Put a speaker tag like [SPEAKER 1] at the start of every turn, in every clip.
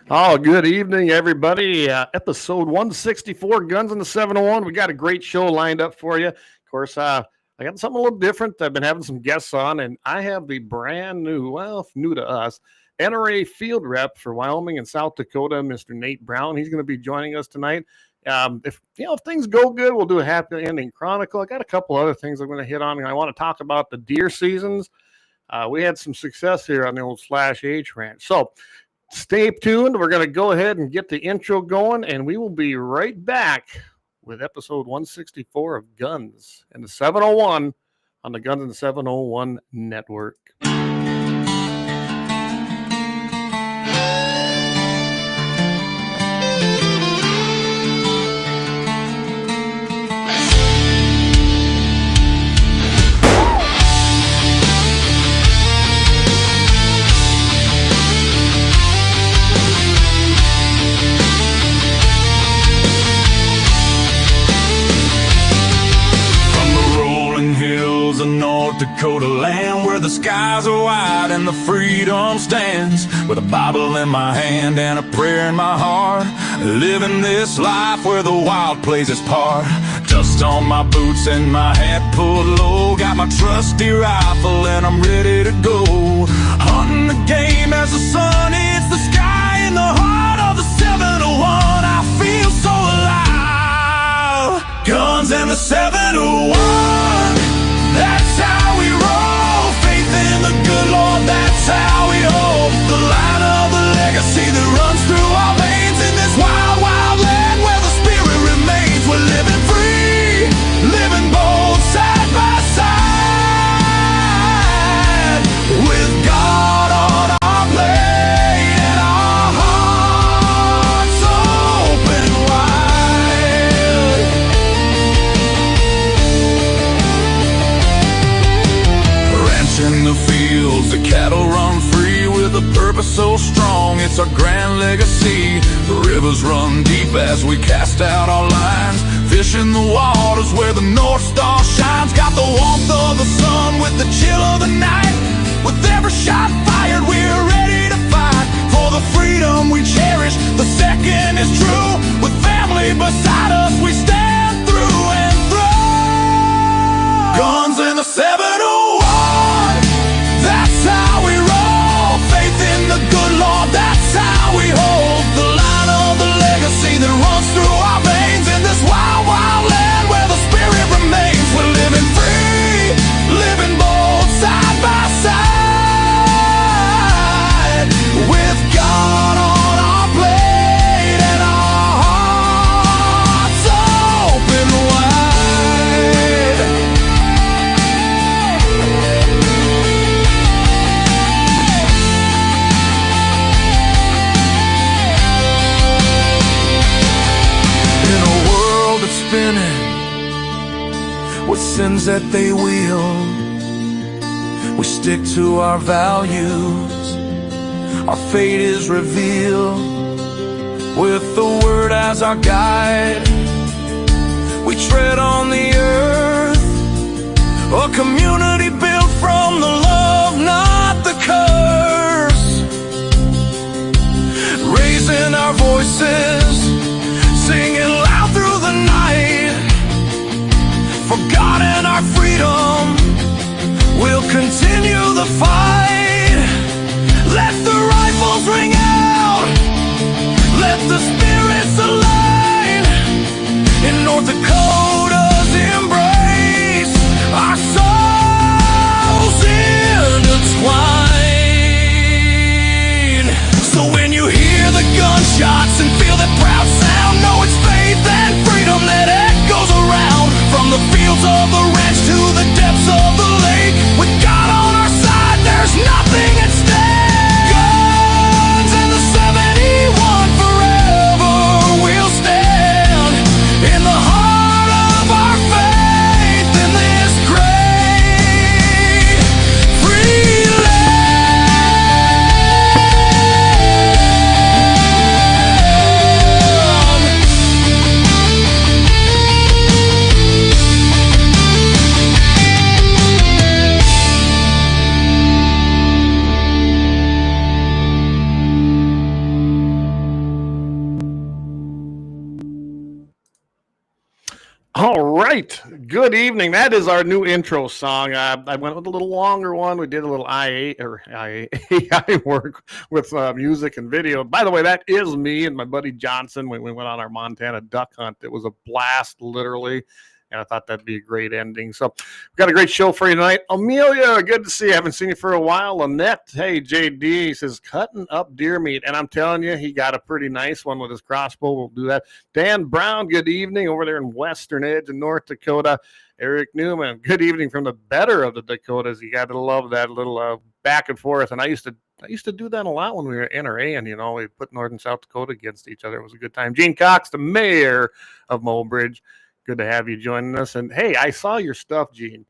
[SPEAKER 1] Oh, good evening, everybody. Episode 164, Guns in the 701. We got a great show lined up for you. Of course, I got something a little different. I've been having some guests on, and I have the brand new, well, new to us, NRA Field Rep for Wyoming and South Dakota, Mr. Nate Brown. He's going to be joining us tonight. If things go good, we'll do a happy ending chronicle. I got a couple other things I'm going to hit on, and I want to talk about the deer seasons. We had some success here on the old Slash H Ranch. So stay tuned. We're going to go ahead and get the intro going, and we will be right back with episode 164 of Guns in the 701 on the Guns in the 701 network.
[SPEAKER 2] North Dakota land where the skies are wide and the freedom stands, with a Bible in my hand and a prayer in my heart, living this life where the wild plays its part. Dust on my boots and my hat pulled low, got my trusty rifle and I'm ready to go. Hunting the game as the sun hits the sky in the heart of the 701. I feel so alive. Guns in the 701. That's how we roll, faith in the good Lord, that's how we hold the line of the legacy that runs through our veins in this wild, wild land where the spirit remains. We're living free, living bold, side by side, with God on our plate and our hearts open wide. In the fields, the cattle run free with a purpose so strong, it's our grand legacy. The rivers run deep as we cast out our lines, fish in the waters where the North Star shines. Got the warmth of the sun with the chill of the night, with every shot fired we're ready to fight for the freedom we cherish. The second is true, with family beside us we stand through and through. Guns in the 701. That's how we roll, faith in the good Lord, that's how we hold the line of the legacy that runs through our veins in this wild, wild land where the spirit remains. We're living free, living bold, side by side, with God on our plate and our hearts open wide. Spinning with sins that they wield, we stick to our values, our fate is revealed. With the word as our guide, we tread on the earth, a community built from the love, not the curse. Raising our voices, singing loud through the night, for God and our freedom, we'll continue the fight. Let the rifles ring out, let the spirits align, in North Dakota's embrace, our soul
[SPEAKER 1] right. Good evening. That is our new intro song. I went with a little longer one. We did a little AI work with music and video. By the way, that is me and my buddy Johnson when we went on our Montana duck hunt. It was a blast, literally. And I thought that'd be a great ending. So we've got a great show for you tonight. Amelia, good to see you. Haven't seen you for a while. Lynette, hey, JD says cutting up deer meat. And I'm telling you, he got a pretty nice one with his crossbow. We'll do that. Dan Brown, good evening over there in Western Edge in North Dakota. Eric Newman, good evening from the better of the Dakotas. You got to love that little back and forth. And I used to do that a lot when we were at NRA, and we put North and South Dakota against each other. It was a good time. Gene Cox, the mayor of Mobridge. Good to have you joining us. And hey, I saw your stuff, Gene.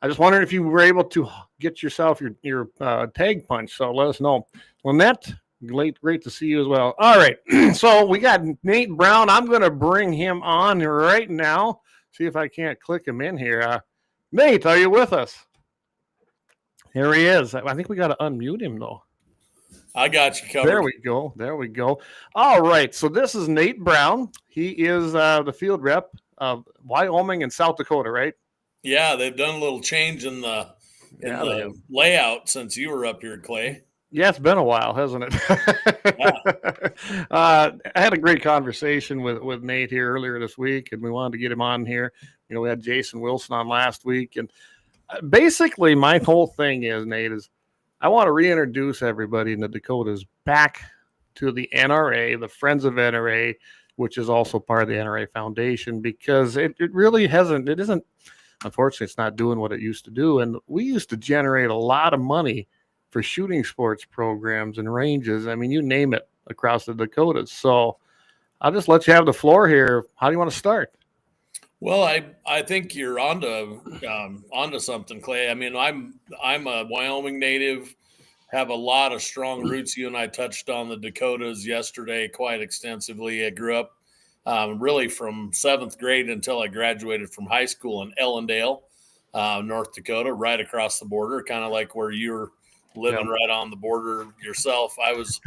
[SPEAKER 1] I just wondered if you were able to get yourself your tag punch. So let us know. Lynette, great to see you as well. All right. So we got Nate Brown. I'm going to bring him on right now. See if I can't click him in here. Nate, are you with us? Here he is. I think we got to unmute him though.
[SPEAKER 3] I got you covered.
[SPEAKER 1] There we go. All right. So this is Nate Brown. He is the field rep of Wyoming and South Dakota, right?
[SPEAKER 3] Yeah, they've done a little change in the layout since you were up here, Clay.
[SPEAKER 1] Yeah, it's been a while, hasn't it?
[SPEAKER 3] Yeah.
[SPEAKER 1] I had a great conversation with Nate here earlier this week, and we wanted to get him on here. We had Jason Wilson on last week, and basically my whole thing is, Nate, is I want to reintroduce everybody in the Dakotas back to the NRA, the Friends of NRA, which is also part of the NRA Foundation, because it really isn't, unfortunately, it's not doing what it used to do. And we used to generate a lot of money for shooting sports programs and ranges. I mean, you name it across the Dakotas. So I'll just let you have the floor here. How do you want to start?
[SPEAKER 3] Well, I think you're onto something, Clay. I mean, I'm a Wyoming native, have a lot of strong roots. You and I touched on the Dakotas yesterday quite extensively. I grew up really from 7th grade until I graduated from high school in Ellendale, North Dakota, right across the border, kind of like where you're living right on the border yourself. I was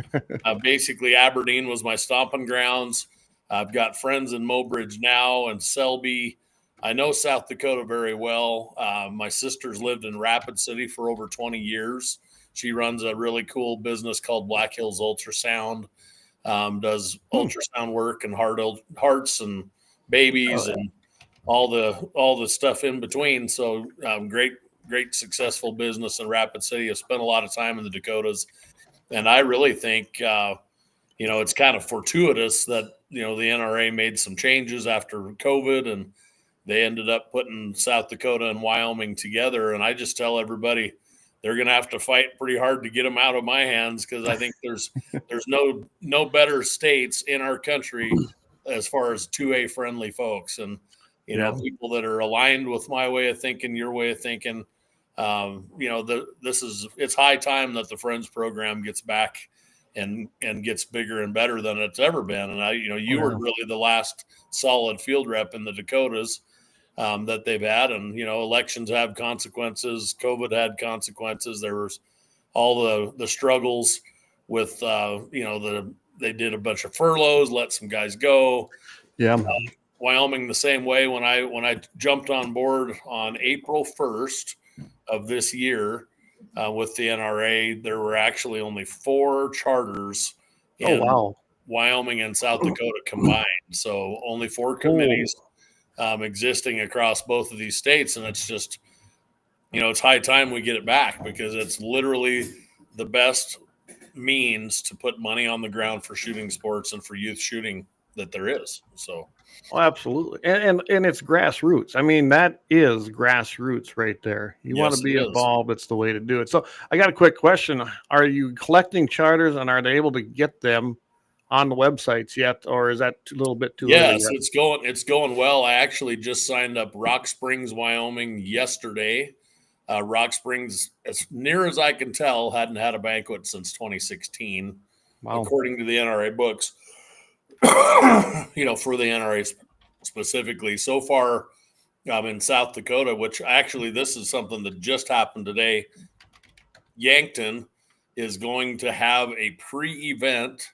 [SPEAKER 3] basically Aberdeen was my stomping grounds. I've got friends in Mobridge now and Selby. I know South Dakota very well. My sister's lived in Rapid City for over 20 years. She runs a really cool business called Black Hills Ultrasound, does ultrasound work and hearts and babies and all the stuff in between. So great successful business in Rapid City. I've spent a lot of time in the Dakotas, and I really think it's kind of fortuitous that the NRA made some changes after COVID, and they ended up putting South Dakota and Wyoming together. And I just tell everybody they're going to have to fight pretty hard to get them out of my hands, because I think there's no better states in our country as far as 2A friendly folks, and people that are aligned with my way of thinking, your way of thinking. It's high time that the Friends program gets back and gets bigger and better than it's ever been. And you were really the last solid field rep in the Dakotas that they've had. And, elections have consequences. COVID had consequences. There was all the struggles with, they did a bunch of furloughs, let some guys go.
[SPEAKER 1] Yeah.
[SPEAKER 3] Wyoming the same way. When I jumped on board on April 1st of this year with the NRA, there were actually only 4 charters in Wyoming and South Dakota combined. So only 4 committees existing across both of these states. And it's just, it's high time we get it back, because it's literally the best means to put money on the ground for shooting sports and for youth shooting that there is. So.
[SPEAKER 1] Oh, absolutely. And it's grassroots. I mean, that is grassroots right there. You want to be involved. It's the way to do it. So I got a quick question. Are you collecting charters, and are they able to get them on the websites yet? Or is that a little bit too early?
[SPEAKER 3] Yes, it's going well. I actually just signed up Rock Springs, Wyoming yesterday. Rock Springs, as near as I can tell, hadn't had a banquet since 2016, according to the NRA books. For the NRA specifically. So far, in South Dakota, which actually this is something that just happened today, Yankton is going to have a pre-event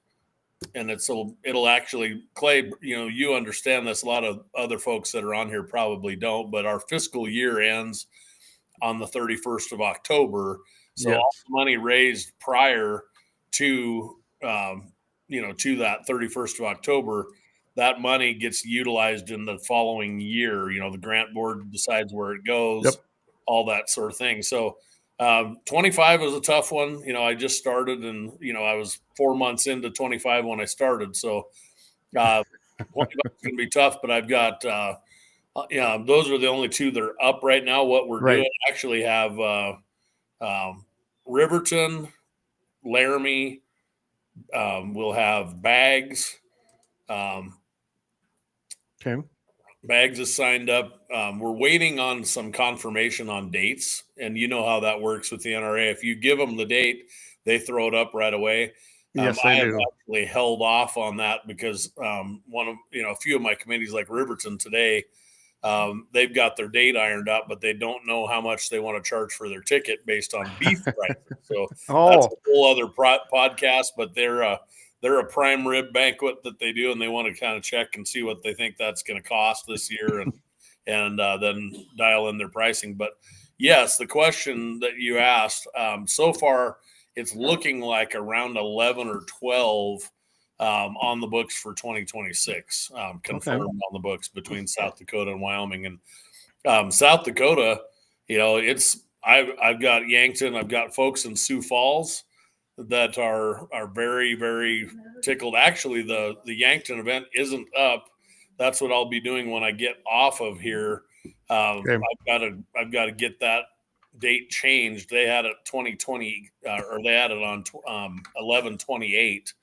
[SPEAKER 3] it'll actually, Clay, you understand this. A lot of other folks that are on here probably don't, but our fiscal year ends on the 31st of October. So all the money raised prior to, to that 31st of October, that money gets utilized in the following year. The grant board decides where it goes, all that sort of thing. So 25 was a tough one. I just started, and I was 4 months into 25 when I started. So 25 is going to be tough, but I've got those are the only two that are up right now. What we're doing, actually have Riverton, Laramie, we'll have Bags. Bags is signed up. We're waiting on some confirmation on dates, and you know how that works with the NRA. If you give them the date, they throw it up right away.
[SPEAKER 1] Yes,
[SPEAKER 3] I
[SPEAKER 1] I
[SPEAKER 3] have
[SPEAKER 1] do.
[SPEAKER 3] actually held off on that because a few of my committees, like Riverton today, they've got their date ironed up, but they don't know how much they want to charge for their ticket based on beef prices. So that's a whole other podcast, but they're a prime rib banquet that they do, and they want to kind of check and see what they think that's going to cost this year, and then dial in their pricing. But yes, the question that you asked, so far it's looking like around 11 or 12 on the books for 2026, confirmed on the books between South Dakota and Wyoming. And South Dakota, I've got Yankton, I've got folks in Sioux Falls that are very, very tickled. Actually, the Yankton event isn't up. That's what I'll be doing when I get off of here. I've got to get that date changed. They had it 2020, or they had it on 11/28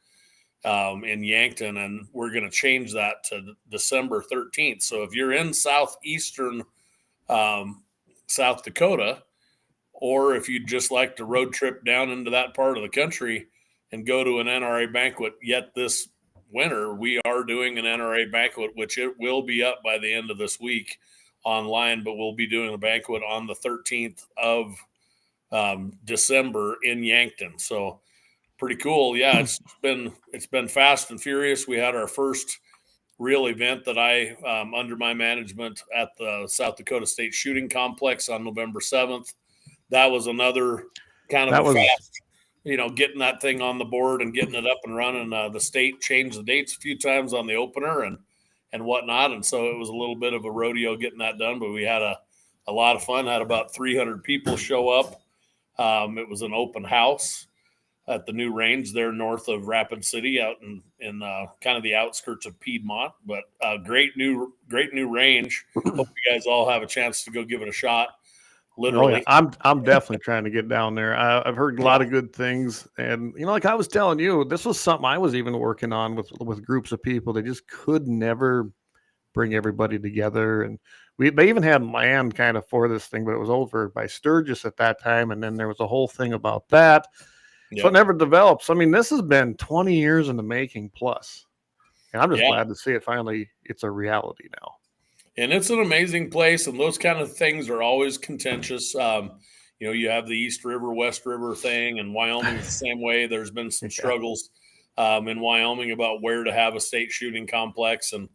[SPEAKER 3] in Yankton, and we're going to change that to December 13th. So if you're in southeastern South Dakota, or if you'd just like to road trip down into that part of the country and go to an NRA banquet yet this winter, we are doing an NRA banquet, which it will be up by the end of this week online, but we'll be doing a banquet on the 13th of December in Yankton. So pretty cool. Yeah, it's been fast and furious. We had our first real event that I under my management at the South Dakota State Shooting Complex on November 7th. That was another kind of fast, getting that thing on the board and getting it up and running. The state changed the dates a few times on the opener and whatnot, and so it was a little bit of a rodeo getting that done. But we had a lot of fun. Had about 300 people show up. It was an open house at the new range there north of Rapid City, out in kind of the outskirts of Piedmont. But great new range. Hope you guys all have a chance to go give it a shot. Literally.
[SPEAKER 1] Oh, yeah. I'm definitely trying to get down there. I've heard a lot of good things, and like I was telling you, this was something I was even working on with groups of people. They just could never bring everybody together, and they even had land kind of for this thing, but it was over by Sturgis at that time, and then there was a whole thing about that. So it never develops. I mean, this has been 20 years in the making plus, and I'm just glad to see it finally. It's a reality now.
[SPEAKER 3] And it's an amazing place, and those kind of things are always contentious. You have the East River, West River thing, and Wyoming's the same way. There's been some struggles in Wyoming about where to have a state shooting complex. And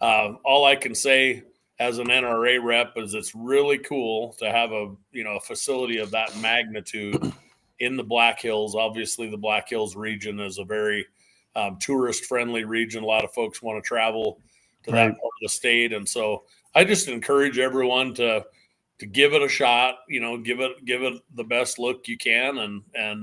[SPEAKER 3] all I can say as an NRA rep is it's really cool to have a facility of that magnitude in the Black Hills. Obviously, the Black Hills region is a very tourist-friendly region. A lot of folks want to travel to that part of the state. And so I just encourage everyone to give it a shot, give it the best look you can, and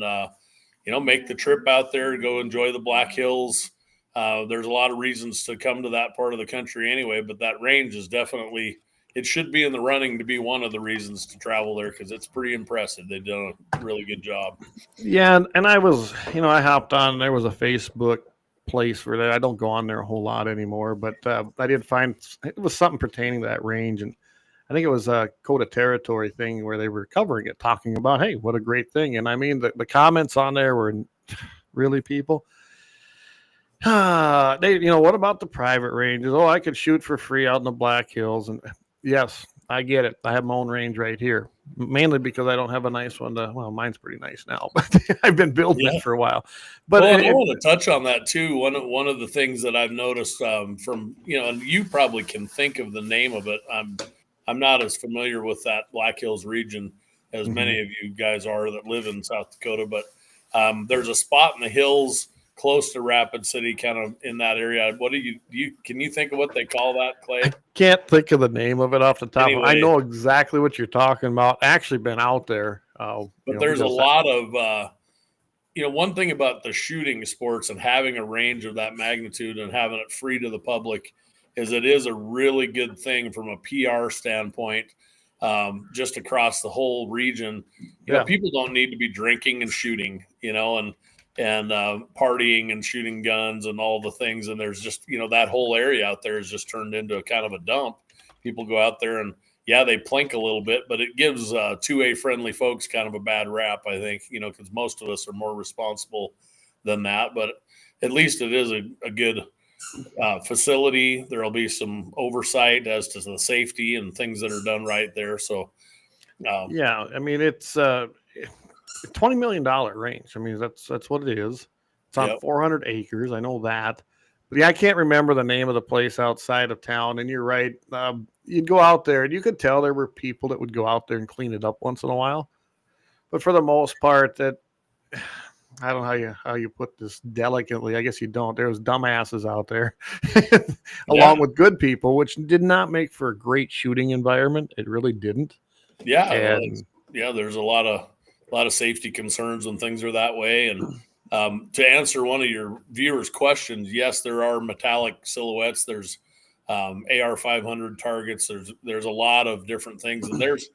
[SPEAKER 3] make the trip out there, go enjoy the Black Hills. There's a lot of reasons to come to that part of the country anyway, but that range is definitely, it should be in the running to be one of the reasons to travel there, because it's pretty impressive. They've done a really good job.
[SPEAKER 1] Yeah. And I was, I hopped on, there was a Facebook place where I don't go on there a whole lot anymore, but I did find it was something pertaining to that range, and I think it was a Code of Territory thing where they were covering it, talking about, hey, what a great thing. And I mean, the comments on there were really people. They, what about the private ranges? Oh, I could shoot for free out in the Black Hills. And yes, I get it. I have my own range right here, mainly because I don't have a nice one well, mine's pretty nice now, but I've been building it for a while. But
[SPEAKER 3] well, I want to touch on that too. One of the things that I've noticed from, and you probably can think of the name of it. I'm not as familiar with that Black Hills region as many of you guys are that live in South Dakota, but there's a spot in the hills close to Rapid City, kind of in that area. What can you think of what they call that, Clay?
[SPEAKER 1] I can't think of the name of it off the top.
[SPEAKER 3] Anyway,
[SPEAKER 1] I know exactly what you're talking about. Actually been out there.
[SPEAKER 3] But there's a lot of, one thing about the shooting sports and having a range of that magnitude and having it free to the public is it is a really good thing from a PR standpoint, just across the whole region. People don't need to be drinking and shooting, and partying and shooting guns and all the things. And there's just, that whole area out there is just turned into a kind of a dump. People go out there and they plink a little bit, but it gives 2A friendly folks kind of a bad rap, I think, because most of us are more responsible than that. But at least it is a good facility. There'll be some oversight as to the safety and things that are done right there. So,
[SPEAKER 1] I mean, it's $20 million range. I mean, that's what it is. It's on 400 acres. I know that. But I can't remember the name of the place outside of town. And you're right. You'd go out there and you could tell there were people that would go out there and clean it up once in a while. But for the most part, I don't know how you put this delicately. I guess you don't. There was dumbasses out there along with good people, which did not make for a great shooting environment. It really didn't.
[SPEAKER 3] Yeah. And, there's a lot of safety concerns when things are that way. And to answer one of your viewers' questions, yes, there are metallic silhouettes. There's AR 500 targets. There's a lot of different things, and there's,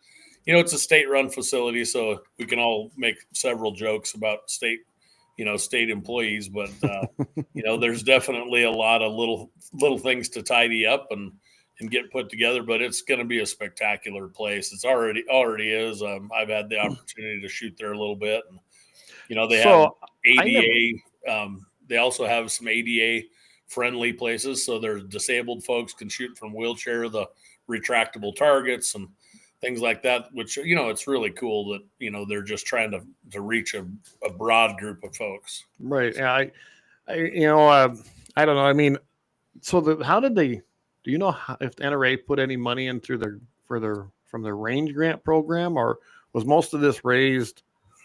[SPEAKER 3] it's a state-run facility, so we can all make several jokes about state employees, but there's definitely a lot of little things to tidy up and get put together. But it's going to be a spectacular place. It's already is. I've had the opportunity to shoot there a little bit, and they have ADA. They also have some ADA friendly places, so there's disabled folks can shoot from wheelchair, the retractable targets and things like that, which it's really cool that they're just trying to reach a broad group of folks.
[SPEAKER 1] Right. Yeah. I don't know. I mean, so how did they? Do you know if the NRA put any money in from their range grant program, or was most of this raised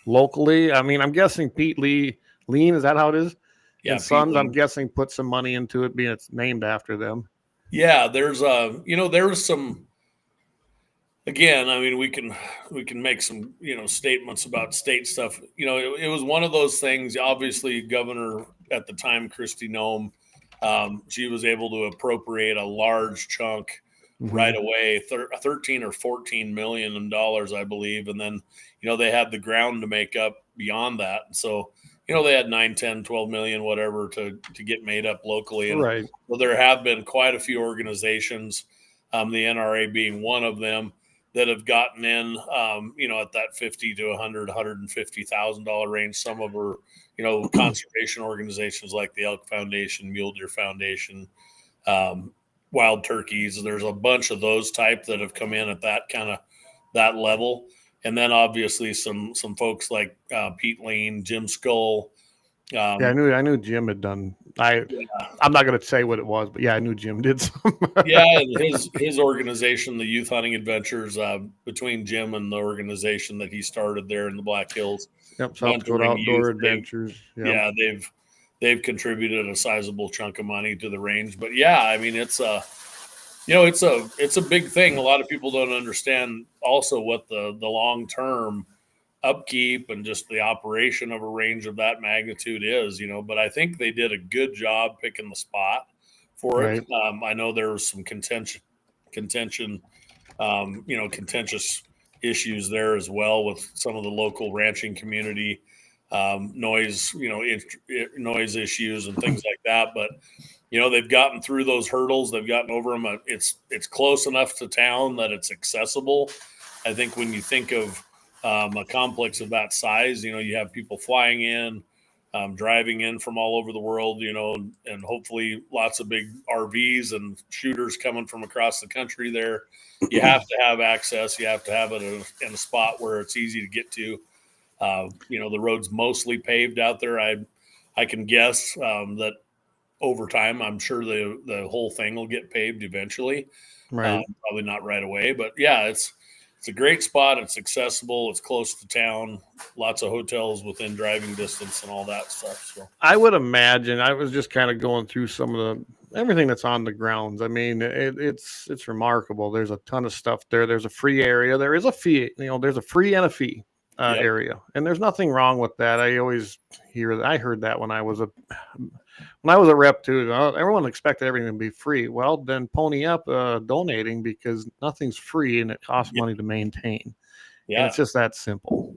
[SPEAKER 1] locally? I mean, I'm guessing Pete Lean, is that how it is? Yeah, and Sons, I'm guessing, put some money into it, being it's named after them.
[SPEAKER 3] Yeah, there's there's some. Again, I mean, we can make some statements about state stuff. It was one of those things. Obviously, Governor at the time, Kristi Noem, she was able to appropriate a large chunk right away, 13 or 14 million dollars, I believe, and then they had the ground to make up beyond that. And so they had 9, 10, 12 million, whatever, to get made up locally. And
[SPEAKER 1] right.
[SPEAKER 3] So there have been quite a few organizations, the NRA being one of them, that have gotten in, at that $50 to $100, $150,000 range. Some of them are, conservation organizations like the Elk Foundation, Mule Deer Foundation, Wild Turkeys. There's a bunch of those type that have come in at that level. And then obviously some folks like Pete Lean, Jim Skull.
[SPEAKER 1] I knew Jim had done. I'm not going to say what it was, but I knew Jim did some.
[SPEAKER 3] And his organization, the Youth Hunting Adventures, between Jim and the organization that he started there in the Black Hills.
[SPEAKER 1] Yep, South Dakota Outdoor Adventures.
[SPEAKER 3] Yep. Yeah, they've contributed a sizable chunk of money to the range. But I mean, it's a big thing. A lot of people don't understand also what the long-term upkeep and just the operation of a range of that magnitude is, but I think they did a good job picking the spot for it. I know there was some contention, contentious issues there as well with some of the local ranching community, noise issues and things like that. But, they've gotten through those hurdles. They've gotten over them. It's close enough to town that it's accessible. I think when you think of a complex of that size, you have people flying in, driving in from all over the world, and hopefully lots of big RVs and shooters coming from across the country there. You have to have access. You have to have it in a spot where it's easy to get to. The road's mostly paved out there. I can guess that over time, I'm sure the whole thing will get paved eventually.
[SPEAKER 1] Right.
[SPEAKER 3] Probably not right away, but yeah, it's a great spot. It's accessible. It's close to town. Lots of hotels within driving distance and all that stuff. So
[SPEAKER 1] I would imagine. I was just kind of going through some of everything that's on the grounds. I mean, it's remarkable. There's a ton of stuff there. There's a free area. There is a fee. There's a free and a fee area, and there's nothing wrong with that. I always hear that. I heard that when I was a rep too. Everyone expected everything to be free. Well, then pony up donating, because nothing's free and it costs money to maintain. Yeah, and it's just that simple.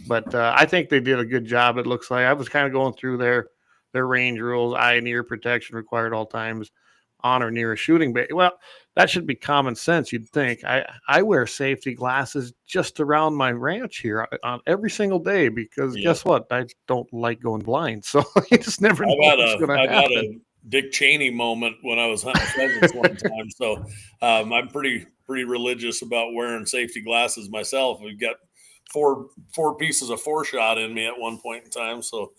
[SPEAKER 1] But I think they did a good job. It looks like I was kind of going through their range rules. Eye and ear protection required all times on or near a shooting bay. Well, that should be common sense, you'd think. I wear safety glasses just around my ranch here on every single day, because guess what? I don't like going blind. So you just never know what's going to happen.
[SPEAKER 3] I've had a Dick Cheney moment when I was hunting pheasants one time. So I'm pretty religious about wearing safety glasses myself. We've got four pieces of 4-shot in me at one point in time. So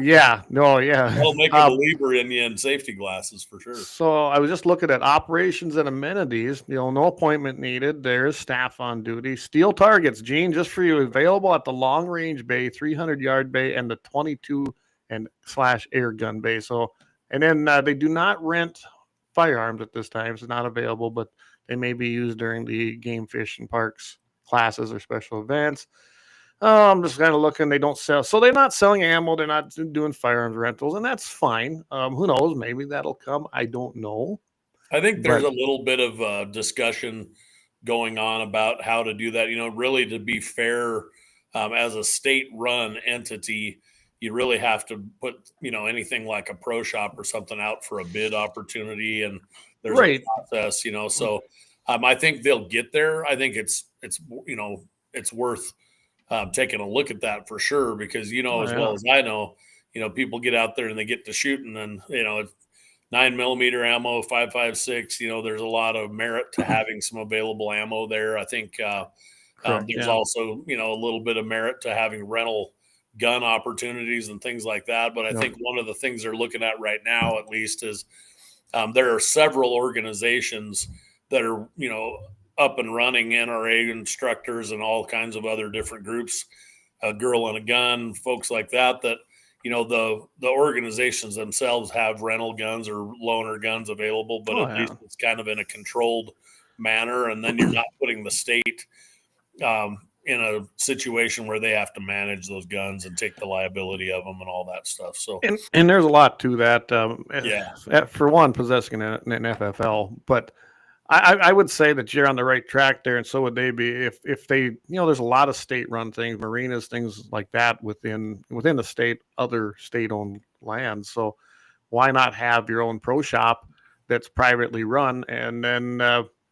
[SPEAKER 1] yeah.
[SPEAKER 3] I'll make a believer in you in safety glasses for sure.
[SPEAKER 1] So I was just looking at operations and amenities. No appointment needed. There's staff on duty. Steel targets, Gene, just for you, available at the long range bay, 300-yard bay, and the 22 and / air gun bay. So, and then they do not rent firearms at this time. It's not available, but they may be used during the game, fish, and parks classes or special events. I'm just kind of looking. They don't sell, so they're not selling ammo. They're not doing firearms rentals, and that's fine. Who knows? Maybe that'll come. I don't know.
[SPEAKER 3] I think there's a little bit of discussion going on about how to do that. Really, to be fair, as a state-run entity, you really have to put, anything like a pro shop or something out for a bid opportunity, and there's a process, So I think they'll get there. I think it's worth taking a look at that for sure, because as well as I know, people get out there and they get to shooting, and it's 9mm ammo, 5.56. There's a lot of merit to having some available ammo there. I think there's also a little bit of merit to having rental gun opportunities and things like that. But I think one of the things they're looking at right now, at least, is there are several organizations that are up and running, NRA instructors and all kinds of other different groups, Girl and a Gun, folks like that the organizations themselves have rental guns or loaner guns available, but at least it's kind of in a controlled manner. And then you're not putting the state in a situation where they have to manage those guns and take the liability of them and all that stuff. So,
[SPEAKER 1] and there's a lot to that. For one, possessing an FFL, but I would say that you're on the right track there, and so would they be if they, there's a lot of state-run things, marinas, things like that within the state, other state-owned lands. So why not have your own pro shop that's privately run, and then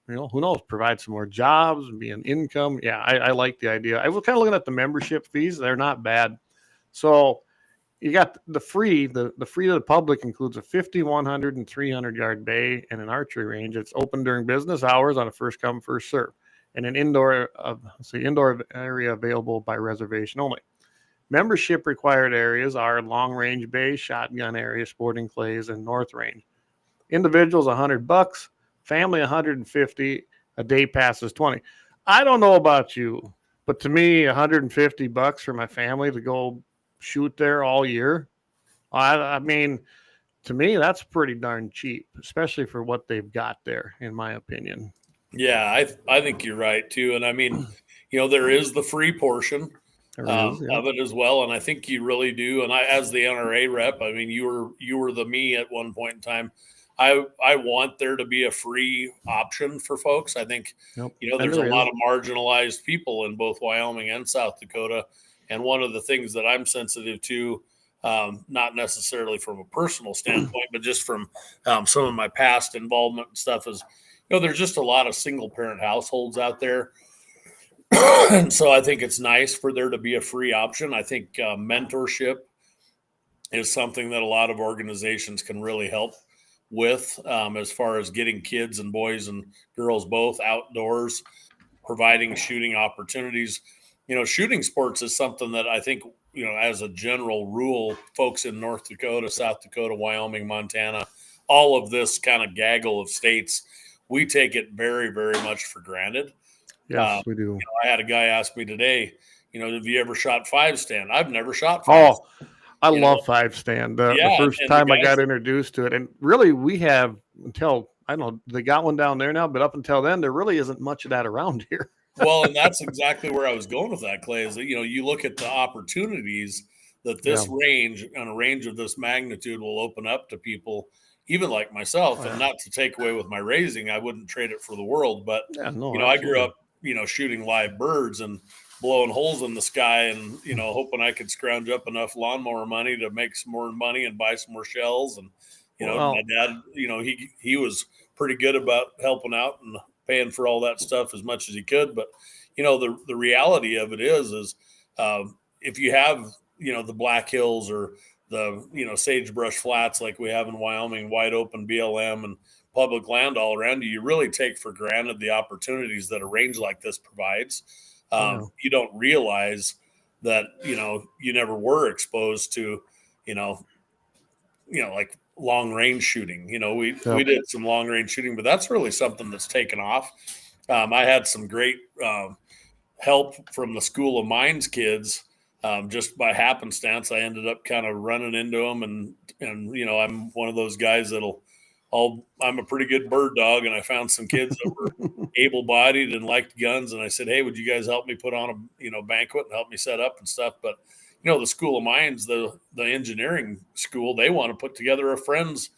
[SPEAKER 1] who knows, provide some more jobs and be an income. Yeah, I like the idea. I was kind of looking at the membership fees; they're not bad. So you got the free to the public includes a 50, 100, and 300-yard bay and an archery range. It's open during business hours on a first come, first serve, and an indoor area available by reservation only. Membership required areas are long range bay, shotgun area, sporting clays, and north range. Individuals $100, family $150, a day pass is $20. I don't know about you, but to me, $150 for my family to go shoot there all year, I mean, to me, that's pretty darn cheap, especially for what they've got there, in my opinion.
[SPEAKER 3] Yeah, I think you're right too. And I mean, there is the free portion of it as well, and I think you really do. And I, as the NRA rep, I mean, you were the me at one point in time. I want there to be a free option for folks. I think there's a lot of marginalized people in both Wyoming and South Dakota. And one of the things that I'm sensitive to, not necessarily from a personal standpoint, but just from some of my past involvement and stuff, is, there's just a lot of single parent households out there. And so I think it's nice for there to be a free option. I think mentorship is something that a lot of organizations can really help with, as far as getting kids and boys and girls both outdoors, providing shooting opportunities. Shooting sports is something that I think, as a general rule, folks in North Dakota, South Dakota, Wyoming, Montana, all of this kind of gaggle of states, we take it very, very much for granted.
[SPEAKER 1] Yes, we do.
[SPEAKER 3] I had a guy ask me today, have you ever shot 5-stand? I've never shot 5.
[SPEAKER 1] Oh, I love 5-stand. The first
[SPEAKER 3] and
[SPEAKER 1] time I got introduced to it, and really we have until, I don't know, they got one down there now, but up until then, there really isn't much of that around here.
[SPEAKER 3] Well, and that's exactly where I was going with that, Clay, is that, you look at the opportunities that this range, on a range of this magnitude, will open up to people, even like myself. And not to take away with my raising, I wouldn't trade it for the world. But, I grew up, shooting live birds and blowing holes in the sky and, hoping I could scrounge up enough lawnmower money to make some more money and buy some more shells. And, my dad, he was pretty good about helping out and paying for all that stuff as much as he could. But, the reality of it is if you have, the Black Hills or the, sagebrush flats like we have in Wyoming, wide open BLM and public land all around you, you really take for granted the opportunities that a range like this provides. You don't realize that, you never were exposed to, like long range shooting. We did some long range shooting, but that's really something that's taken off. I had some great help from the School of Mines kids. Just by happenstance, I ended up kind of running into them, and I'm one of those guys I'm a pretty good bird dog, and I found some kids that were able-bodied and liked guns, and I said, hey, would you guys help me put on a banquet and help me set up and stuff? But the School of Mines, the engineering school, they want to put together a friends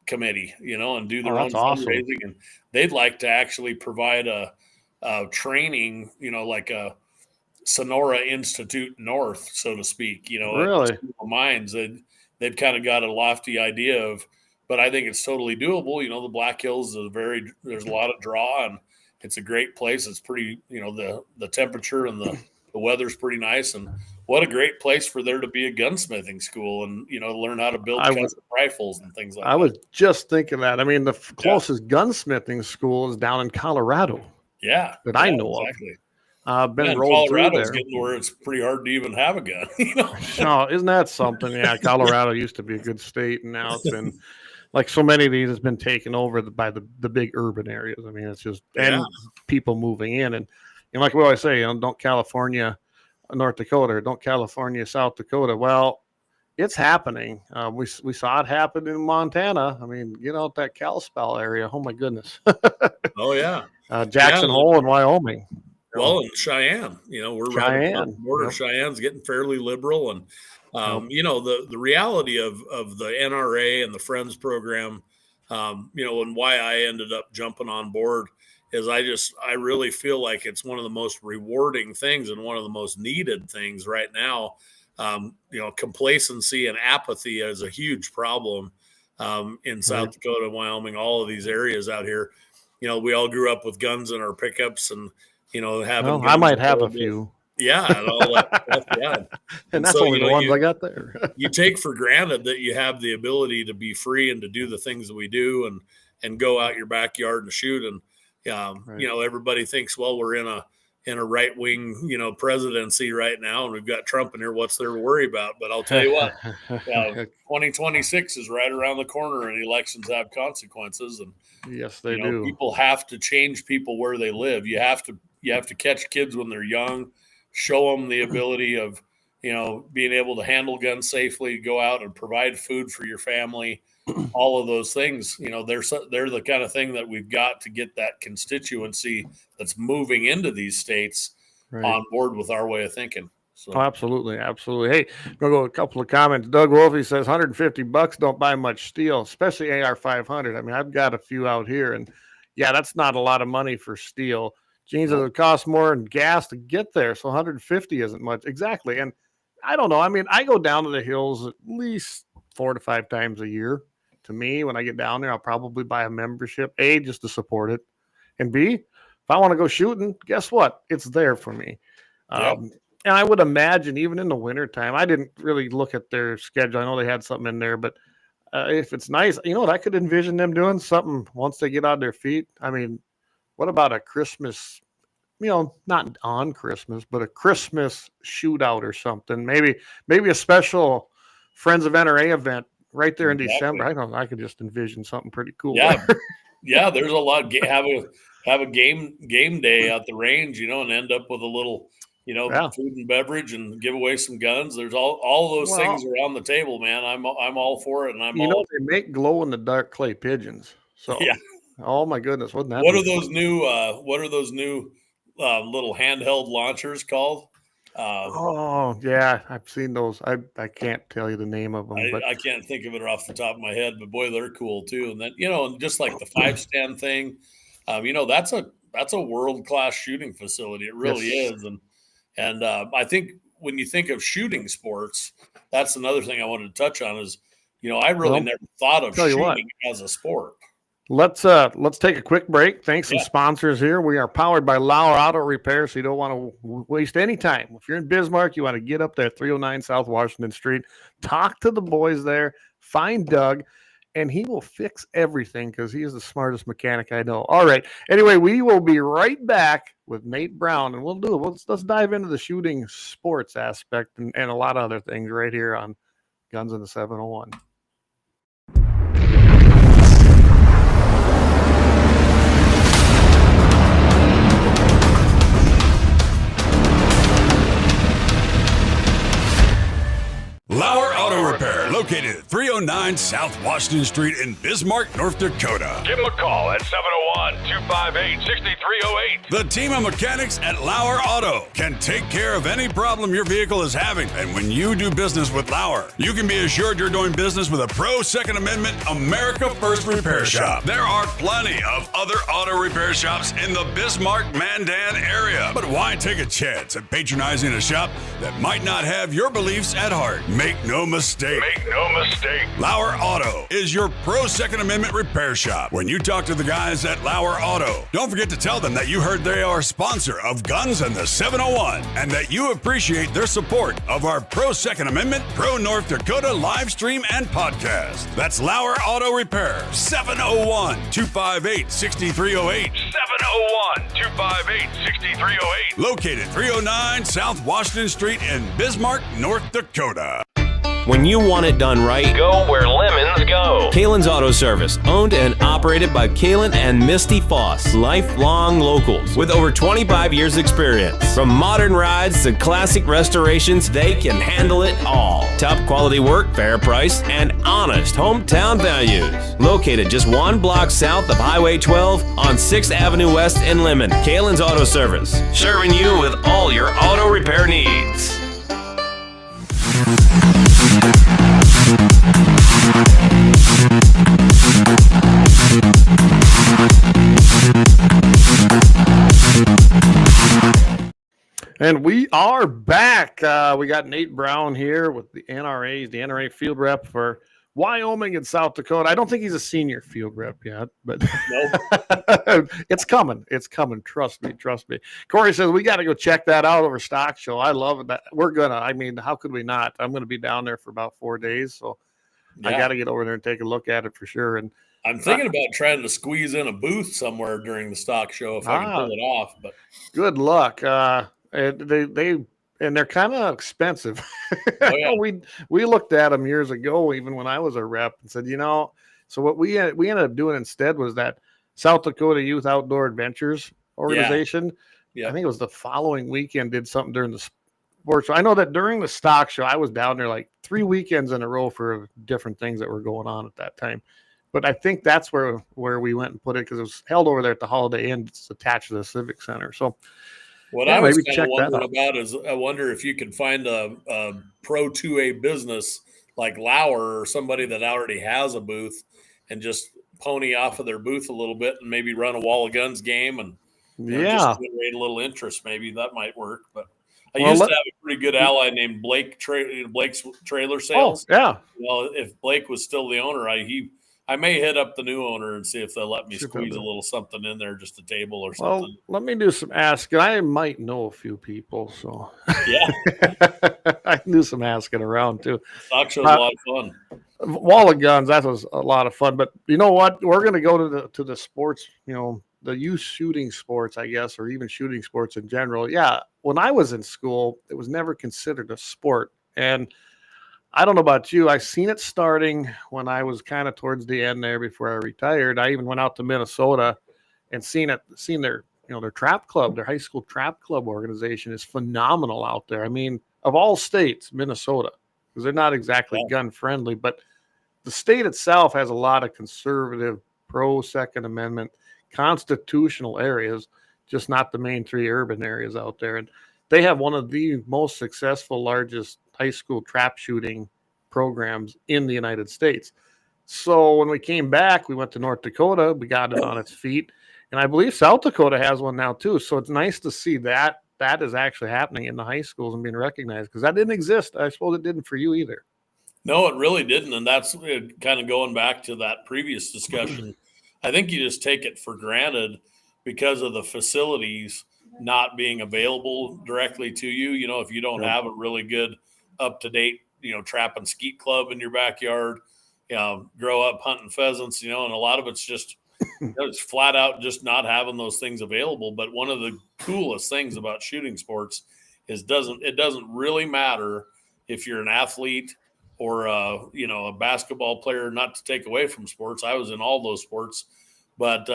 [SPEAKER 3] committee, and do their own fundraising, and they'd like to actually provide a training, like a Sonora Institute North, so to speak.
[SPEAKER 1] Really?
[SPEAKER 3] At School of Mines, they've kind of got a lofty idea of. But I think it's totally doable. The Black Hills is there's a lot of draw, and it's a great place. It's pretty, the temperature and the weather's pretty nice. And what a great place for there to be a gunsmithing school and, learn how to build custom rifles and things like that.
[SPEAKER 1] I was just thinking that. I mean, the closest gunsmithing school is down in Colorado.
[SPEAKER 3] Yeah.
[SPEAKER 1] That I know
[SPEAKER 3] exactly.
[SPEAKER 1] of. I've been rolled through there.
[SPEAKER 3] Colorado's getting where it's pretty hard to even have a gun.
[SPEAKER 1] No, isn't that something? Yeah, Colorado used to be a good state, and now it's been like so many of these has been taken over by the big urban areas. I mean, it's just and people moving in, and like we always say, don't California, North Dakota, or don't California, South Dakota. Well, it's happening. We saw it happen in Montana. I mean, that Kalispell area. Oh my goodness.
[SPEAKER 3] Oh yeah,
[SPEAKER 1] Jackson Hole in Wyoming.
[SPEAKER 3] Well, and Cheyenne, we're right across the border. Cheyenne's getting fairly liberal, and the reality of the NRA and the Friends program, and why I ended up jumping on board is I really feel like it's one of the most rewarding things and one of the most needed things right now. Complacency and apathy is a huge problem in South Dakota, Wyoming, all of these areas out here. We all grew up with guns in our pickups and. Having
[SPEAKER 1] I might have a few.
[SPEAKER 3] Yeah, and all that stuff, yeah.
[SPEAKER 1] And that's only the ones I got there.
[SPEAKER 3] You take for granted that you have the ability to be free and to do the things that we do and go out your backyard and shoot. And everybody thinks, well, we're in a right wing, presidency right now, and we've got Trump in here. What's there to worry about? But I'll tell you what, 2026 is right around the corner, and elections have consequences. And
[SPEAKER 1] yes, they do.
[SPEAKER 3] People have to change people where they live. You have to catch kids when they're young, show them the ability of, being able to handle guns safely, go out and provide food for your family, all of those things. They're the kind of thing that we've got to get that constituency that's moving into these states on board with our way of thinking. So.
[SPEAKER 1] Oh, absolutely. Absolutely. Hey, we'll go a couple of comments. Doug Wolfie says $150 don't buy much steel, especially AR-500. I mean, I've got a few out here, and that's not a lot of money for steel. Gene says it costs more in gas to get there, so 150 isn't much. Exactly. And I don't know. I mean, I go down to the hills at least 4 to 5 times a year. To me, when I get down there, I'll probably buy a membership, A, just to support it, and B, if I want to go shooting, guess what? It's there for me. And I would imagine even in the wintertime, I didn't really look at their schedule. I know they had something in there, but if it's nice, you know what, I could envision them doing something once they get on their feet. I mean, what about a Christmas, not on Christmas, but a Christmas shootout or something? Maybe a special Friends of NRA event right there in December. I don't know. I could just envision something pretty cool.
[SPEAKER 3] Yeah. Yeah. There's a lot. Have a game day at the range, and end up with a little, food and beverage and give away some guns. There's all those things are on the table, man. I'm all for it. And
[SPEAKER 1] they make glow in the dark clay pigeons. So
[SPEAKER 3] yeah.
[SPEAKER 1] Oh my goodness. What
[SPEAKER 3] are those new little handheld launchers called?
[SPEAKER 1] Oh yeah, I've seen those. I can't tell you the name of them, but
[SPEAKER 3] I can't think of it off the top of my head, but boy, they're cool too. And then, just like the 5-stand thing, that's a world-class shooting facility. It really is. And I think when you think of shooting sports, that's another thing I wanted to touch on is, I really never thought of shooting as a sport.
[SPEAKER 1] Let's take a quick break. Thanks some sponsors here. We are powered by Lauer Auto Repair, so you don't want to waste any time. If you're in Bismarck, you want to get up there, 309 South Washington Street, talk to the boys there, find Doug, and he will fix everything because he is the smartest mechanic I know. All right. Anyway, we will be right back with Nate Brown, and we'll do it. Let's dive into the shooting sports aspect and a lot of other things right here on Guns in the 701.
[SPEAKER 4] Lauer Auto Repair, located at 309 South Washington Street in Bismarck, North Dakota.
[SPEAKER 5] Give them a call at 701-258-6308.
[SPEAKER 4] The team of mechanics at Lauer Auto can take care of any problem your vehicle is having. And when you do business with Lauer, you can be assured you're doing business with a pro Second Amendment America First repair shop. There are plenty of other auto repair shops in the Bismarck-Mandan area. But why take a chance at patronizing a shop that might not have your beliefs at heart? Make no mistake. Lauer Auto is your pro Second Amendment repair shop. When you talk to the guys at Lauer Auto, don't forget to tell them that you heard they are a sponsor of Guns and the 701 and that you appreciate their support of our pro Second Amendment, pro North Dakota live stream and podcast. That's Lauer Auto Repair, 701-258-6308.
[SPEAKER 5] 701-258-6308.
[SPEAKER 4] Located 309 South Washington Street in Bismarck, North Dakota.
[SPEAKER 6] When you want it done right,
[SPEAKER 5] Go where lemons go.
[SPEAKER 6] Kalon's Auto Service, owned and operated by Kalon and Misty Foss, lifelong locals with over 25 years experience. From modern rides to classic restorations, they can handle it all. Top quality work, fair price, and honest hometown values. Located just one block south of Highway 12 on 6th Avenue West in Lemmon. Kalon's Auto Service, serving you with all your auto repair needs.
[SPEAKER 1] And we are back. We got Nate Brown here with the NRA Field Rep for Wyoming and South Dakota. I don't think he's a senior field rep yet, but nope. It's coming. It's coming. Trust me. Corey says we got to go check that out over Stock Show. I love it. We're gonna. I mean, how could we not? I'm gonna be down there for about 4 days, so I got to get over there and take a look at it for sure. And
[SPEAKER 3] I'm thinking about trying to squeeze in a booth somewhere during the Stock Show if I can pull it off. But
[SPEAKER 1] good luck. They're kind of expensive. Oh, yeah. we looked at them years ago, even when I was a rep, and said, so what we ended up doing instead was that South Dakota Youth Outdoor Adventures organization. Yeah. I think it was the following weekend did something during the sports show. I know that during the Stock Show, I was down there like 3 weekends in a row for different things that were going on at that time. But I think that's where we went and put it because it was held over there at the Holiday Inn. It's attached to the Civic Center. So
[SPEAKER 3] what I was kind of wondering about is I wonder if you could find a Pro 2A business like Lauer or somebody that already has a booth and just pony off of their booth a little bit and maybe run a Wall of Guns game and just generate a little interest. Maybe that might work. But I used to have a pretty good ally named Blake, Blake's Trailer Sales.
[SPEAKER 1] Oh, yeah.
[SPEAKER 3] Well, if Blake was still the owner, I may hit up the new owner and see if they'll let me
[SPEAKER 1] Sure,
[SPEAKER 3] squeeze a
[SPEAKER 1] brother.
[SPEAKER 3] little something in there, just a table or
[SPEAKER 1] Well,
[SPEAKER 3] something.
[SPEAKER 1] let me do some asking. I might know a few people, so
[SPEAKER 3] Yeah,
[SPEAKER 1] I can do some asking around too.
[SPEAKER 3] stock show's a lot of fun.
[SPEAKER 1] Wall of Guns, that was a lot of fun. But you know what? We're going to go to the sports, the youth shooting sports, I guess, or even shooting sports in general. Yeah, when I was in school, it was never considered a sport. And I don't know about you. I seen it starting when I was kind of towards the end there before I retired. I even went out to Minnesota and seen their their trap club, their high school trap club organization is phenomenal out there. I mean, of all states, Minnesota, because they're not exactly gun friendly, but the state itself has a lot of conservative, pro Second Amendment, constitutional areas, just not the main three urban areas out there. And they have one of the most successful, largest high school trap shooting programs in the United States. So when we came back, we went to North Dakota, we got it on its feet. And I believe South Dakota has one now too. So it's nice to see that is actually happening in the high schools and being recognized, because that didn't exist. I suppose it didn't for you either.
[SPEAKER 3] No, it really didn't. And that's kind of going back to that previous discussion. I think you just take it for granted because of the facilities not being available directly to you. You know, if you don't have a really good up-to-date, trap and skeet club in your backyard, grow up hunting pheasants, and a lot of it's just, it's flat out just not having those things available. But one of the coolest things about shooting sports is it doesn't really matter if you're an athlete or a basketball player, not to take away from sports. I was in all those sports, but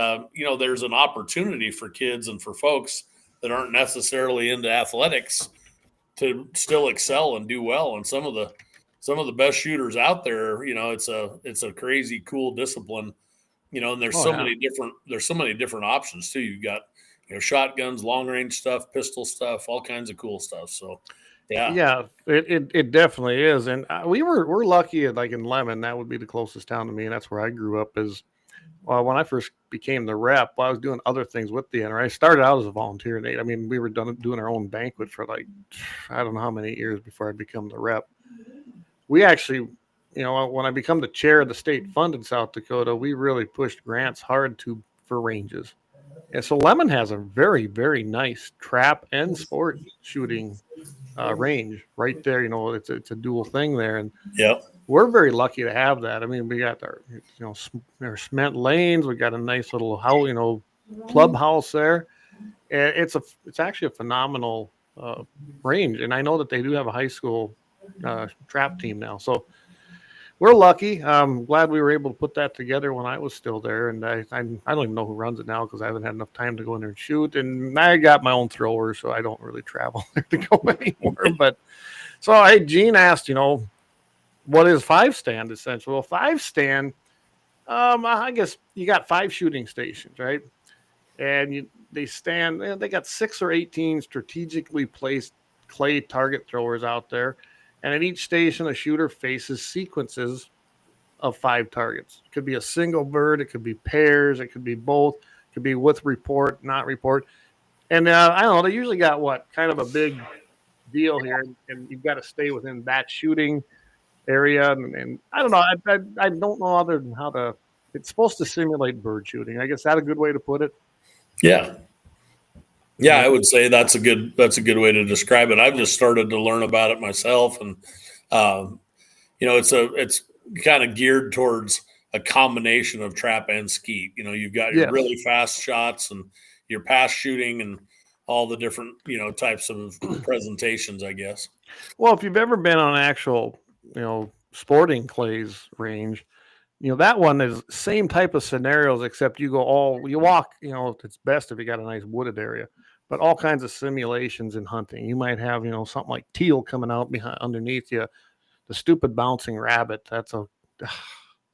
[SPEAKER 3] there's an opportunity for kids and for folks that aren't necessarily into athletics to still excel and do well. And some of the best shooters out there, it's a crazy cool discipline, and there's so many different options too. You've got, shotguns, long range stuff, pistol stuff, all kinds of cool stuff. So
[SPEAKER 1] Yeah, it definitely is. And we're lucky, like in Lemmon, that would be the closest town to me, and that's where I grew up. Is when I first became the rep, I was doing other things with the NRA. I started out as a volunteer, Nate. I mean, we were doing our own banquet for like, I don't know how many years before I became the rep. We actually, when I become the chair of the state fund in South Dakota, we really pushed grants hard for ranges. And so Lemmon has a very, very nice trap and sport shooting range right there. It's a dual thing there. And we're very lucky to have that. I mean, we got our cement lanes. We got a nice little clubhouse there. And it's actually a phenomenal range. And I know that they do have a high school trap team now. So we're lucky. I'm glad we were able to put that together when I was still there. And I don't even know who runs it now, because I haven't had enough time to go in there and shoot. And I got my own thrower, so I don't really travel there to go anymore. But so, hey, Gene asked, what is 5-stand essentially? Well, 5-stand, I guess you got 5 shooting stations, right? And they got 6 or 18 strategically placed clay target throwers out there. And at each station, a shooter faces sequences of 5 targets. It could be a single bird. It could be pairs. It could be both. It could be with report, not report. And I don't know, they usually got kind of a big deal here. And you've got to stay within that shooting area. And I don't know. I don't know other than it's supposed to simulate bird shooting. I guess that's a good way to put it.
[SPEAKER 3] Yeah. Yeah, I would say that's a good way to describe it. I've just started to learn about it myself, and it's kind of geared towards a combination of trap and skeet. You've got your really fast shots and your pass shooting and all the different types of presentations, I guess.
[SPEAKER 1] Well, if you've ever been on an actual sporting clays range, that one is same type of scenarios, except you walk, it's best if you got a nice wooded area, but all kinds of simulations in hunting. You might have, something like teal coming out underneath you, the stupid bouncing rabbit.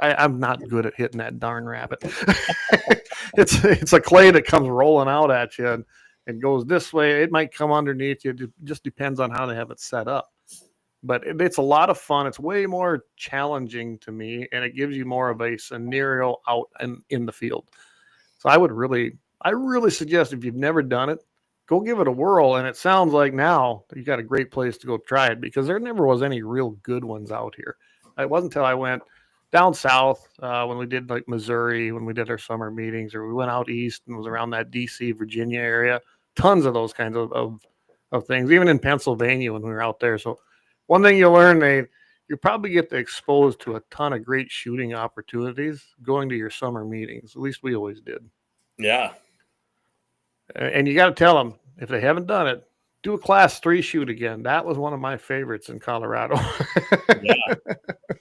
[SPEAKER 1] I'm not good at hitting that darn rabbit. It's a clay that comes rolling out at you and goes this way. It might come underneath you. It just depends on how they have it set up. But it's a lot of fun. It's way more challenging to me, and it gives you more of a scenario out in the field. So I really suggest, if you've never done it, go give it a whirl. And it sounds like now you got a great place to go try it, because there never was any real good ones out here. It wasn't until I went down south, when we did like Missouri, when we did our summer meetings, or we went out east and was around that DC, Virginia area, tons of those kinds of things, even in Pennsylvania when we were out there. So one thing you learn, you probably get exposed to a ton of great shooting opportunities going to your summer meetings. At least we always did.
[SPEAKER 3] Yeah.
[SPEAKER 1] And you got to tell them, if they haven't done it, do a class 3 shoot again. That was one of my favorites in Colorado.
[SPEAKER 3] Yeah.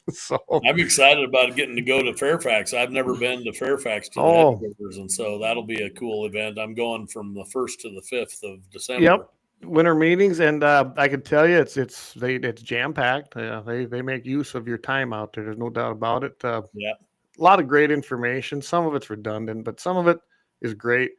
[SPEAKER 1] So
[SPEAKER 3] I'm excited about getting to go to Fairfax. I've never been to Fairfax to the headquarters, and so that'll be a cool event. I'm going from the 1st to the 5th of December.
[SPEAKER 1] Yep. Winter meetings, and I can tell you it's jam packed. They make use of your time out there. There's no doubt about it.
[SPEAKER 3] Yeah.
[SPEAKER 1] A lot of great information. Some of it's redundant, but some of it is great.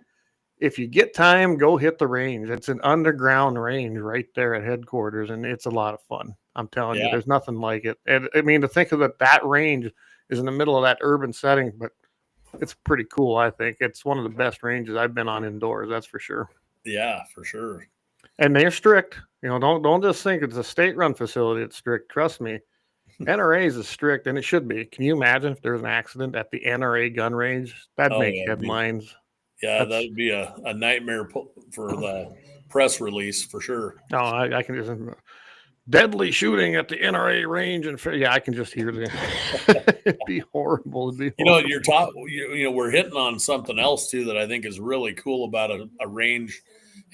[SPEAKER 1] If you get time, go hit the range. It's an underground range right there at headquarters, and it's a lot of fun. I'm telling you, there's nothing like it. And I mean, to think of that range is in the middle of that urban setting, but it's pretty cool. I think it's one of the best ranges I've been on indoors. That's for sure.
[SPEAKER 3] Yeah, for sure.
[SPEAKER 1] And they're strict. Don't just think it's a state-run facility. It's strict. Trust me. NRA's is strict, and it should be. Can you imagine if there's an accident at the NRA gun range? That'd make headlines.
[SPEAKER 3] That would be a nightmare for the press release for sure.
[SPEAKER 1] No, I can just deadly shooting at the NRA range, and I can just hear the. It'd be horrible. It'd be horrible.
[SPEAKER 3] We're hitting on something else too that I think is really cool about a range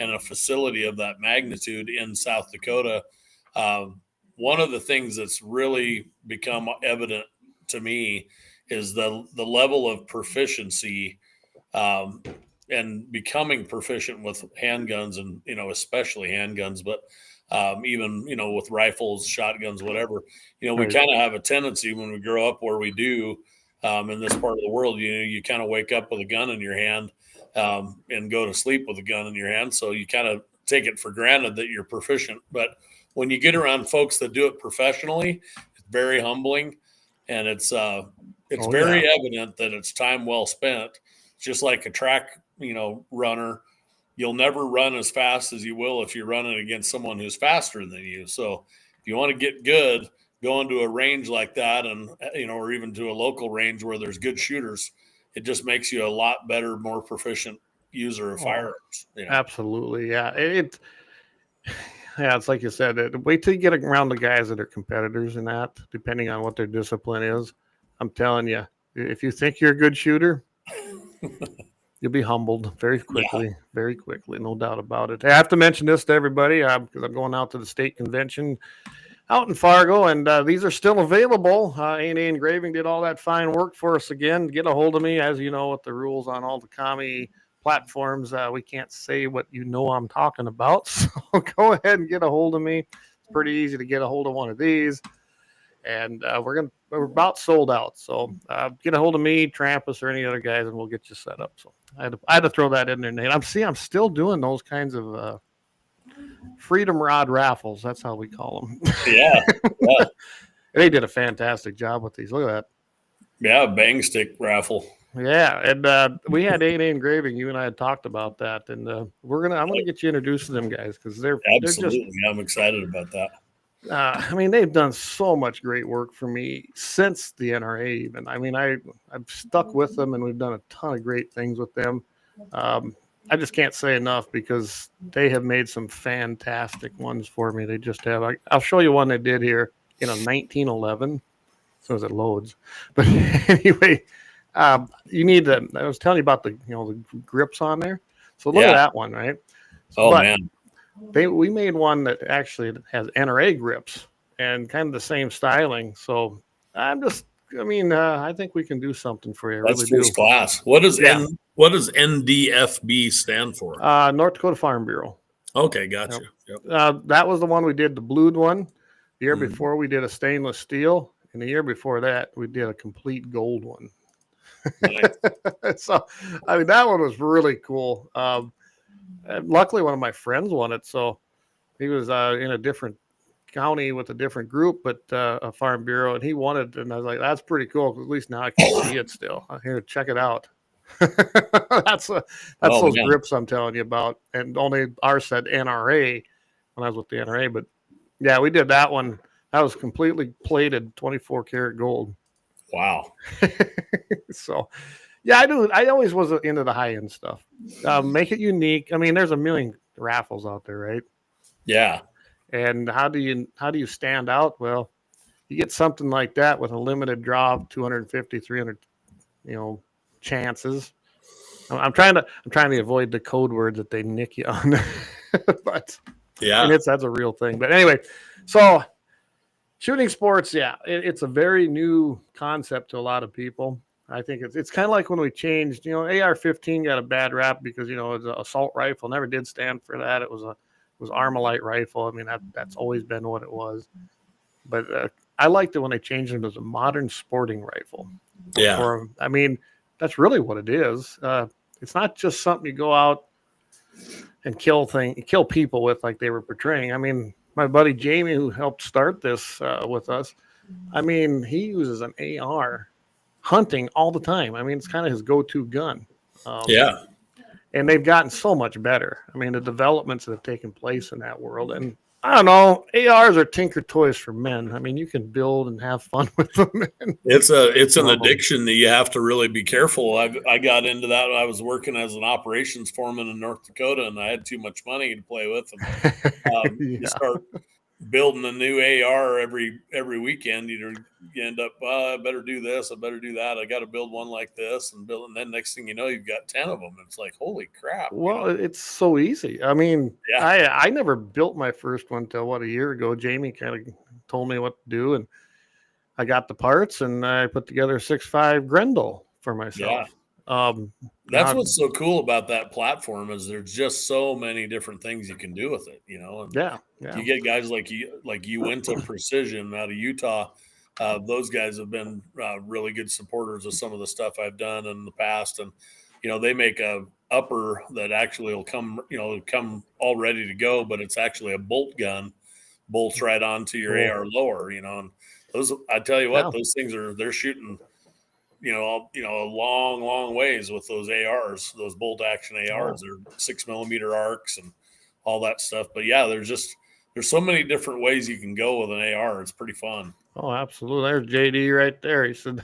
[SPEAKER 3] and a facility of that magnitude in South Dakota. One of the things that's really become evident to me is the level of proficiency and becoming proficient with handguns, and especially handguns, but even with rifles, shotguns, whatever. We kind of have a tendency when we grow up where we do in this part of the world. You kind of wake up with a gun in your hand and go to sleep with a gun in your hand, so you kind of take it for granted that you're proficient. But when you get around folks that do it professionally, it's very humbling, and it's very evident that it's time well spent. Just like a track, runner, you'll never run as fast as you will if you're running against someone who's faster than you. So if you want to get good, go into a range like that, and or even to a local range where there's good shooters, it just makes you a lot better, more proficient user of firearms.
[SPEAKER 1] Absolutely, yeah. It's like you said. Wait till you get around the guys that are competitors in that, depending on what their discipline is. I'm telling you, if you think you're a good shooter, you'll be humbled very quickly, no doubt about it. I have to mention this to everybody because I'm going out to the state convention out in Fargo, and these are still available. A&A Engraving did all that fine work for us again. Get a hold of me. As you know, with the rules on all the commie platforms, we can't say what I'm talking about. So go ahead and get a hold of me. It's pretty easy to get a hold of one of these. And we're about sold out. So get a hold of me, Trampus, or any other guys, and we'll get you set up. So I had to throw that in there, Nate. I'm still doing those kinds of Freedom Rod raffles. That's how we call them.
[SPEAKER 3] Yeah.
[SPEAKER 1] They did a fantastic job with these. Look at that.
[SPEAKER 3] Yeah, bang stick raffle.
[SPEAKER 1] Yeah, and we had A&A Engraving. You and I had talked about that, and I'm gonna get you introduced to them guys because they're
[SPEAKER 3] absolutely. I'm excited about that.
[SPEAKER 1] They've done so much great work for me since the NRA even. I've stuck with them, and we've done a ton of great things with them. I just can't say enough because they have made some fantastic ones for me. They just have. I'll show you one they did here in a 1911. So as it loads. But anyway, you need to. I was telling you about the grips on there. So look at that one, right?
[SPEAKER 3] Man.
[SPEAKER 1] We made one that actually has NRA grips and kind of the same styling. So I think we can do something for you.
[SPEAKER 3] That's really first class. What does NDFB stand for?
[SPEAKER 1] North Dakota Farm Bureau.
[SPEAKER 3] Okay, gotcha.
[SPEAKER 1] Yep. That was the one we did, the blued one. The year before we did a stainless steel, and the year before that we did a complete gold one.
[SPEAKER 3] Nice.
[SPEAKER 1] So that one was really cool. Luckily, one of my friends won it, so he was in a different county with a different group, but a farm bureau, and he won it. And I was like, "That's pretty cool, because at least now I can see it still." Here, check it out. That's those grips I'm telling you about, and only ours said NRA when I was with the NRA. But yeah, we did that one. That was completely plated 24 karat gold.
[SPEAKER 3] Wow.
[SPEAKER 1] So, yeah, I do. I always was into the high end stuff. Make it unique. I mean, there's a million raffles out there, right?
[SPEAKER 3] Yeah.
[SPEAKER 1] And how do you stand out? Well, you get something like that with a limited draw of 250, 300, chances. I'm trying to avoid the code words that they nick you on, but
[SPEAKER 3] Yeah.
[SPEAKER 1] and that's a real thing. But anyway, so shooting sports, yeah, it's a very new concept to a lot of people. I think it's kind of like when we changed, AR-15 got a bad rap because, it's an assault rifle, never did stand for that. It was Armalite rifle. I mean, that's always been what it was. But I liked it when they changed it as a modern sporting rifle.
[SPEAKER 3] Yeah.
[SPEAKER 1] I mean, that's really what it is. It's not just something you go out and kill people with like they were portraying. I mean, my buddy Jamie, who helped start this with us, I mean, he uses an AR hunting all the time. I mean, it's kind of his go-to gun.
[SPEAKER 3] Yeah.
[SPEAKER 1] And they've gotten so much better. I mean, the developments that have taken place in that world. And I don't know, ARs are tinker toys for men. I mean, you can build and have fun with them.
[SPEAKER 3] It's an addiction that you have to really be careful. I got into that when I was working as an operations foreman in North Dakota, and I had too much money to play with. And you start building a new AR every weekend. You end up, I better do this, I better do that. I got to build one like this and then next thing you know, you've got 10 of them. It's like, holy crap.
[SPEAKER 1] Well, it's so easy. I mean, I never built my first one till a year ago. Jamie kind of told me what to do, and I got the parts and I put together a 6.5 Grendel for myself.
[SPEAKER 3] That's what's so cool about that platform is there's just so many different things you can do with it, And you get guys like you went to Precision out of Utah. Those guys have been really good supporters of some of the stuff I've done in the past, and they make a upper that actually will come all ready to go, but it's actually a bolt gun, bolts right onto your AR lower, And those, I tell you what, those things they're shooting. A long ways with those ARs, those bolt action ARs. They're 6mm arcs and all that stuff. But yeah, there's so many different ways you can go with an AR. It's pretty fun.
[SPEAKER 1] Oh, absolutely. There's JD right there. He said,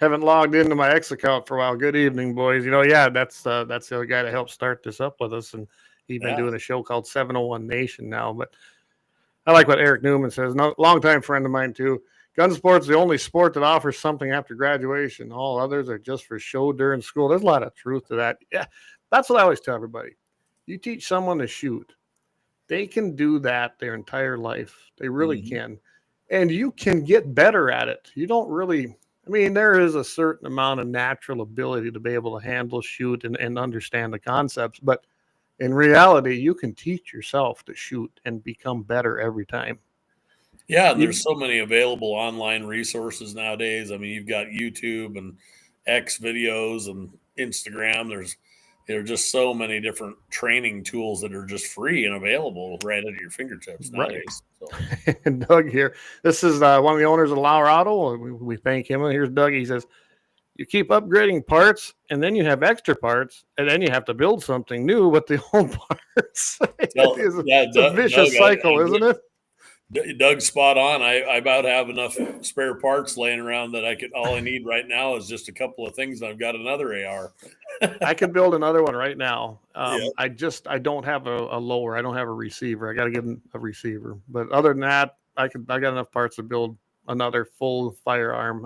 [SPEAKER 1] haven't logged into my X account for a while. Good evening, boys. That's the other guy that helped start this up with us. And he's been doing a show called 701 Nation now. But I like what Eric Newman says. Longtime friend of mine too. Gun sport's the only sport that offers something after graduation. All others are just for show during school. There's a lot of truth to that. Yeah, that's what I always tell everybody. You teach someone to shoot, they can do that their entire life. They really can. And you can get better at it. You don't really, there is a certain amount of natural ability to be able to handle, shoot, and understand the concepts. But in reality, you can teach yourself to shoot and become better every time.
[SPEAKER 3] Yeah, there's so many available online resources nowadays. You've got YouTube and X videos and Instagram. There are just so many different training tools that are just free and available right at your fingertips nowadays.
[SPEAKER 1] Right. So. And Doug here, this is one of the owners of LAUER Auto. We thank him. And here's Doug. He says, you keep upgrading parts, and then you have extra parts, and then you have to build something new with the old parts. It's a vicious cycle, isn't it?
[SPEAKER 3] Doug's spot on. I about have enough spare parts laying around that all I need right now is just a couple of things. I've got another AR.
[SPEAKER 1] I could build another one right now. I don't have a lower. I don't have a receiver. I got to give him a receiver. But other than that, I got enough parts to build another full firearm.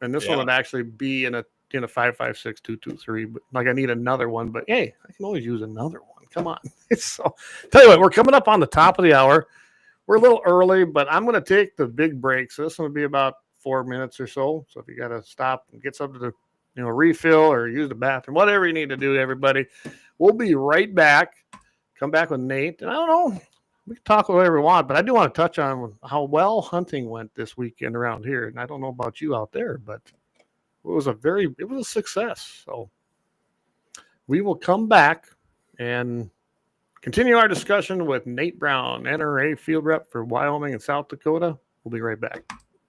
[SPEAKER 1] And this one would actually be in a 5.56 223. But I need another one. But hey, I can always use another one. Come on. So tell you what, we're coming up on the top of the hour. We're a little early, but I'm going to take the big break. So this one will be about 4 minutes or so. So if you got to stop and get something to, refill or use the bathroom, whatever you need to do, everybody, we'll be right back. Come back with Nate. And I don't know, we can talk whatever we want, but I do want to touch on how well hunting went this weekend around here. And I don't know about you out there, but it was a success. So we will come back and continue our discussion with Nate Brown, NRA Field Rep for Wyoming and South Dakota. We'll be right back.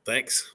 [SPEAKER 3] Thanks.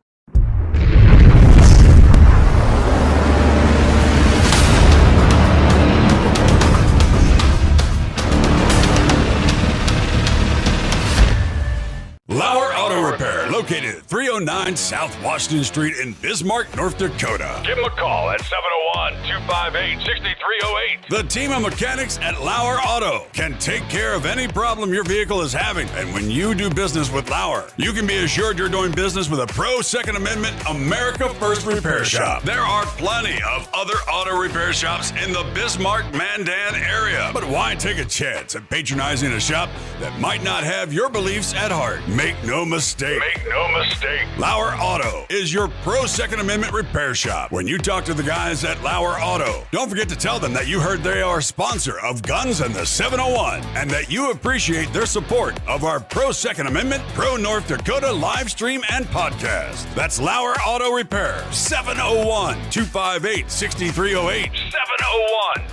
[SPEAKER 4] LAUER Auto Repair, located at 309 South Washington Street in Bismarck, North Dakota.
[SPEAKER 5] Give them a call at 701-258-6308.
[SPEAKER 4] The team of mechanics at Lauer Auto can take care of any problem your vehicle is having. And when you do business with Lauer, you can be assured you're doing business with a pro Second Amendment America First repair shop. There are plenty of other auto repair shops in the Bismarck-Mandan area. But why take a chance at patronizing a shop that might not have your beliefs at heart? Make no mistake.
[SPEAKER 5] Make no mistake.
[SPEAKER 4] Lauer Auto is your pro Second Amendment repair shop. When you talk to the guys at Lauer Auto, don't forget to tell them that you heard they are a sponsor of Guns and the 701 and that you appreciate their support of our pro Second Amendment, pro North Dakota live stream and podcast. That's Lauer Auto Repair, 701-258-6308.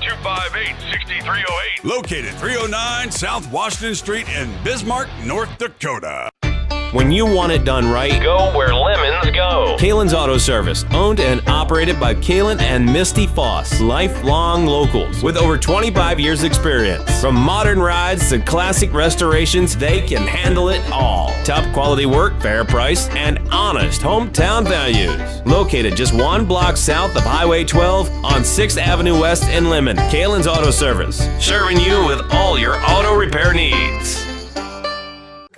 [SPEAKER 5] 701-258-6308.
[SPEAKER 4] Located 309 South Washington Street in Bismarck, North Dakota.
[SPEAKER 6] When you want it done right,
[SPEAKER 5] Go where lemons go.
[SPEAKER 6] Kalon's Auto Service, owned and operated by Kalon and Misty Foss, lifelong locals with over 25 years experience. From modern rides to classic restorations, they can handle it all. Top quality work, fair price, and honest hometown values. Located just one block south of Highway 12 on 6th Avenue West in Lemmon. Kalon's Auto Service, serving you with all your auto repair needs.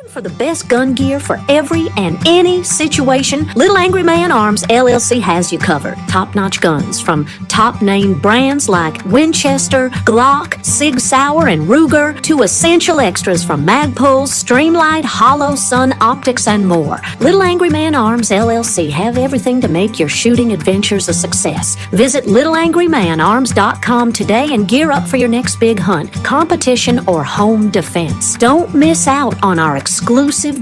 [SPEAKER 7] For the best gun gear for every and any situation, Little Angry Man Arms LLC has you covered. Top-notch guns from top-name brands like Winchester, Glock, Sig Sauer, and Ruger to essential extras from Magpul, Streamlight, Hollow, Sun Optics, and more. Little Angry Man Arms LLC have everything to make your shooting adventures a success. Visit littleangrymanarms.com today and gear up for your next big hunt, competition, or home defense. Don't miss out on our exclusive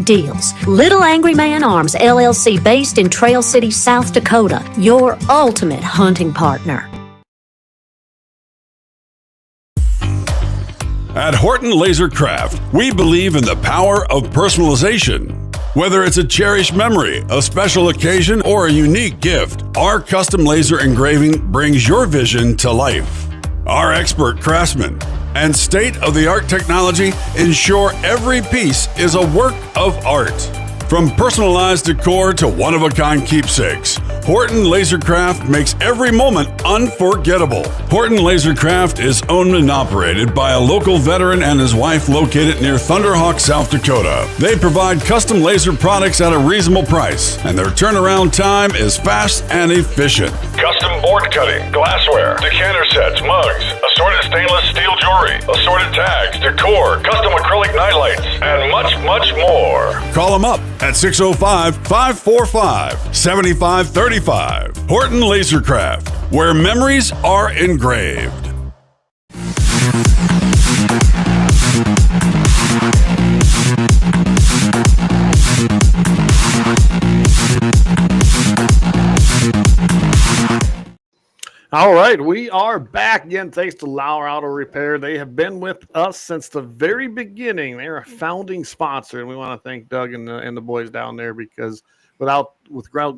[SPEAKER 7] deals. Little Angry Man Arms LLC, based in Trail City, South Dakota, your ultimate hunting partner.
[SPEAKER 4] At Horton LaserCraft, we believe in the power of personalization. Whether it's a cherished memory, a special occasion, or a unique gift, our custom laser engraving brings your vision to life. Our expert craftsmen and state-of-the-art technology ensure every piece is a work of art. From personalized decor to one-of-a-kind keepsakes, Horton LaserCraft makes every moment unforgettable. Horton LaserCraft is owned and operated by a local veteran and his wife located near Thunderhawk, South Dakota. They provide custom laser products at a reasonable price, and their turnaround time is fast and efficient.
[SPEAKER 5] Custom board cutting, glassware, decanter sets, mugs, assorted stainless steel jewelry, assorted tags, decor, custom acrylic nightlights, and much, much more.
[SPEAKER 4] Call them up at 605-545-7535. Horton LaserCraft, where memories are engraved.
[SPEAKER 1] All right, we are back again thanks to Lauer Auto Repair. They have been with us since the very beginning. They're a founding sponsor, and we want to thank Doug and the boys down there, because without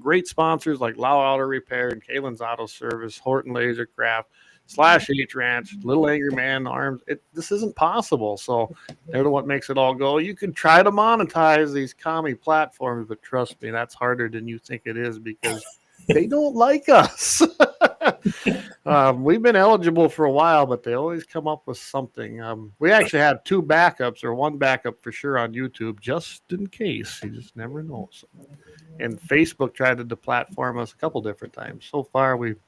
[SPEAKER 1] great sponsors like Lauer Auto Repair and Kalon's Auto Service, Horton LaserCraft, /H Ranch, Little Angry Man Arms, this isn't possible. So they're the what makes it all go. You can try to monetize these commie platforms, but trust me, that's harder than you think it is, because they don't like us. We've been eligible for a while, but they always come up with something. We actually had two backups, or one backup for sure, on YouTube, just in case. You just never know. And Facebook tried to deplatform us a couple different times. So far, we've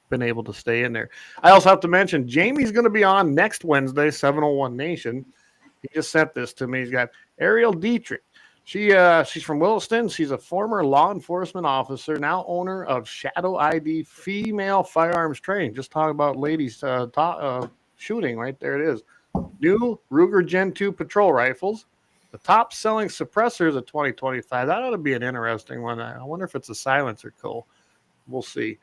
[SPEAKER 1] been able to stay in there. I also have to mention, Jamie's going to be on next Wednesday, 701 Nation. He just sent this to me. He's got Ariel Dietrich. She's from Williston. She's a former law enforcement officer, now owner of Shadow ID Female Firearms Training. Just talking about ladies shooting. Right there it is. New Ruger Gen 2 patrol rifles. The top selling suppressors of 2025. That ought to be an interesting one. I wonder if it's a silencer, Cole. We'll see.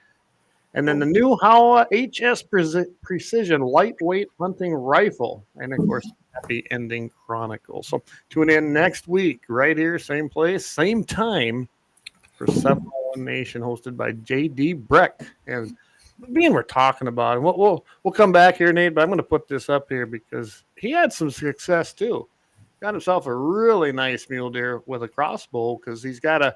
[SPEAKER 1] And then the new Howa HS Precision Lightweight Hunting Rifle. And, of course, Happy Ending Chronicle. So tune in next week right here, same place, same time for 701 Nation, hosted by J.D. Breck. And being we're talking about it, we'll come back here, Nate, but I'm going to put this up here because he had some success too. got himself a really nice mule deer with a crossbow because he's got a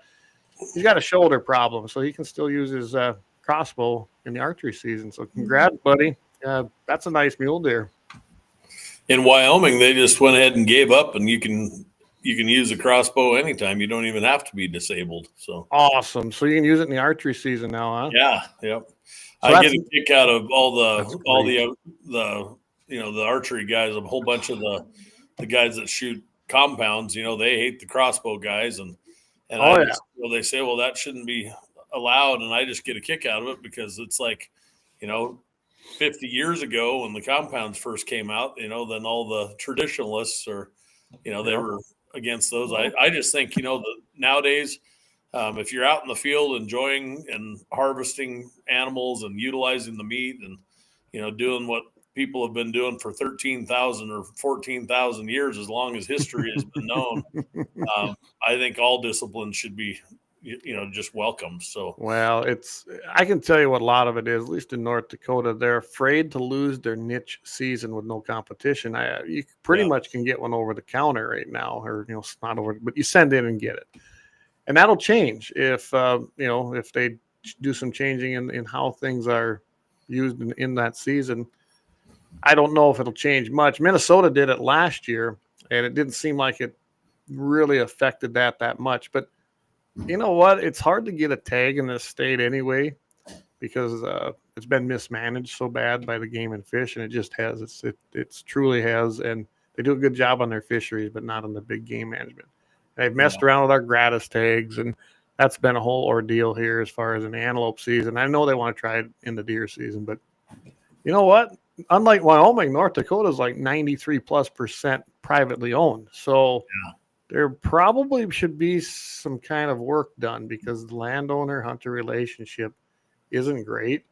[SPEAKER 1] shoulder problem, so he can still use his crossbow in the archery season. So congrats, buddy. That's a nice mule deer.
[SPEAKER 3] In Wyoming, they just went ahead and gave up, and you can use a crossbow anytime. You don't even have to be disabled. So
[SPEAKER 1] awesome. So you can use it in the archery season now, huh?
[SPEAKER 3] Yeah. Yep.
[SPEAKER 1] So
[SPEAKER 3] I get a kick out of all the archery guys. A whole bunch of the guys that shoot compounds. They hate the crossbow guys, and they say, well, that shouldn't be allowed, and I just get a kick out of it because it's like, 50 years ago when the compounds first came out, then all the traditionalists they were against those. I just think, nowadays, if you're out in the field enjoying and harvesting animals and utilizing the meat and, doing what people have been doing for 13,000 or 14,000 years, as long as history has been known, I think all disciplines should be just welcomed. So,
[SPEAKER 1] well, I can tell you what a lot of it is, at least in North Dakota. They're afraid to lose their niche season with no competition. You pretty much can get one over the counter right now, or, it's not over, but you send in and get it. And that'll change if they do some changing in how things are used in that season. I don't know if it'll change much. Minnesota did it last year, and it didn't seem like it really affected that much. But you know what? It's hard to get a tag in this state anyway because it's been mismanaged so bad by the Game and Fish, and it just has. It truly has, and they do a good job on their fisheries, but not on the big game management. They've messed around with our gratis tags, and that's been a whole ordeal here as far as an antelope season. I know they want to try it in the deer season, but you know what? Unlike Wyoming, North Dakota is like 93+% privately owned. So there probably should be some kind of work done because the landowner-hunter relationship isn't great,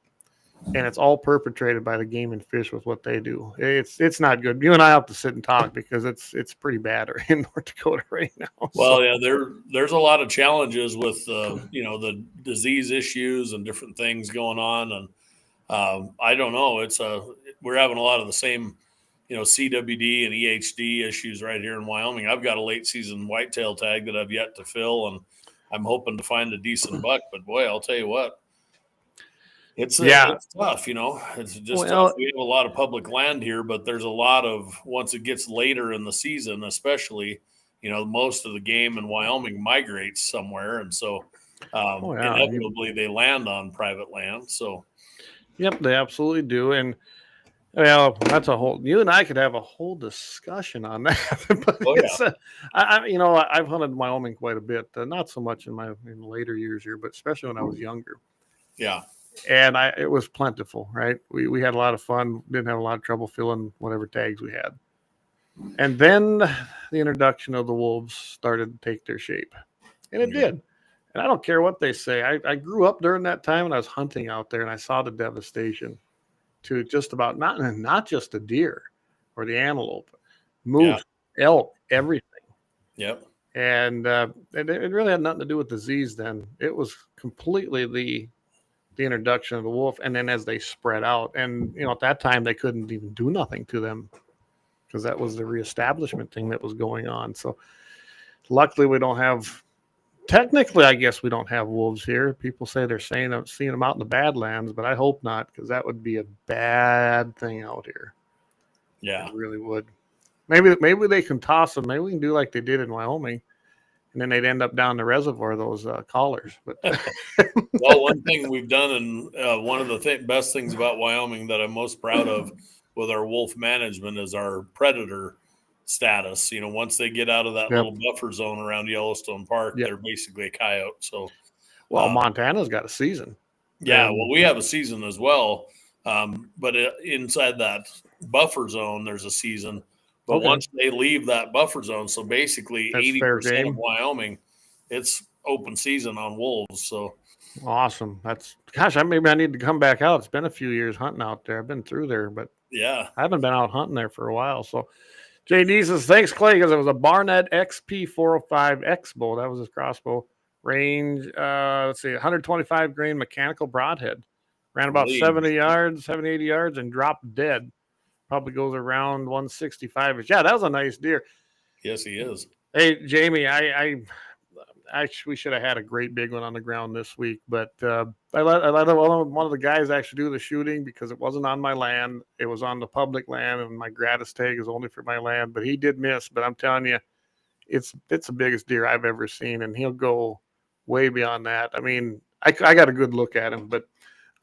[SPEAKER 1] and it's all perpetrated by the Game and Fish with what they do. It's not good. You and I have to sit and talk because it's pretty bad in North Dakota right now.
[SPEAKER 3] Well, there's a lot of challenges with the disease issues and different things going on, and I don't know. We're having a lot of the same CWD and EHD issues right here in Wyoming. I've got a late season whitetail tag that I've yet to fill, and I'm hoping to find a decent buck. But boy, I'll tell you what, it's tough. It's just tough. We have a lot of public land here, but there's a lot of, once it gets later in the season, especially, most of the game in Wyoming migrates somewhere, and so inevitably they land on private land. So,
[SPEAKER 1] yep, they absolutely do, and. Well, that's you and I could have a whole discussion on that. But I've hunted Wyoming quite a bit, not so much in later years here, but especially when I was younger.
[SPEAKER 3] Yeah.
[SPEAKER 1] And it was plentiful, right? We had a lot of fun, didn't have a lot of trouble filling whatever tags we had. And then the introduction of the wolves started to take their shape. And it did. And I don't care what they say. I grew up during that time and I was hunting out there and I saw the devastation to just about not just the deer or the antelope, moose, elk, everything.
[SPEAKER 3] Yep.
[SPEAKER 1] And it really had nothing to do with disease then. It was completely the introduction of the wolf. And then as they spread out, and at that time they couldn't even do nothing to them because that was the reestablishment thing that was going on. So luckily we don't have. Technically, I guess we don't have wolves here. People say they're seeing them out in the Badlands, but I hope not because that would be a bad thing out here.
[SPEAKER 3] Yeah,
[SPEAKER 1] it really would. Maybe they can toss them. Maybe we can do like they did in Wyoming, and then they'd end up down the reservoir, those collars. But
[SPEAKER 3] well, one thing we've done, and one of the best things about Wyoming that I'm most proud of with our wolf management is our predator status. Once they get out of that little buffer zone around Yellowstone Park, they're basically a coyote. So,
[SPEAKER 1] Montana's got a season.
[SPEAKER 3] Yeah, we have a season as well, but inside that buffer zone, there's a season. But once they leave that buffer zone, so basically 80% of Wyoming, it's open season on wolves. So
[SPEAKER 1] awesome! Maybe I need to come back out. It's been a few years hunting out there. I've been through there, but I haven't been out hunting there for a while. So. JD says, thanks, Clay, because it was a Barnett XP 405 X bow. That was his crossbow. Range, 125 grain mechanical broadhead. Ran about 70, 80 yards, and dropped dead. Probably goes around 165. Yeah, that was a nice deer.
[SPEAKER 3] Yes, he is.
[SPEAKER 1] Hey, Jamie, we should have had a great big one on the ground this week, but I let one of the guys actually do the shooting because it wasn't on my land. It was on the public land, and my gratis tag is only for my land. But he did miss. But I'm telling you, it's the biggest deer I've ever seen, and he'll go way beyond that. I mean, I got a good look at him, but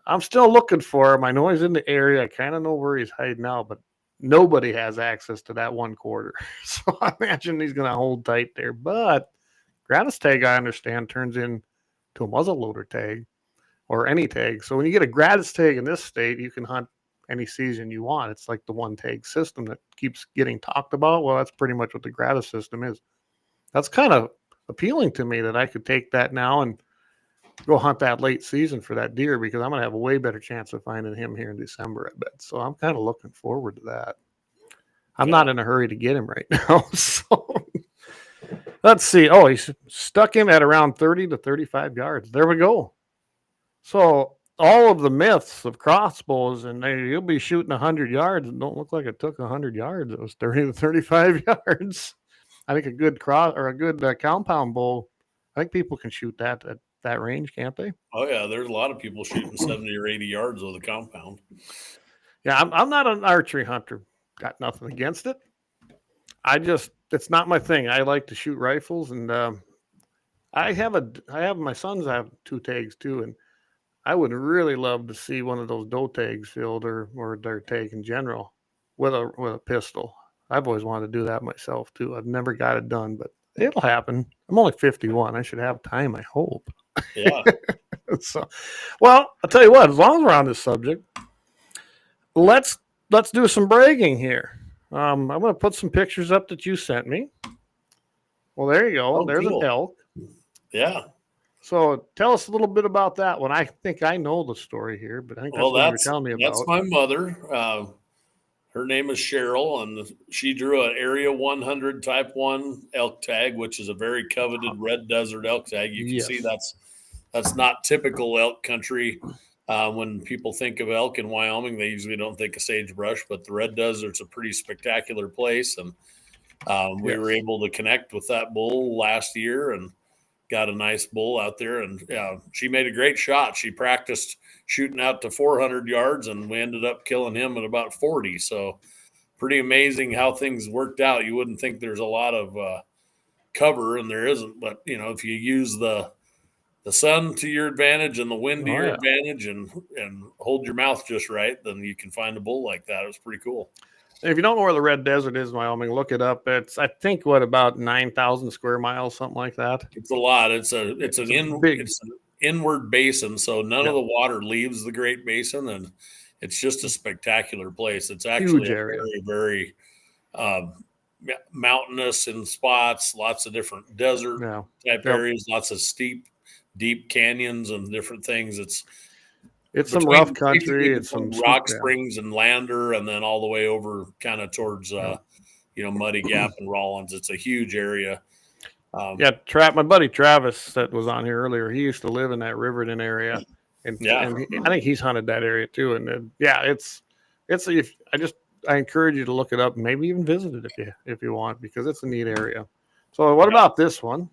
[SPEAKER 1] I'm still looking for him. I know he's in the area. I kind of know where he's hiding out, but nobody has access to that 1/4. So I imagine he's going to hold tight there. But gratis tag, I understand, turns into a muzzleloader tag or any tag. So when you get a gratis tag in this state, you can hunt any season you want. It's like the one tag system that keeps getting talked about. Well, that's pretty much what the gratis system is. That's kind of appealing to me that I could take that now and go hunt that late season for that deer because I'm going to have a way better chance of finding him here in December, I bet. So I'm kind of looking forward to that. I'm not in a hurry to get him right now. So let's see. Oh, he's stuck him at around 30 to 35 yards. There we go. So all of the myths of crossbows, and you'll be shooting 100 yards. It don't look like it took 100 yards. It was 30 to 35 yards. I think a good compound bow, I think people can shoot that at that range, can't they?
[SPEAKER 3] Oh yeah, there's a lot of people shooting 70 or 80 yards with a compound.
[SPEAKER 1] Yeah, I'm not an archery hunter. Got nothing against it. It's not my thing. I like to shoot rifles, and I have my sons have 2 tags too, and I would really love to see one of those doe tags filled or their tag in general with a pistol. I've always wanted to do that myself too. I've never got it done, but it'll happen. I'm only 51. I should have time, I hope.
[SPEAKER 3] Yeah.
[SPEAKER 1] So, well, I'll tell you what, as long as we're on this subject, let's do some bragging here. I'm going to put some pictures up that you sent me. Well, there you go. There's
[SPEAKER 3] cool.
[SPEAKER 1] an elk.
[SPEAKER 3] Yeah.
[SPEAKER 1] So tell us a little bit about that one. I think I know the story here, but I think that's what you're telling me about.
[SPEAKER 3] That's my mother. Her name is Cheryl, and she drew an Area 100 Type 1 elk tag, which is a very coveted red desert elk tag. You can see that's not typical elk country. When people think of elk in Wyoming, they usually don't think of sagebrush, but the red desert's a pretty spectacular place. And we were able to connect with that bull last year and got a nice bull out there. And she made a great shot. She practiced shooting out to 400 yards, and we ended up killing him at about 40. So pretty amazing how things worked out. You wouldn't think there's a lot of cover, and there isn't. But, if you use the sun to your advantage and the wind to your advantage and hold your mouth just right, then you can find a bull like that. It was pretty cool.
[SPEAKER 1] If you don't know where the Red Desert is in Wyoming, look it up. It's, I think, about 9,000 square miles, something like that.
[SPEAKER 3] It's a lot. It's an inward basin, so none of the water leaves the Great Basin, and it's just a spectacular place. It's actually
[SPEAKER 1] Huge area.
[SPEAKER 3] Very, very mountainous in spots, lots of different desert type areas, lots of steep, deep canyons and different things. It's
[SPEAKER 1] some rough country. It's some
[SPEAKER 3] Rock Springs and Lander, and then all the way over kind of towards Muddy Gap and Rollins. It's a huge area.
[SPEAKER 1] My buddy Travis that was on here earlier, he used to live in that Riverton area, and I think he's hunted that area too. And I encourage you to look it up and maybe even visit it if you want, because it's a neat area. So what about this one?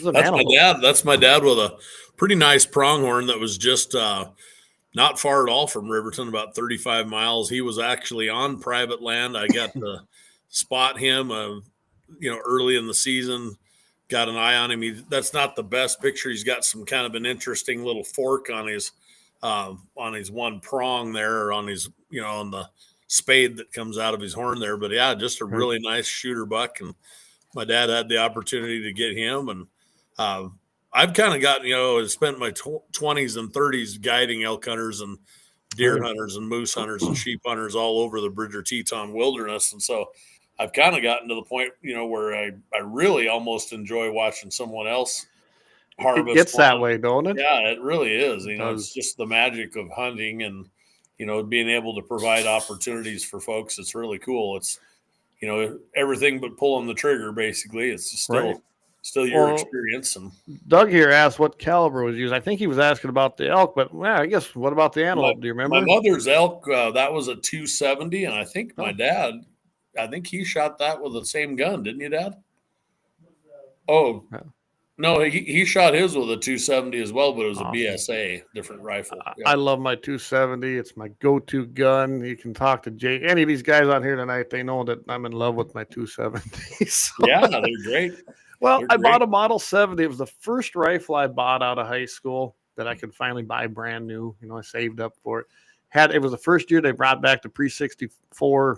[SPEAKER 3] That's my dad. That's my dad with a pretty nice pronghorn that was just not far at all from Riverton, about 35 miles. He was actually on private land. I got to spot him, early in the season. Got an eye on him. That's not the best picture. He's got some kind of an interesting little fork on his one prong there, or on his, on the spade that comes out of his horn there. But yeah, just a really nice shooter buck. And my dad had the opportunity to get him, and I've kind of gotten, spent my 20s and 30s guiding elk hunters and deer hunters and moose hunters and sheep hunters all over the Bridger-Teton wilderness. And so I've kind of gotten to the point, where I really almost enjoy watching someone else harvest.
[SPEAKER 1] It gets that way, don't it?
[SPEAKER 3] Yeah, it really is. It's just the magic of hunting and, being able to provide opportunities for folks. It's really cool. It's, everything but pulling the trigger, basically. It's just still your experience. And
[SPEAKER 1] Doug here asked what caliber was used. I think he was asking about the elk, but I guess what about the antelope? Do you remember?
[SPEAKER 3] My mother's elk, that was a 270, and I think my dad I think he shot that with the same gun, didn't you, Dad? Oh, no, he shot his with a 270 as well, but it was a BSA, different rifle. Yeah.
[SPEAKER 1] I love my 270. It's my go-to gun. You can talk to any of these guys on here tonight. They know that I'm in love with my 270. So.
[SPEAKER 3] Yeah, they're great.
[SPEAKER 1] Well, I bought a Model 70. It was the first rifle I bought out of high school that I could finally buy brand new. I saved up for it. It was the first year they brought back the pre-64,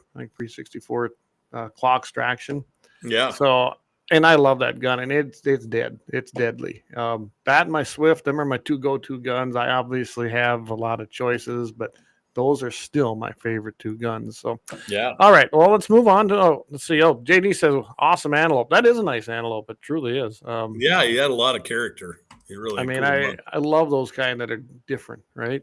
[SPEAKER 1] clock extraction.
[SPEAKER 3] Yeah.
[SPEAKER 1] So, and I love that gun, and it's dead. It's deadly. That and my Swift, them are my two go-to guns. I obviously have a lot of choices, but those are still my favorite two guns. So,
[SPEAKER 3] yeah.
[SPEAKER 1] All right. Well, let's move on to, let's see. Oh, JD says, awesome antelope. That is a nice antelope. It truly is.
[SPEAKER 3] Yeah, he had a lot of character. He really,
[SPEAKER 1] I love those kind that are different, right?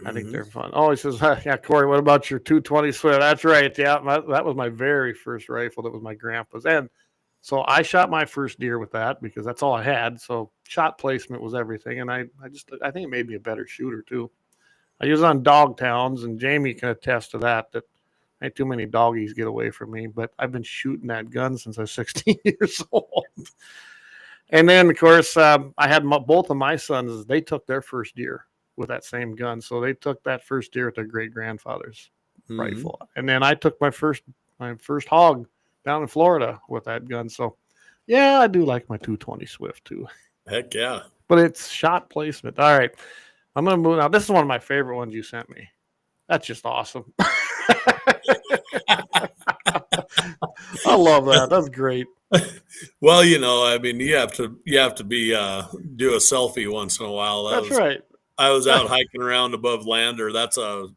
[SPEAKER 1] I think they're fun. Oh, he says, yeah, Corey, what about your 220 Swift? That's right. Yeah, that was my very first rifle. That was my grandpa's. And so I shot my first deer with that because that's all I had. So shot placement was everything. And I think it made me a better shooter too. I use it on dog towns, and Jamie can attest to that ain't too many doggies get away from me, but I've been shooting that gun since I was 16 years old. And then, of course, I had both of my sons, they took their first deer with that same gun. So they took that first deer with their great-grandfather's rifle. And then I took my first hog down in Florida with that gun. So, yeah, I do like my 220 Swift, too.
[SPEAKER 3] Heck, yeah.
[SPEAKER 1] But it's shot placement. All right. I'm going to move now. This is one of my favorite ones you sent me. That's just awesome. I love that. That's great.
[SPEAKER 3] Well, you have to be do a selfie once in a while.
[SPEAKER 1] That's right.
[SPEAKER 3] I was out hiking around above Lander. That's a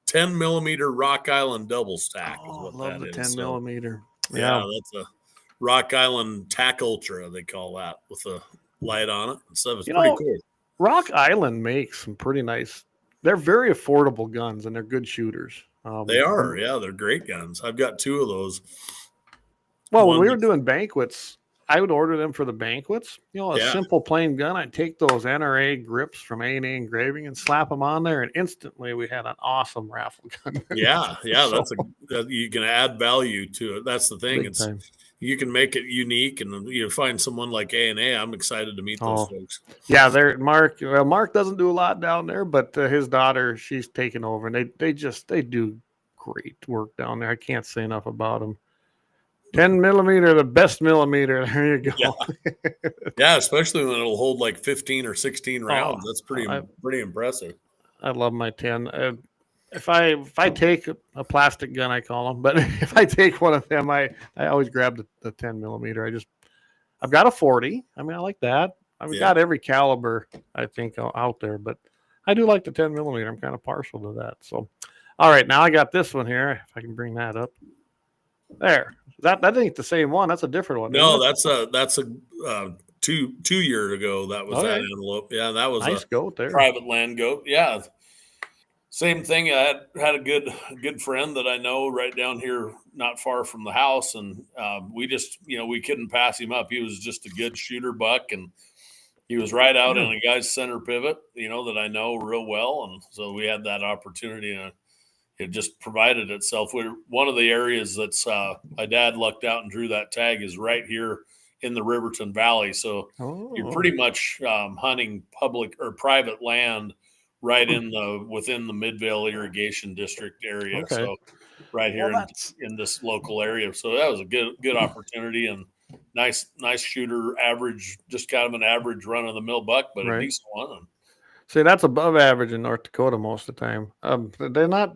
[SPEAKER 3] 10 millimeter Rock Island double stack.
[SPEAKER 1] Oh, I love the 10 millimeter.
[SPEAKER 3] Yeah, that's a Rock Island Tac Ultra, they call that, with a light on it. So it's pretty cool.
[SPEAKER 1] Rock Island makes some pretty nice. They're very affordable guns, and they're good shooters.
[SPEAKER 3] They are, yeah. They're great guns. I've got two of those.
[SPEAKER 1] Well, when we were doing banquets, I would order them for the banquets. Simple simple gun. I'd take those NRA grips from A&A Engraving and slap them on there, and instantly we had an awesome raffle gun.
[SPEAKER 3] Yeah, you can add value to it. That's the thing. You can make it unique, and you find someone like A&A. I'm excited to meet those folks.
[SPEAKER 1] Yeah, Mark. Well, Mark doesn't do a lot down there, but his daughter, she's taken over, and they do great work down there. I can't say enough about them. 10 millimeter, the best millimeter. There you go.
[SPEAKER 3] Yeah, especially when it'll hold like 15 or 16 rounds. That's pretty impressive.
[SPEAKER 1] I love my 10. If I take a plastic gun, I call them, but if I take one of them, I always grab the 10 millimeter. I've got a 40. I like that. I've got every caliber I think out there, but I do like the 10 millimeter. I'm kind of partial to that. So, all right, now I got this one here. If I can bring that up, there. That ain't the same one. That's a different one.
[SPEAKER 3] No, that's a 2 years ago. That was that antelope. Yeah, that was
[SPEAKER 1] nice goat there.
[SPEAKER 3] Private land goat. Yeah. Same thing. I had a good friend that I know right down here, not far from the house, and we just we couldn't pass him up. He was just a good shooter buck, and he was right out in a guy's center pivot, that I know real well, and so we had that opportunity, and it just provided itself. One of the areas that's my dad lucked out and drew that tag is right here in the Riverton Valley, so you're pretty much hunting public or private land right within the Midvale Irrigation District area. Okay. So right here in this local area. So that was a good opportunity, and nice shooter, average, just kind of an average run of the mill buck, but a decent one.
[SPEAKER 1] See, that's above average in North Dakota most of the time.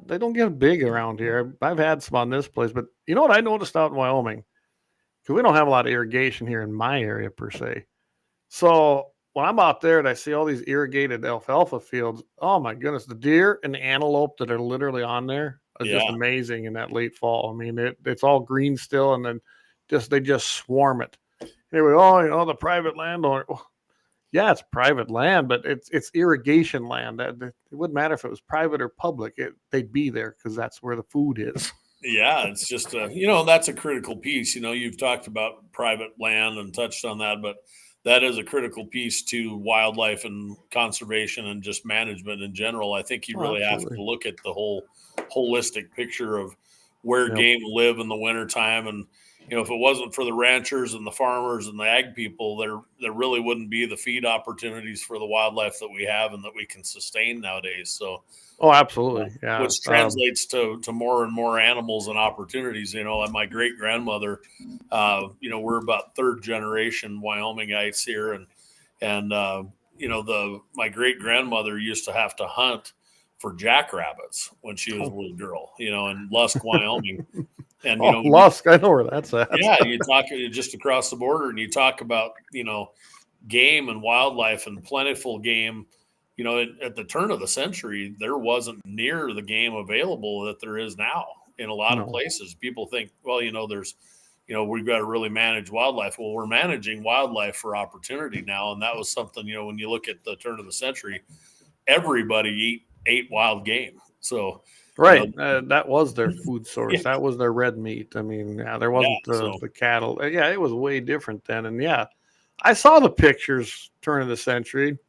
[SPEAKER 1] They don't get big around here. I've had some on this place, but you know what I noticed out in Wyoming? Because we don't have a lot of irrigation here in my area per se. So when I'm out there and I see all these irrigated alfalfa fields, oh my goodness, the deer and the antelope that are literally on there are just amazing in that late fall. It's all green still, and then they just swarm it. Anyway, the private landowner. Yeah, it's private land, but it's irrigation land. It wouldn't matter if it was private or public. They'd be there because that's where the food is.
[SPEAKER 3] Yeah, it's just that's a critical piece. You've talked about private land and touched on that, but that is a critical piece to wildlife and conservation and just management in general. I think you really have to look at the whole holistic picture of where game live in the wintertime. And, if it wasn't for the ranchers and the farmers and the ag people, there really wouldn't be the feed opportunities for the wildlife that we have and that we can sustain nowadays. So,
[SPEAKER 1] oh, absolutely. Yeah.
[SPEAKER 3] Which translates to more and more animals and opportunities. And my great grandmother, we're about third generation Wyomingites here. And my great grandmother used to have to hunt for jackrabbits when she was a little girl, in Lusk, Wyoming. And,
[SPEAKER 1] Lusk, I know where that's at.
[SPEAKER 3] Yeah, you talk just across the border, and you talk about, game and wildlife and plentiful game. At the turn of the century, there wasn't near the game available that there is now in a lot of places. People think, well, there's, we've got to really manage wildlife. Well, we're managing wildlife for opportunity now. And that was something, when you look at the turn of the century, everybody ate wild game. So,
[SPEAKER 1] right. That was their food source. Yeah. That was their red meat. I mean, there wasn't the cattle. Yeah, it was way different then. And I saw the pictures turn of the century.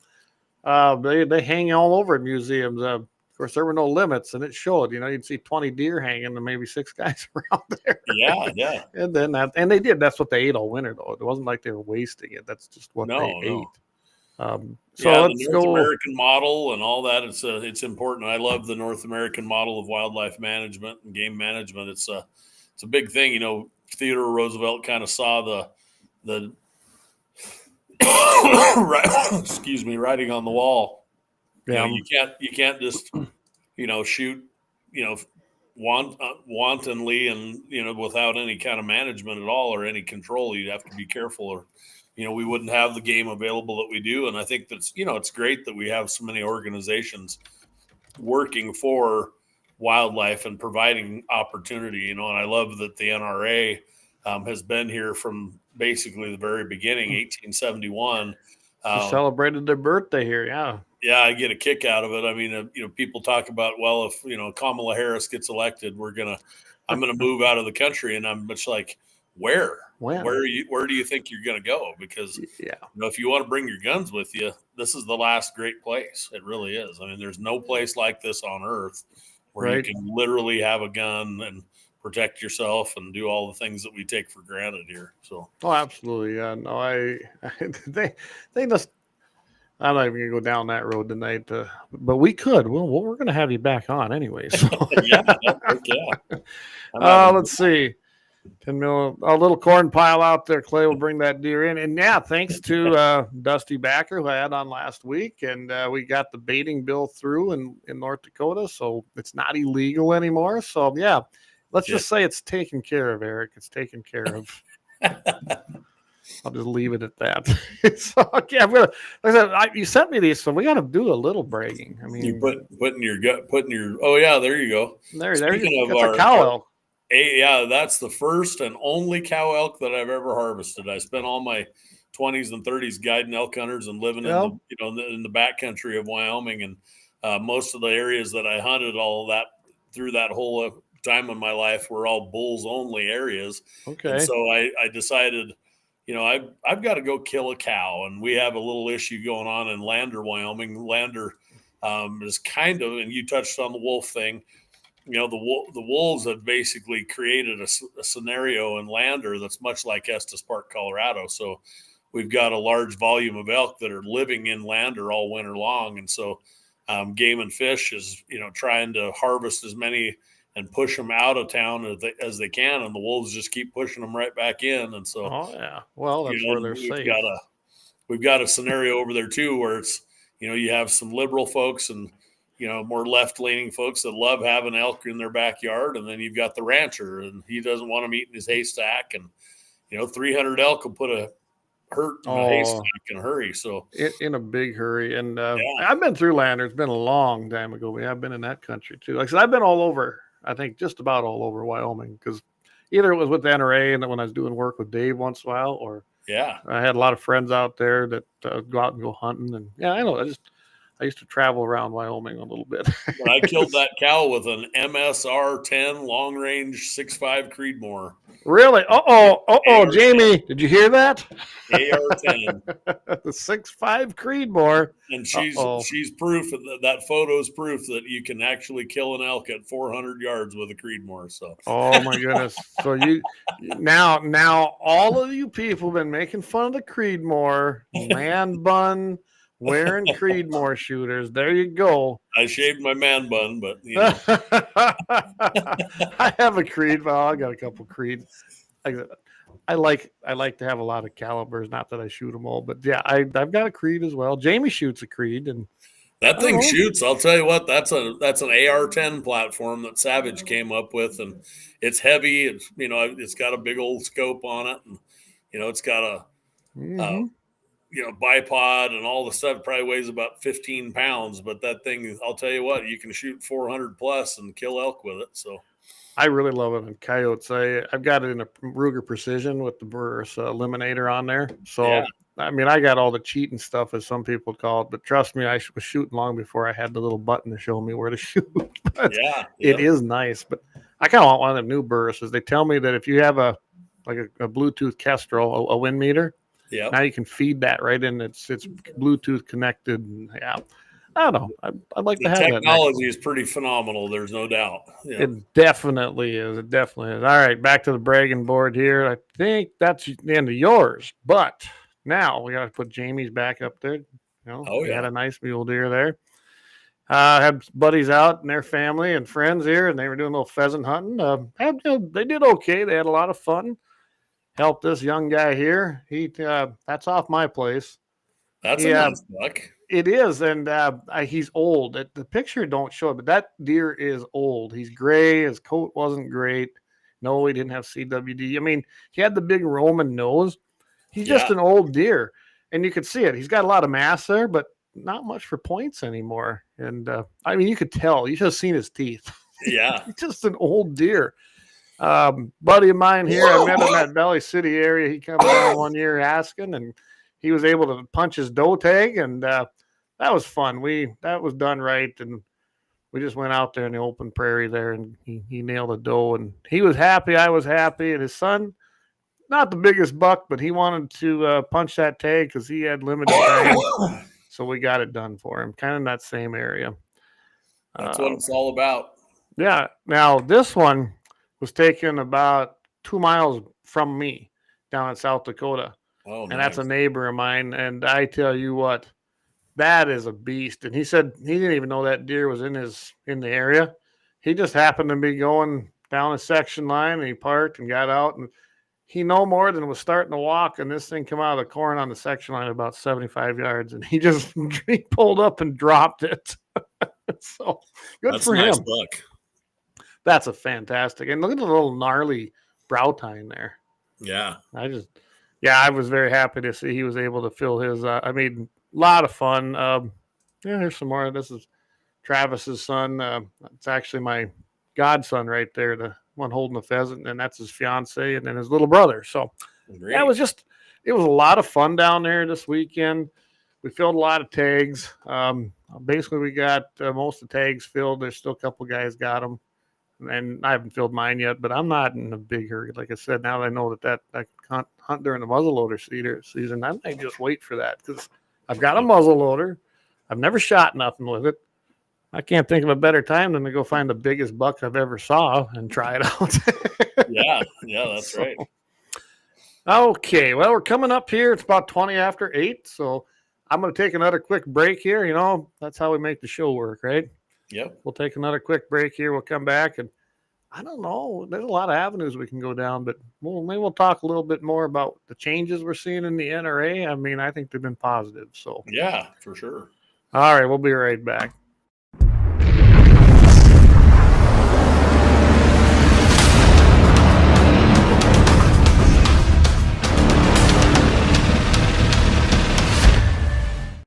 [SPEAKER 1] They hang all over at museums. Of course, there were no limits, and it showed. You'd see 20 deer hanging and maybe 6 guys around there.
[SPEAKER 3] Yeah.
[SPEAKER 1] And then and they did. That's what they ate all winter, though. It wasn't like they were wasting it. That's just what they ate. So let's
[SPEAKER 3] the North American model and all that. It's important. I love the North American model of wildlife management and game management. It's a big thing. Theodore Roosevelt kind of saw the writing on the wall.
[SPEAKER 1] Yeah,
[SPEAKER 3] you can't just shoot wantonly and without any kind of management at all or any control. You'd have to be careful, or we wouldn't have the game available that we do. And I think that's it's great that we have so many organizations working for wildlife and providing opportunity. And I love that the NRA has been here from basically the very beginning, 1871.
[SPEAKER 1] Celebrated their birthday here.
[SPEAKER 3] Yeah, I get a kick out of it. I mean, people talk about, well, if Kamala Harris gets elected, I'm gonna move out of the country, and I'm much like, where do you think you're gonna go? Because if you want to bring your guns with you, this is the last great place. It really is. I mean, there's no place like this on earth where you can literally have a gun and protect yourself and do all the things that we take for granted here. So,
[SPEAKER 1] absolutely. Yeah, no, they just, I'm not even gonna go down that road tonight, but we could. We're gonna have you back on anyway. So. Let's see. 10 mil, a little corn pile out there. Clay will bring that deer in, and thanks to Dusty Backer, who I had on last week, and we got the baiting bill through in North Dakota, so it's not illegal anymore. So let's just say it's taken care of, Eric. It's taken care of. I'll just leave it at that. So, I'm gonna. Like I said, you sent me these, so we got to do a little bragging. I mean,
[SPEAKER 3] you putting your. Oh yeah, there you go.
[SPEAKER 1] Speaking of our cow elk.
[SPEAKER 3] That's the first and only cow elk that I've ever harvested. I spent all my 20s and 30s guiding elk hunters and living in the backcountry of Wyoming, and most of the areas that I hunted all that through that whole time of my life were all bulls only areas.
[SPEAKER 1] Okay.
[SPEAKER 3] And so I decided, I've got to go kill a cow, and we have a little issue going on in Lander, Wyoming. Lander is kind of, and you touched on the wolf thing. The wolves have basically created a scenario in Lander that's much like Estes Park, Colorado. So we've got a large volume of elk that are living in Lander all winter long. And so Game and Fish is, trying to harvest as many and push them out of town as they can. And the wolves just keep pushing them right back in. And so,
[SPEAKER 1] well, that's where they're safe.
[SPEAKER 3] We've got a scenario over there too, where it's, you have some liberal folks and, more left-leaning folks that love having elk in their backyard. And then you've got the rancher, and he doesn't want them eating his haystack. And, 300 elk will put a hurt in a haystack in a hurry. So
[SPEAKER 1] in a big hurry. And I've been through Lander. It's been a long time ago. I've been in that country too. Like I said, I've been all over, I think just about all over Wyoming, because either it was with the NRA and when I was doing work with Dave once in a while, or I had a lot of friends out there that go out and go hunting. And I know, I used to travel around Wyoming a little bit.
[SPEAKER 3] But I killed that cow with an MSR-10 long range 6.5 Creedmoor.
[SPEAKER 1] Really? Jamie, did you hear that?
[SPEAKER 3] AR-10.
[SPEAKER 1] The 6.5 Creedmoor.
[SPEAKER 3] And she's proof that photo's proof that you can actually kill an elk at 400 yards with a Creedmoor. So.
[SPEAKER 1] Oh my goodness! So now all of you people have been making fun of the Creedmoor man bun wearing Creedmoor shooters. There you go.
[SPEAKER 3] I shaved my man bun, but you know.
[SPEAKER 1] I have a Creed. Well, I got a couple Creed. I like to have a lot of calibers. Not that I shoot them all, but yeah, I've got a Creed as well. Jamie shoots a Creed, and
[SPEAKER 3] that thing shoots. I'll tell you what. That's an AR-10 platform that Savage came up with, and it's heavy. It's it's got a big old scope on it, and it's got a bipod and all the stuff. Probably weighs about 15 pounds, but that thing, I'll tell you what, you can shoot 400 plus and kill elk with it. So.
[SPEAKER 1] I really love it in coyotes. I've got it in a Ruger Precision with the Burris eliminator on there. So, yeah. I mean, I got all the cheating stuff, as some people call it. But trust me, I was shooting long before I had the little button to show me where to shoot. It is nice. But I kind of want one of the new Burris's. They tell me that if you have a Bluetooth Kestrel, a wind meter, now you can feed that right in. It's Bluetooth connected. And, yeah. I don't know. I'd like to have that.
[SPEAKER 3] Technology is pretty phenomenal. There's no doubt. Yeah.
[SPEAKER 1] It definitely is. It definitely is. All right, back to the bragging board here. I think that's the end of yours. But now we got to put Jamie's back up there. We had a nice mule deer there. Had buddies out and their family and friends here, and they were doing a little pheasant hunting. They did okay. They had a lot of fun. Helped this young guy here. That's off my place.
[SPEAKER 3] That's a nice buck.
[SPEAKER 1] It is, and he's old. The picture don't show it, but that deer is old. He's gray. His coat wasn't great. No, he didn't have CWD. I mean, he had the big Roman nose. He's just an old deer, and you could see it. He's got a lot of mass there, but not much for points anymore. And I mean, you could tell. You should have seen his teeth.
[SPEAKER 3] Yeah,
[SPEAKER 1] he's just an old deer. Buddy of mine here, I met him in that Valley City area. He came down one year asking, and he was able to punch his doe tag, and that was fun. That was done right, and we just went out there in the open prairie there, and he nailed a doe, and he was happy. I was happy, and his son, not the biggest buck, but he wanted to punch that tag because he had limited time, so we got it done for him. Kind of in that same area.
[SPEAKER 3] That's what it's all about.
[SPEAKER 1] Yeah. Now this one was taken about 2 miles from me down in South Dakota.
[SPEAKER 3] Oh,
[SPEAKER 1] and that's a neighbor of mine. And I tell you what, that is a beast. And he said he didn't even know that deer was in the area. He just happened to be going down a section line, and he parked and got out, and he no more than was starting to walk, and this thing came out of the corn on the section line about 75 yards, and he pulled up and dropped it. So good for him.
[SPEAKER 3] Nice buck.
[SPEAKER 1] That's a fantastic. And look at the little gnarly brow tine there.
[SPEAKER 3] Yeah.
[SPEAKER 1] I was very happy to see he was able to fill his. A lot of fun. Here's some more. This is Travis's son. It's actually my godson right there, the one holding the pheasant, and that's his fiance, and then his little brother. So it was a lot of fun down there this weekend. We filled a lot of tags. Basically, we got most of the tags filled. There's still a couple guys got them. And I haven't filled mine yet, but I'm not in a big hurry. Like I said, now that I know that I can hunt during the muzzleloader season, I might just wait for that because I've got a muzzleloader. I've never shot nothing with it. I can't think of a better time than to go find the biggest buck I've ever saw and try it out.
[SPEAKER 3] Yeah, that's right.
[SPEAKER 1] Okay, well, we're coming up here. It's about 20 after 8, so I'm going to take another quick break here. That's how we make the show work, right?
[SPEAKER 3] Yep.
[SPEAKER 1] We'll take another quick break here. We'll come back, and I don't know. There's a lot of avenues we can go down, but maybe we'll talk a little bit more about the changes we're seeing in the NRA. I mean, I think they've been positive. So
[SPEAKER 3] yeah, for sure.
[SPEAKER 1] All right, we'll be right back.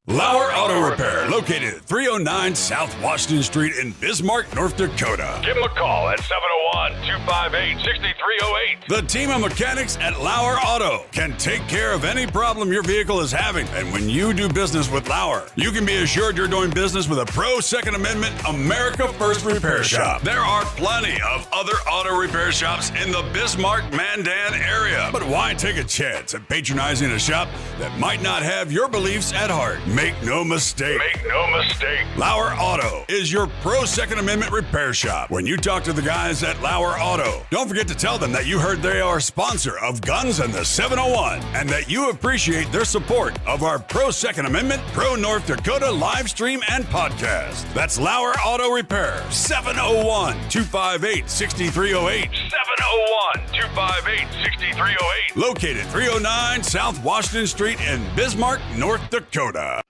[SPEAKER 4] Lauer Auto Repair, located at 309 South Washington Street in Bismarck, North Dakota.
[SPEAKER 5] Give them a call at 701-258-6308.
[SPEAKER 4] The team of mechanics at Lauer Auto can take care of any problem your vehicle is having. And when you do business with Lauer, you can be assured you're doing business with a pro Second Amendment America First repair shop. There are plenty of other auto repair shops in the Bismarck-Mandan area. But why take a chance at patronizing a shop that might not have your beliefs at heart? Make no mistake.
[SPEAKER 5] Make no mistake.
[SPEAKER 4] Lauer Auto is your pro Second Amendment repair shop. When you talk to the guys at Lauer Auto, don't forget to tell them that you heard they are a sponsor of Guns and the 701 and that you appreciate their support of our pro Second Amendment, pro North Dakota live stream and podcast. That's Lauer Auto Repair, 701-258-6308.
[SPEAKER 5] 701-258-6308.
[SPEAKER 4] Located 309 South Washington Street in Bismarck, North Dakota.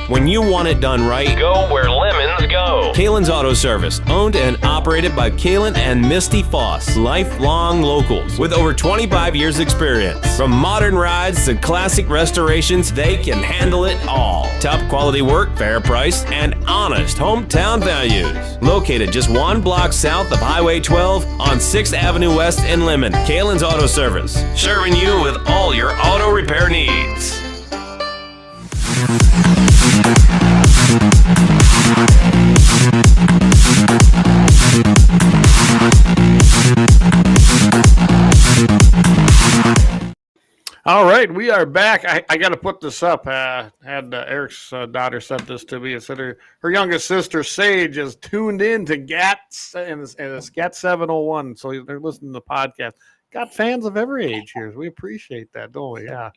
[SPEAKER 6] When you want it done right,
[SPEAKER 5] Go where lemons go.
[SPEAKER 6] Kalon's Auto Service, owned and operated by Kalon and Misty Foss, lifelong locals with over 25 years experience. From modern rides to classic restorations, they can handle it all. Top quality work, fair price, and honest hometown values. Located just 1 block south of Highway 12 on 6th Avenue West in Lemmon. Kalon's Auto Service, serving you with all your auto repair needs.
[SPEAKER 1] All right, we are back. I got to put this up. Had Eric's daughter sent this to me. It said her youngest sister, Sage, is tuned in to GAT and it's GAT701. So they're listening to the podcast. Got fans of every age here. We appreciate that, don't we? Yeah.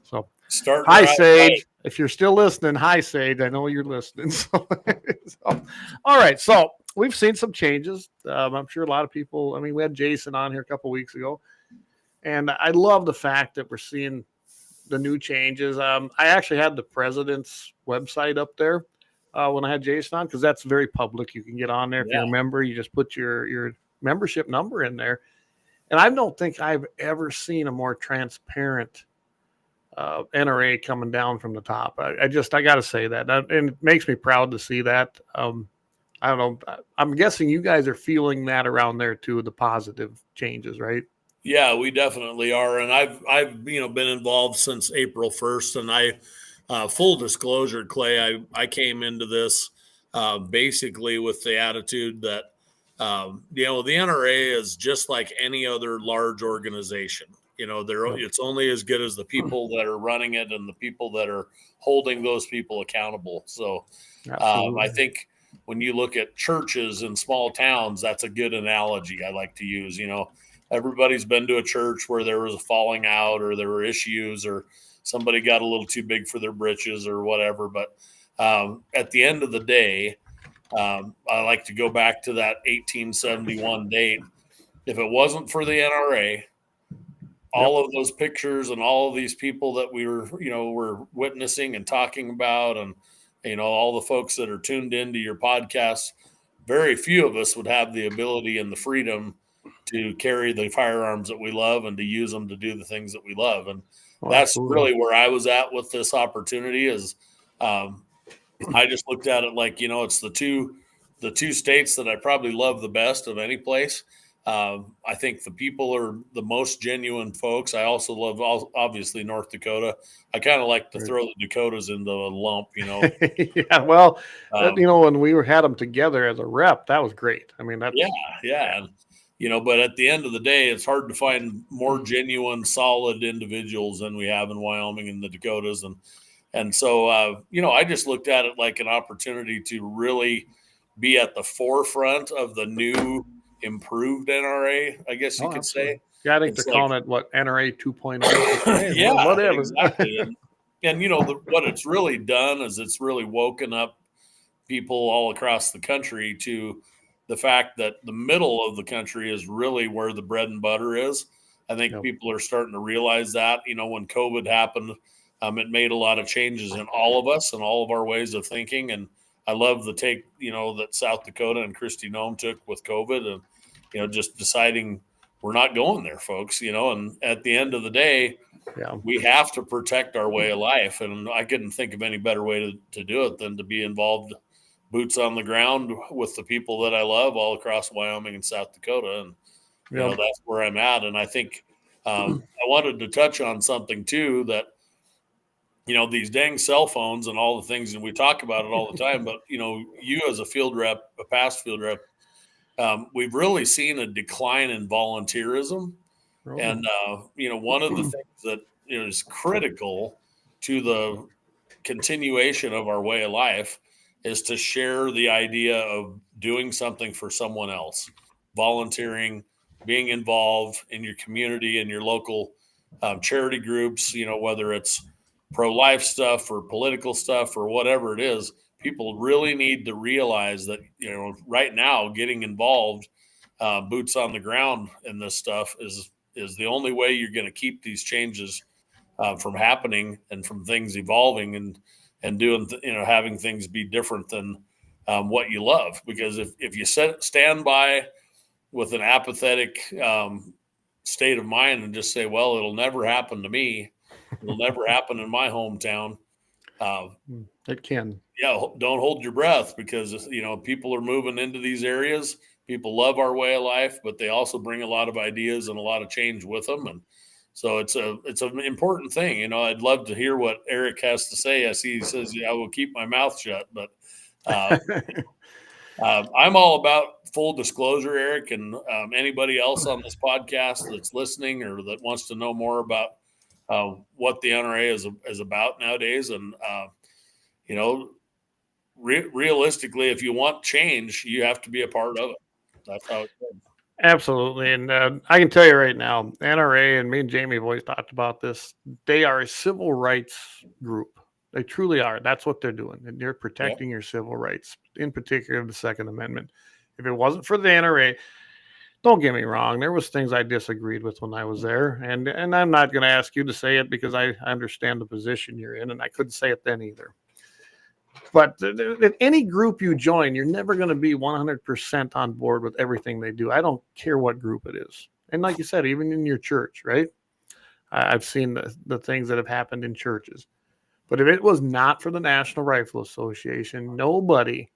[SPEAKER 1] So hi, Sage. Right. If you're still listening, hi, Sage. I know you're listening. So, all right. So we've seen some changes. I'm sure a lot of people, we had Jason on here a couple weeks ago. And I love the fact that we're seeing the new changes. I actually had the president's website up there when I had Jason on, because that's very public. You can get on there if you're a member. You just put your membership number in there. And I don't think I've ever seen a more transparent NRA coming down from the top. I got to say that. And it makes me proud to see that. I don't know. I'm guessing you guys are feeling that around there too, the positive changes, right?
[SPEAKER 3] Yeah, we definitely are. And I've been involved since April 1st. And full disclosure, Clay, I came into this basically with the attitude that, the NRA is just like any other large organization. It's only as good as the people that are running it and the people that are holding those people accountable. So I think when you look at churches in small towns, that's a good analogy I like to use. Everybody's been to a church where there was a falling out or there were issues or somebody got a little too big for their britches or whatever. But at the end of the day, I like to go back to that 1871 date. If it wasn't for the NRA, all of those pictures and all of these people that we were witnessing and talking about, and all the folks that are tuned into your podcast, very few of us would have the ability and the freedom to carry the firearms that we love and to use them to do the things that we love. And that's really where I was at with this opportunity is I just looked at it like, it's the two states that I probably love the best of any place. I think the people are the most genuine folks. I also love, obviously, North Dakota. I kind of like to throw the Dakotas into a lump,
[SPEAKER 1] Yeah, well, when we had them together as a rep, that was great. That's
[SPEAKER 3] yeah. And, but at the end of the day, it's hard to find more genuine, solid individuals than we have in Wyoming and the Dakotas. And so, I just looked at it like an opportunity to really be at the forefront of the new improved NRA, I guess you could say.
[SPEAKER 1] Yeah, I think they're calling it NRA 2.0.
[SPEAKER 3] Yeah, whatever. Exactly. And what it's really done is it's really woken up people all across the country to the fact that the middle of the country is really where the bread and butter is. I think people are starting to realize that, when COVID happened, it made a lot of changes in all of us and all of our ways of thinking. And I love the take, that South Dakota and Kristi Noem took with COVID and, just deciding we're not going there, folks, and at the end of the day, we have to protect our way of life. And I couldn't think of any better way to do it than to be involved, boots on the ground with the people that I love all across Wyoming and South Dakota. And, that's where I'm at. And I think I wanted to touch on something too, that, these dang cell phones and all the things, and we talk about it all the time, but, you as a field rep, a past field rep, we've really seen a decline in volunteerism. And, one of the things that is critical to the continuation of our way of life is to share the idea of doing something for someone else, volunteering, being involved in your community and your local charity groups, whether it's pro-life stuff or political stuff or whatever it is. People really need to realize that, right now getting involved, boots on the ground in this stuff is the only way you're going to keep these changes from happening and from things evolving and doing, having things be different than what you love. Because if you stand by with an apathetic state of mind and just say, well, it'll never happen to me, it'll never happen in my hometown.
[SPEAKER 1] It can.
[SPEAKER 3] Yeah, don't hold your breath, because people are moving into these areas. People love our way of life, but they also bring a lot of ideas and a lot of change with them. And so it's an important thing. I'd love to hear what Eric has to say. I see he says, I will keep my mouth shut, but I'm all about full disclosure, Eric, and anybody else on this podcast that's listening or that wants to know more about what the NRA is about nowadays. And, realistically, if you want change, you have to be a part of it. That's how it goes.
[SPEAKER 1] Absolutely. And I can tell you right now, NRA, and me and Jamie have always talked about this, they are a civil rights group. They truly are. That's what they're doing. And they're protecting your civil rights, in particular the Second Amendment. If it wasn't for the NRA, don't get me wrong, there was things I disagreed with when I was there. And I'm not going to ask you to say it because I understand the position you're in, and I couldn't say it then either. But in any group you join, you're never going to be 100% on board with everything they do. I don't care what group it is. And like you said, even in your church, right? I've seen the things that have happened in churches. But if it was not for the National Rifle Association, nobody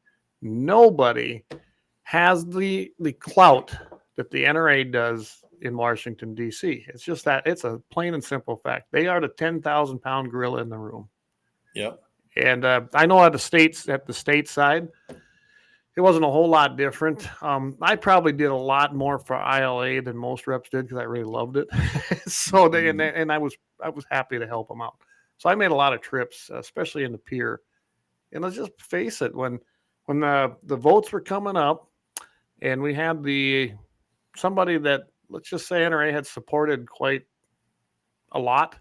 [SPEAKER 1] has the clout that the NRA does in Washington, D.C. It's just that it's a plain and simple fact. They are the 10,000-pound gorilla in the room.
[SPEAKER 3] Yep.
[SPEAKER 1] And I know at the state side, it wasn't a whole lot different. I probably did a lot more for ILA than most reps did because I really loved it. So and I was happy to help them out. So I made a lot of trips, especially in the pier. And let's just face it, when the votes were coming up, and we had somebody that, let's just say, NRA had supported quite a lot,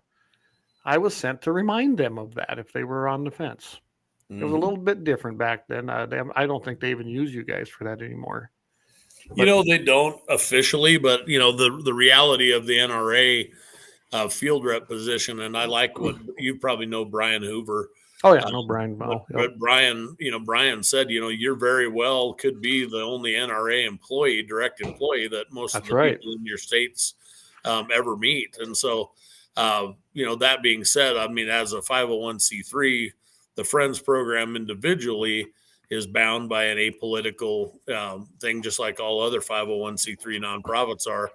[SPEAKER 1] I was sent to remind them of that if they were on the fence. It was a little bit different back then. I don't think they even use you guys for that anymore. But,
[SPEAKER 3] they don't officially, but the reality of the NRA field rep position, and I like what you probably know Brian Hoover.
[SPEAKER 1] Oh yeah, I know Brian well.
[SPEAKER 3] But Brian, Brian said, you're very well could be the only NRA direct employee that most of the people in your states ever meet. And so, that being said, I mean, as a 501c3, the Friends program individually is bound by an apolitical thing, just like all other 501c3 nonprofits are.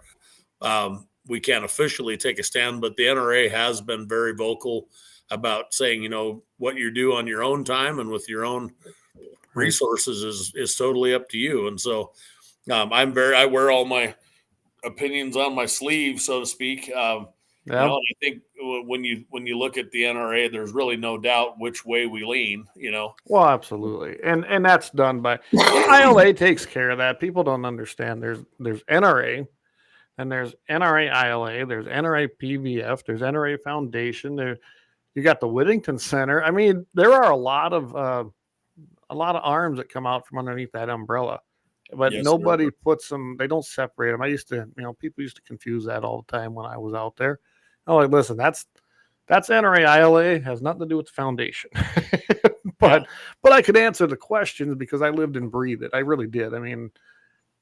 [SPEAKER 3] We can't officially take a stand, but the NRA has been very vocal about saying, what you do on your own time and with your own resources is totally up to you. And so I wear all my opinions on my sleeve, so to speak. I think when you look at the NRA, there's really no doubt which way we lean,
[SPEAKER 1] Well, absolutely. And that's done by ILA takes care of that. People don't understand. There's NRA, and there's NRA ILA, there's NRA PVF, there's NRA Foundation, you got the Whittington Center. I mean, there are a lot of arms that come out from underneath that umbrella, but nobody puts them. They don't separate them. I used to, people used to confuse that all the time when I was out there. I'm like, listen, that's NRA ILA, has nothing to do with the foundation. but I could answer the questions because I lived and breathed it. I really did. I mean,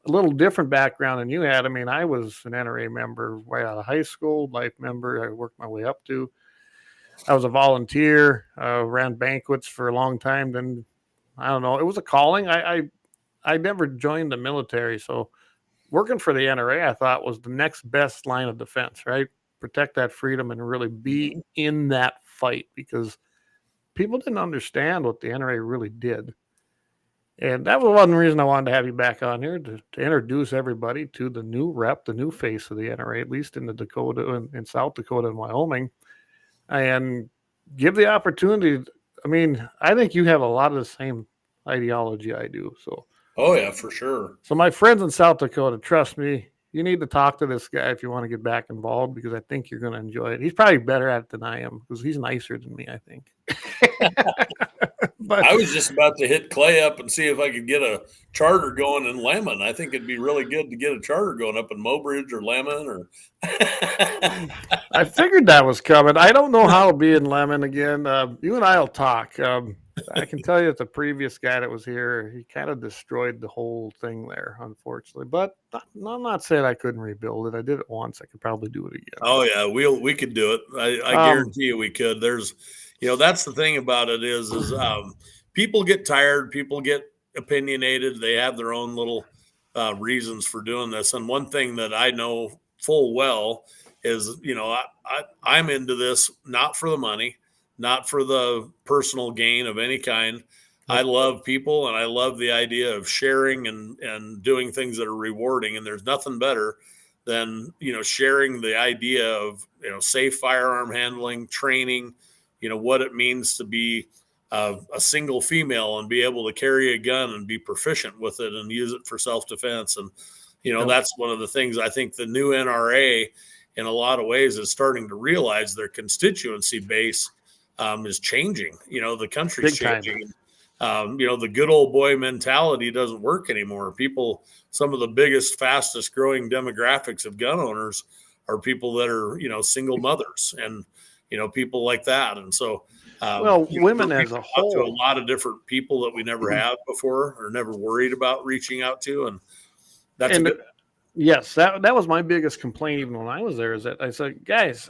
[SPEAKER 1] a little different background than you had. I mean, I was an NRA member right out of high school, life member. I worked my way up to. I was a volunteer, ran banquets for a long time. Then I don't know. It was a calling. I never joined the military, so working for the NRA, I thought was the next best line of defense. Right, protect that freedom and really be in that fight, because people didn't understand what the NRA really did. And that was one reason I wanted to have you back on here to introduce everybody to the new rep, the new face of the NRA, at least in the Dakota, in South Dakota and Wyoming, and give the opportunity. I mean, I think you have a lot of the same ideology I do. So,
[SPEAKER 3] oh yeah, for sure.
[SPEAKER 1] So my friends in South Dakota, trust me, you need to talk to this guy if you want to get back involved, because I think you're going to enjoy it. He's probably better at it than I am, because he's nicer than me, I think. But
[SPEAKER 3] I was just about to hit Clay up and see if I could get a charter going in Lemmon. I think it'd be really good to get a charter going up in Mobridge or Lemmon. Or
[SPEAKER 1] I figured that was coming. I don't know how it'll be in Lemmon again. You and I will talk. I can tell you that the previous guy that was here, he kind of destroyed the whole thing there, unfortunately. But I'm not saying I couldn't rebuild it. I did it once. I could probably do it again.
[SPEAKER 3] Oh yeah, we could do it. I guarantee you we could. There's, that's the thing about it is people get tired, people get opinionated. They have their own little reasons for doing this. And one thing that I know full well is, I'm into this not for the money, not for the personal gain of any kind. I love people, and I love the idea of sharing and doing things that are rewarding. And there's nothing better than, sharing the idea of, safe firearm handling, training, what it means to be a single female and be able to carry a gun and be proficient with it and use it for self-defense. And, that's one of the things I think the new NRA in a lot of ways is starting to realize their constituency base is changing. The country's changing. The good old boy mentality doesn't work anymore. People, some of the biggest, fastest growing demographics of gun owners are people that are, single mothers and, people like that. And so,
[SPEAKER 1] women as a whole,
[SPEAKER 3] to a lot of different people that we never have before or never worried about reaching out to. And that's good.
[SPEAKER 1] Yes, that was my biggest complaint even when I was there, is that I said, guys,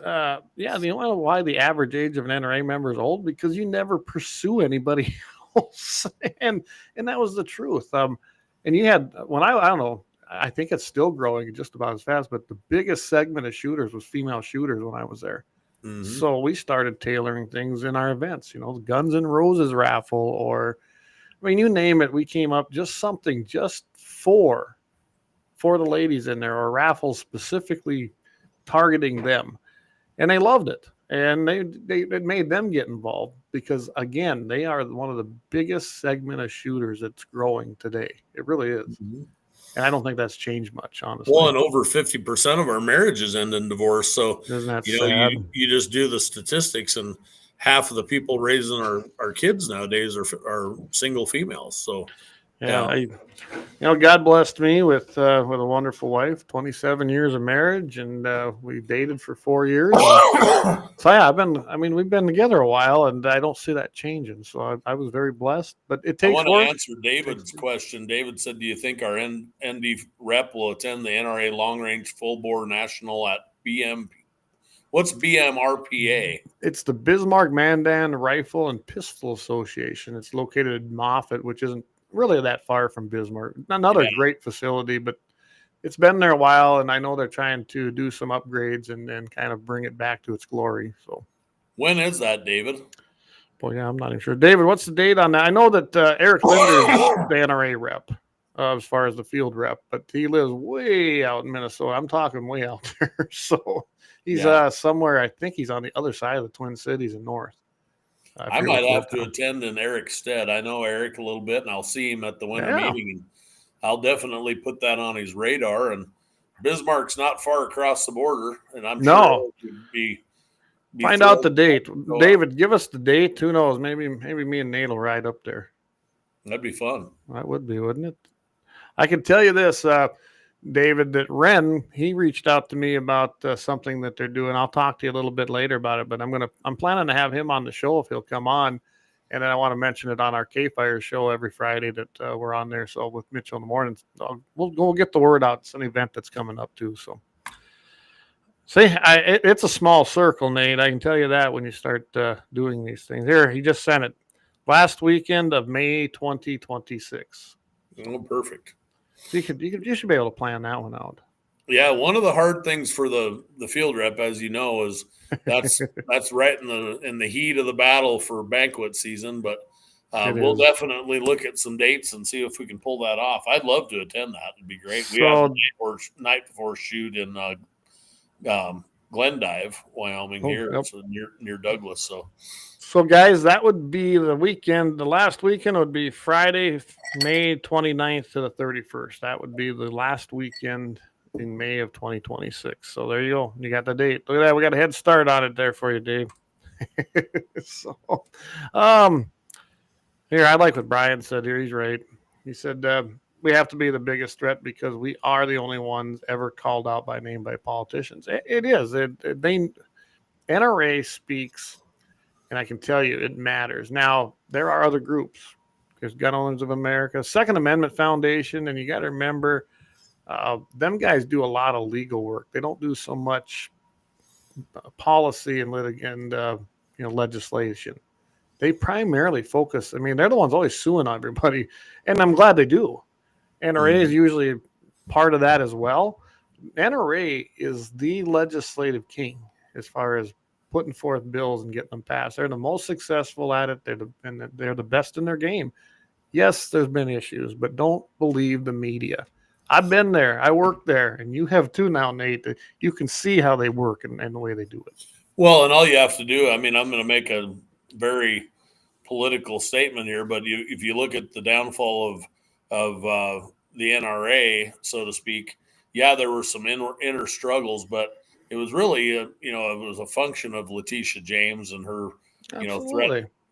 [SPEAKER 1] you know why the average age of an NRA member is old? Because you never pursue anybody else. And that was the truth. And you had, when I don't know, I think it's still growing just about as fast, but the biggest segment of shooters was female shooters when I was there. Mm-hmm. So we started tailoring things in our events, the Guns N' Roses raffle, or, you name it, we came up just something just for the ladies in there, or raffles specifically targeting them. And they loved it. And it made them get involved, because, again, they are one of the biggest segment of shooters that's growing today. It really is. Mm-hmm. And I don't think that's changed much, honestly.
[SPEAKER 3] Well, and over 50% of our marriages end in divorce. So,
[SPEAKER 1] isn't that sad?
[SPEAKER 3] You just do the statistics, and half of the people raising our kids nowadays are single females. So,
[SPEAKER 1] yeah. God blessed me with a wonderful wife, 27 years of marriage, and we dated for 4 years. So yeah, we've been together a while, and I don't see that changing. So I was very blessed, but it takes.
[SPEAKER 3] I want to answer David's question. David said, "Do you think our ND rep will attend the NRA Long Range Full Bore National at BM? What's BMRPA?
[SPEAKER 1] It's the Bismarck Mandan Rifle and Pistol Association. It's located in Moffett, which isn't really that far from Bismarck. Another great facility, but it's been there a while, and I know they're trying to do some upgrades and kind of bring it back to its glory. So,
[SPEAKER 3] when is that, David?
[SPEAKER 1] Well, yeah, I'm not even sure. David, what's the date on that? I know that Eric Linder is the NRA rep as far as the field rep, but he lives way out in Minnesota. I'm talking way out there. So he's somewhere, I think he's on the other side of the Twin Cities in north.
[SPEAKER 3] I might have to attend in Eric's stead. I know Eric a little bit, and I'll see him at the winter meeting. And I'll definitely put that on his radar. And Bismarck's not far across the border, and I'm sure it would be
[SPEAKER 1] find out the date. David, give us the date. Who knows? Maybe me and Nate will ride up there.
[SPEAKER 3] That'd be fun.
[SPEAKER 1] That would be, wouldn't it? I can tell you this, David, that Ren, he reached out to me about something that they're doing. I'll talk to you a little bit later about it, but I'm planning to have him on the show if he'll come on. And then I want to mention it on our KFYR show every Friday that we're on there. So with Mitchell in the mornings, we'll get the word out. It's an event that's coming up too. So see, it's a small circle, Nate. I can tell you that when you start doing these things. Here, he just sent it. Last weekend of May 2026.
[SPEAKER 3] Oh, perfect.
[SPEAKER 1] So you should be able to plan that one out.
[SPEAKER 3] Yeah, one of the hard things for the field rep, as you know, is that's right in the heat of the battle for banquet season. But we'll definitely look at some dates and see if we can pull that off. I'd love to attend that. It'd be great. We have a night before shoot in Glendive, Wyoming, here.
[SPEAKER 1] Yep.
[SPEAKER 3] So near Douglas.
[SPEAKER 1] So guys, that would be the weekend. The last weekend would be Friday, May 29th to the 31st. That would be the last weekend in May of 2026. So there you go. You got the date. Look at that. We got a head start on it there for you, Dave. So, here, I like what Brian said here. He's right. He said, we have to be the biggest threat because we are the only ones ever called out by name by politicians. It is. NRA speaks, and I can tell you it matters. Now, there are other groups. There's Gun Owners of America, Second Amendment Foundation, and you got to remember, them guys do a lot of legal work. They don't do so much policy and legislation. They primarily focus. I mean, they're the ones always suing everybody, and I'm glad they do. NRA is usually part of that as well. NRA is the legislative king as far as putting forth bills and getting them passed. They're the most successful at it. They're the best in their game. Yes, there's been issues, but don't believe the media. I've been there. I worked there, and you have too now, Nate. You can see how they work and the way they do it.
[SPEAKER 3] Well, and all you have to do, I mean, I'm going to make a very political statement here, but if you look at the downfall of the NRA, so to speak, yeah, there were some inner struggles, but it was really, it was a function of Letitia James and her,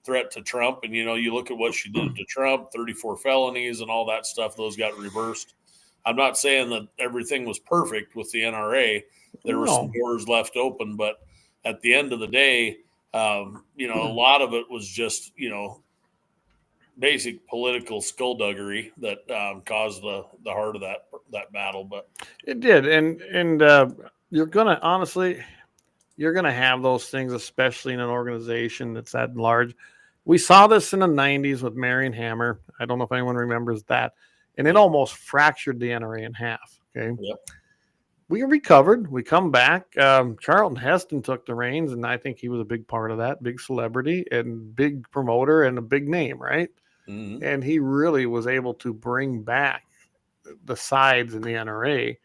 [SPEAKER 3] threat to Trump. And, you look at what she did to Trump, 34 felonies and all that stuff, those got reversed. I'm not saying that everything was perfect with the NRA. There were some doors left open, but at the end of the day, a lot of it was just, basic political skullduggery that caused the heart of that battle. But
[SPEAKER 1] it did. And you're going to have those things, especially in an organization that's that large. We saw this in the 90s with Marion Hammer. I don't know if anyone remembers that. And it almost fractured the NRA in half. Okay.
[SPEAKER 3] Yep.
[SPEAKER 1] We recovered. We come back. Charlton Heston took the reins, and I think he was a big part of that. Big celebrity and big promoter and a big name, right? Mm-hmm. And he really was able to bring back the sides in the NRA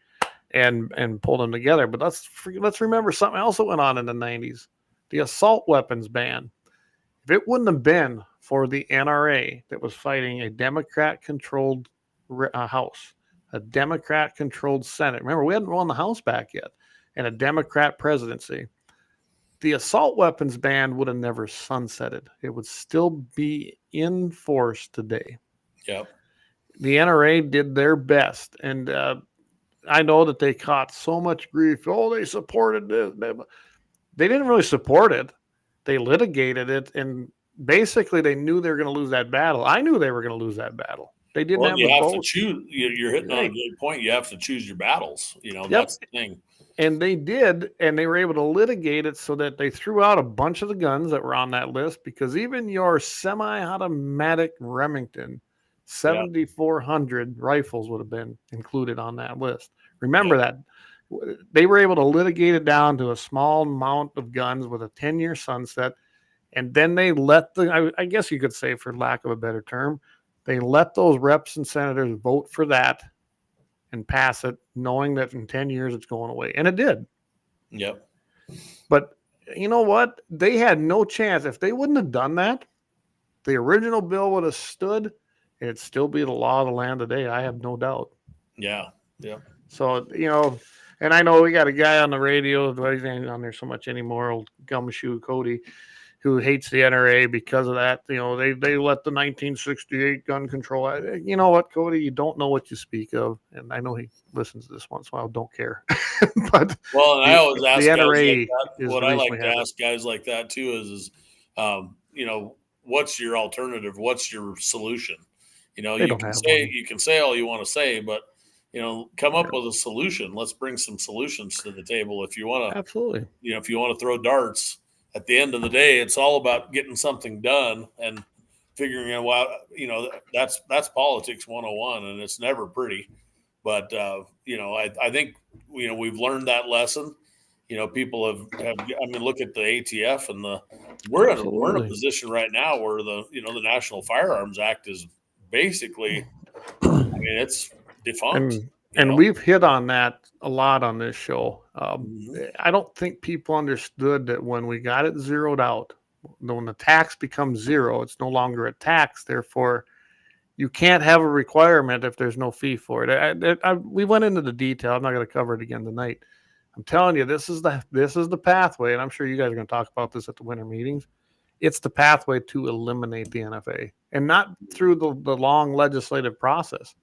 [SPEAKER 1] and pull them together. But let's remember something else that went on in the 90s. The assault weapons ban. If it wouldn't have been for the NRA that was fighting a Democrat-controlled House, a Democrat-controlled Senate. Remember, we hadn't won the House back yet, and a Democrat presidency. The assault weapons ban would have never sunsetted. It would still be in force today.
[SPEAKER 3] Yep.
[SPEAKER 1] The NRA did their best, and I know that they caught so much grief. Oh, they supported this. They didn't really support it. They litigated it, and basically they knew they were going to lose that battle. I knew they were going to lose that battle. They didn't have the vote.
[SPEAKER 3] To choose. You're hitting on a good point. You have to choose your battles. That's the thing.
[SPEAKER 1] And they did, and they were able to litigate it so that they threw out a bunch of the guns that were on that list, because even your semi-automatic Remington 7,400 rifles would have been included on that list. Remember that. They were able to litigate it down to a small amount of guns with a 10-year sunset, and then they let I guess you could say, for lack of a better term, they let those reps and senators vote for that and pass it, knowing that in 10 years it's going away. And it did.
[SPEAKER 3] Yep.
[SPEAKER 1] But you know what? They had no chance. If they wouldn't have done that, the original bill would have stood, and it'd still be the law of the land today. I have no doubt.
[SPEAKER 3] Yeah. Yeah.
[SPEAKER 1] So, and I know we got a guy on the radio, but he's ain't on there so much anymore, old gumshoe Cody, who hates the NRA because of that. They let the 1968 gun control. You know what, Cody? You don't know what you speak of, and I know he listens to this once in a while. Don't care. But
[SPEAKER 3] and I always ask
[SPEAKER 1] the NRA.
[SPEAKER 3] What I like to ask guys like that too is what's your alternative? What's your solution? You know,
[SPEAKER 1] They
[SPEAKER 3] you
[SPEAKER 1] don't
[SPEAKER 3] can
[SPEAKER 1] have
[SPEAKER 3] say
[SPEAKER 1] one.
[SPEAKER 3] you can say all you want to say, but come up with a solution. Let's bring some solutions to the table. If you want to,
[SPEAKER 1] Absolutely.
[SPEAKER 3] if you want to throw darts, at the end of the day, it's all about getting something done and figuring out. That's politics 101, and it's never pretty. But I think we've learned that lesson. People have. I mean, look at the ATF and we're in a position right now where the National Firearms Act is basically, it's defunct.
[SPEAKER 1] And we've hit on that a lot on this show.
[SPEAKER 3] Mm-hmm.
[SPEAKER 1] I don't think people understood that when we got it zeroed out, when the tax becomes zero, it's no longer a tax. Therefore, you can't have a requirement if there's no fee for it. We went into the detail. I'm not going to cover it again tonight. I'm telling you, this is the pathway, and I'm sure you guys are going to talk about this at the winter meetings. It's the pathway to eliminate the NFA, and not through the long legislative process,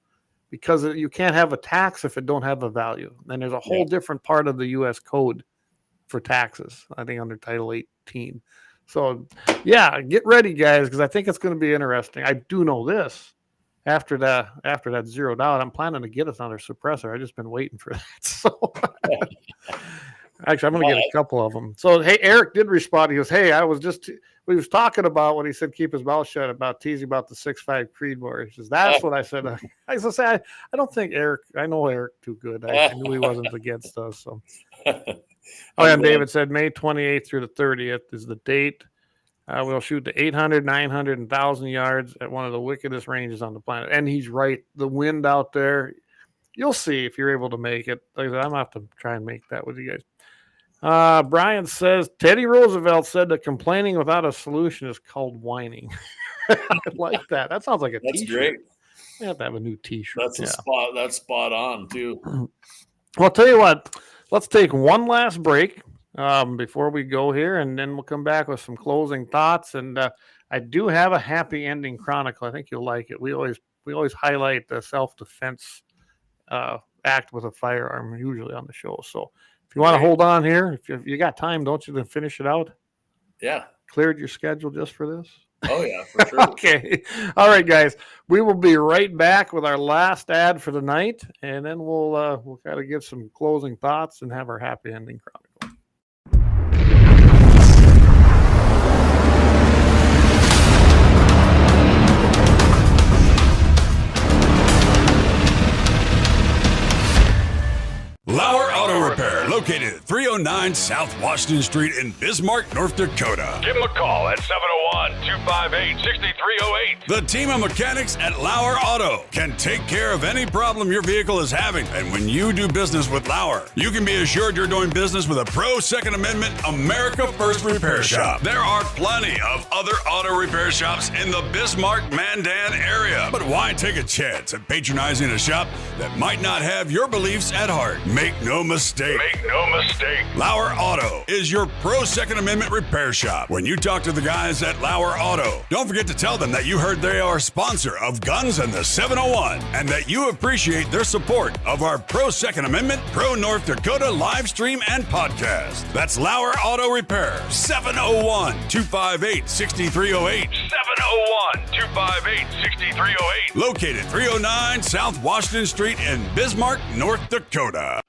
[SPEAKER 1] because you can't have a tax if it don't have a value. And there's a whole different part of the U.S. code for taxes, I think under Title 18. So, get ready, guys, because I think it's going to be interesting. I do know this. After that zeroed out, I'm planning to get us another suppressor. I've just been waiting for that. So, actually, I'm going to get a couple of them. So, hey, Eric did respond. He goes, "Hey, we was talking about when he said keep his mouth shut about teasing about the 6.5 Creedmoor." He says, "That's what I said." I was going to say, I don't think Eric. I know Eric too good. I knew he wasn't against us. So, and David said May 28th through the 30th is the date. We'll shoot to 800, 900, and 1,000 yards at one of the wickedest ranges on the planet. And he's right. The wind out there, you'll see if you're able to make it. Like I said, I'm going to have to try and make that with you guys. Brian says, Teddy Roosevelt said that complaining without a solution is called whining. I like that. That sounds like a
[SPEAKER 3] That's
[SPEAKER 1] t-shirt.
[SPEAKER 3] great.
[SPEAKER 1] We have to have a new t-shirt.
[SPEAKER 3] That's spot on, too.
[SPEAKER 1] Well, I'll tell you what. Let's take one last break before we go here, and then we'll come back with some closing thoughts. And I do have a happy ending chronicle. I think you'll like it. We always highlight the self-defense act with a firearm usually on the show. So if you want to hold on here, if you got time, don't you, then finish it out?
[SPEAKER 3] Yeah.
[SPEAKER 1] Cleared your schedule just for this?
[SPEAKER 3] Oh, yeah, for sure.
[SPEAKER 1] Okay. All right, guys. We will be right back with our last ad for the night, and then we'll kind of give some closing thoughts and have our happy ending chronicle.
[SPEAKER 4] Lauer Auto Repair, located at 309 South Washington Street in Bismarck, North Dakota.
[SPEAKER 5] Give them a call at 701-258-6308.
[SPEAKER 4] The team of mechanics at Lauer Auto can take care of any problem your vehicle is having. And when you do business with Lauer, you can be assured you're doing business with a pro Second Amendment America First repair shop. There are plenty of other auto repair shops in the Bismarck-Mandan area. But why take a chance at patronizing a shop that might not have your beliefs at heart? Make no mistake. Lauer Auto is your pro Second Amendment repair shop. When you talk to the guys at Lauer Auto, don't forget to tell them that you heard they are a sponsor of Guns and the 701 and that you appreciate their support of our pro Second Amendment, pro North Dakota live stream and podcast. That's Lauer Auto Repair, 701-258-6308.
[SPEAKER 5] 701-258-6308.
[SPEAKER 4] Located 309 South Washington Street in Bismarck, North Dakota.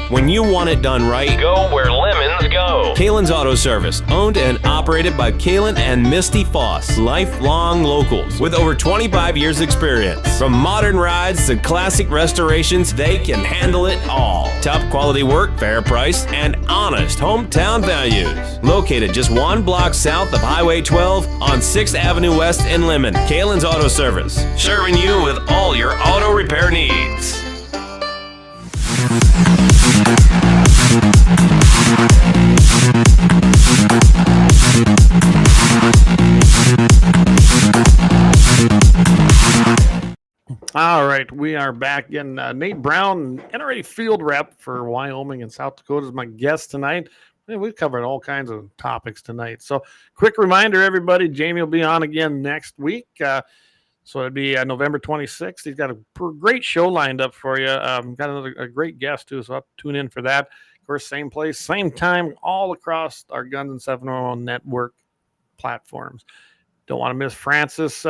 [SPEAKER 6] When you want it done right,
[SPEAKER 5] Go where lemons go.
[SPEAKER 6] Kalon's Auto Service, owned and operated by Kalon and Misty Foss, lifelong locals with over 25 years experience. From modern rides to classic restorations, they can handle it all. Top quality work, fair price, and honest hometown values. Located just one block south of Highway 12 on 6th Avenue West in Lemmon. Kalon's Auto Service, serving you with all your auto repair needs.
[SPEAKER 1] All right, we are back again. Nate Brown, NRA Field Rep for Wyoming and South Dakota, is my guest tonight. We've covered all kinds of topics tonight. So, quick reminder, everybody, Jamie will be on again next week. So it'd be November 26th. He's got a great show lined up for you. Got a great guest too, so I'll tune in for that. Of course, same place, same time, all across our Guns and 701 network platforms. Don't want to miss Francis.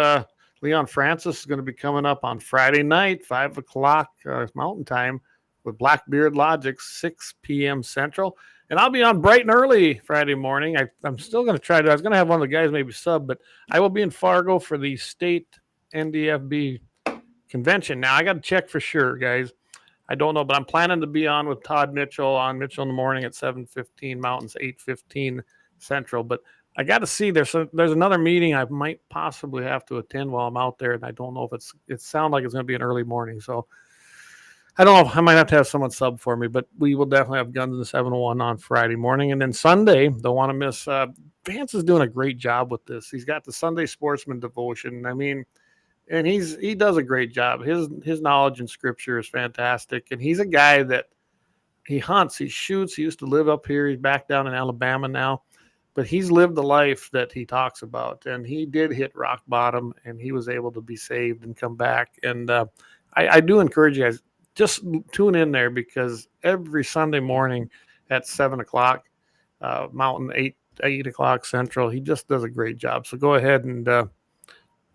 [SPEAKER 1] Leon Francis is going to be coming up on Friday night, 5 o'clock Mountain Time with Blackbeard Logic, 6 p.m. Central. And I'll be on bright and early Friday morning. I'm still going to try to. I was going to have one of the guys maybe sub, but I will be in Fargo for the state NDFB convention. Now, I got to check for sure, guys. I don't know, but I'm planning to be on with Todd Mitchell on Mitchell in the morning at 7:15 Mountains, 8:15 Central. But I got to see there's another meeting I might possibly have to attend while I'm out there, and I don't know if it sounds like it's going to be an early morning. So I don't know. I might have to have someone sub for me, but we will definitely have Guns in the 701 on Friday morning. And then Sunday, don't want to miss. Vance is doing a great job with this. He's got the Sunday Sportsman devotion. I mean, and he does a great job. His knowledge in scripture is fantastic. And he's a guy that he hunts, he shoots. He used to live up here. He's back down in Alabama now. But he's lived the life that he talks about. And he did hit rock bottom, and he was able to be saved and come back. And I do encourage you guys, just tune in there, because every Sunday morning at 7 o'clock Mountain, 8 o'clock Central, he just does a great job. So go ahead and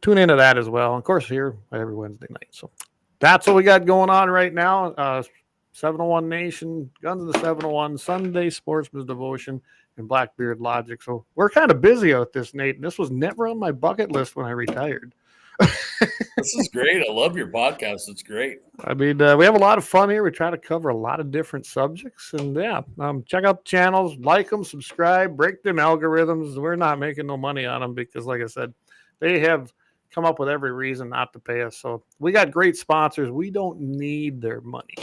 [SPEAKER 1] tune into that as well. Of course, here every Wednesday night. So that's what we got going on right now. 701 Nation, Guns of the 701, Sunday Sportsman's Devotion, and Blackbeard Logic. So we're kind of busy out this, Nate. And this was never on my bucket list when I retired.
[SPEAKER 3] This is great. I love your podcast. It's great.
[SPEAKER 1] I mean, we have a lot of fun here. We try to cover a lot of different subjects. And yeah, check out the channels, like them, subscribe, break them algorithms. We're not making no money on them because, like I said, they have come up with every reason not to pay us. So we got great sponsors. We don't need their money.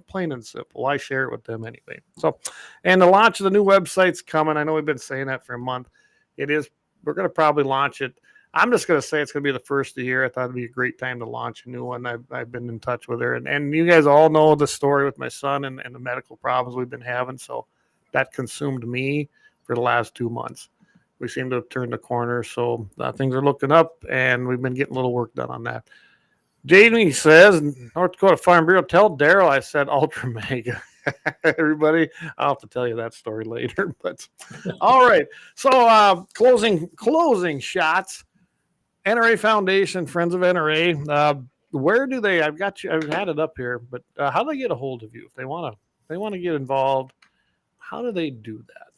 [SPEAKER 1] Plain and simple. I share it with them anyway. So, and the launch of the new website's coming. I know we've been saying that for a month. We're going to probably launch it. I'm just going to say it's going to be the first of the year. I thought it'd be a great time to launch a new one. I've been in touch with her. And you guys all know the story with my son and the medical problems we've been having. So that consumed me for the last 2 months. We seem to have turned the corner. So things are looking up, and we've been getting a little work done on that. Jamie says, North Dakota Farm Bureau, tell Daryl I said Ultra Mega. Everybody, I'll have to tell you that story later. But all right. So closing shots. NRA Foundation, Friends of NRA. Where do they? I've had it up here, but how do they get a hold of you if they want to get involved? How do they do that?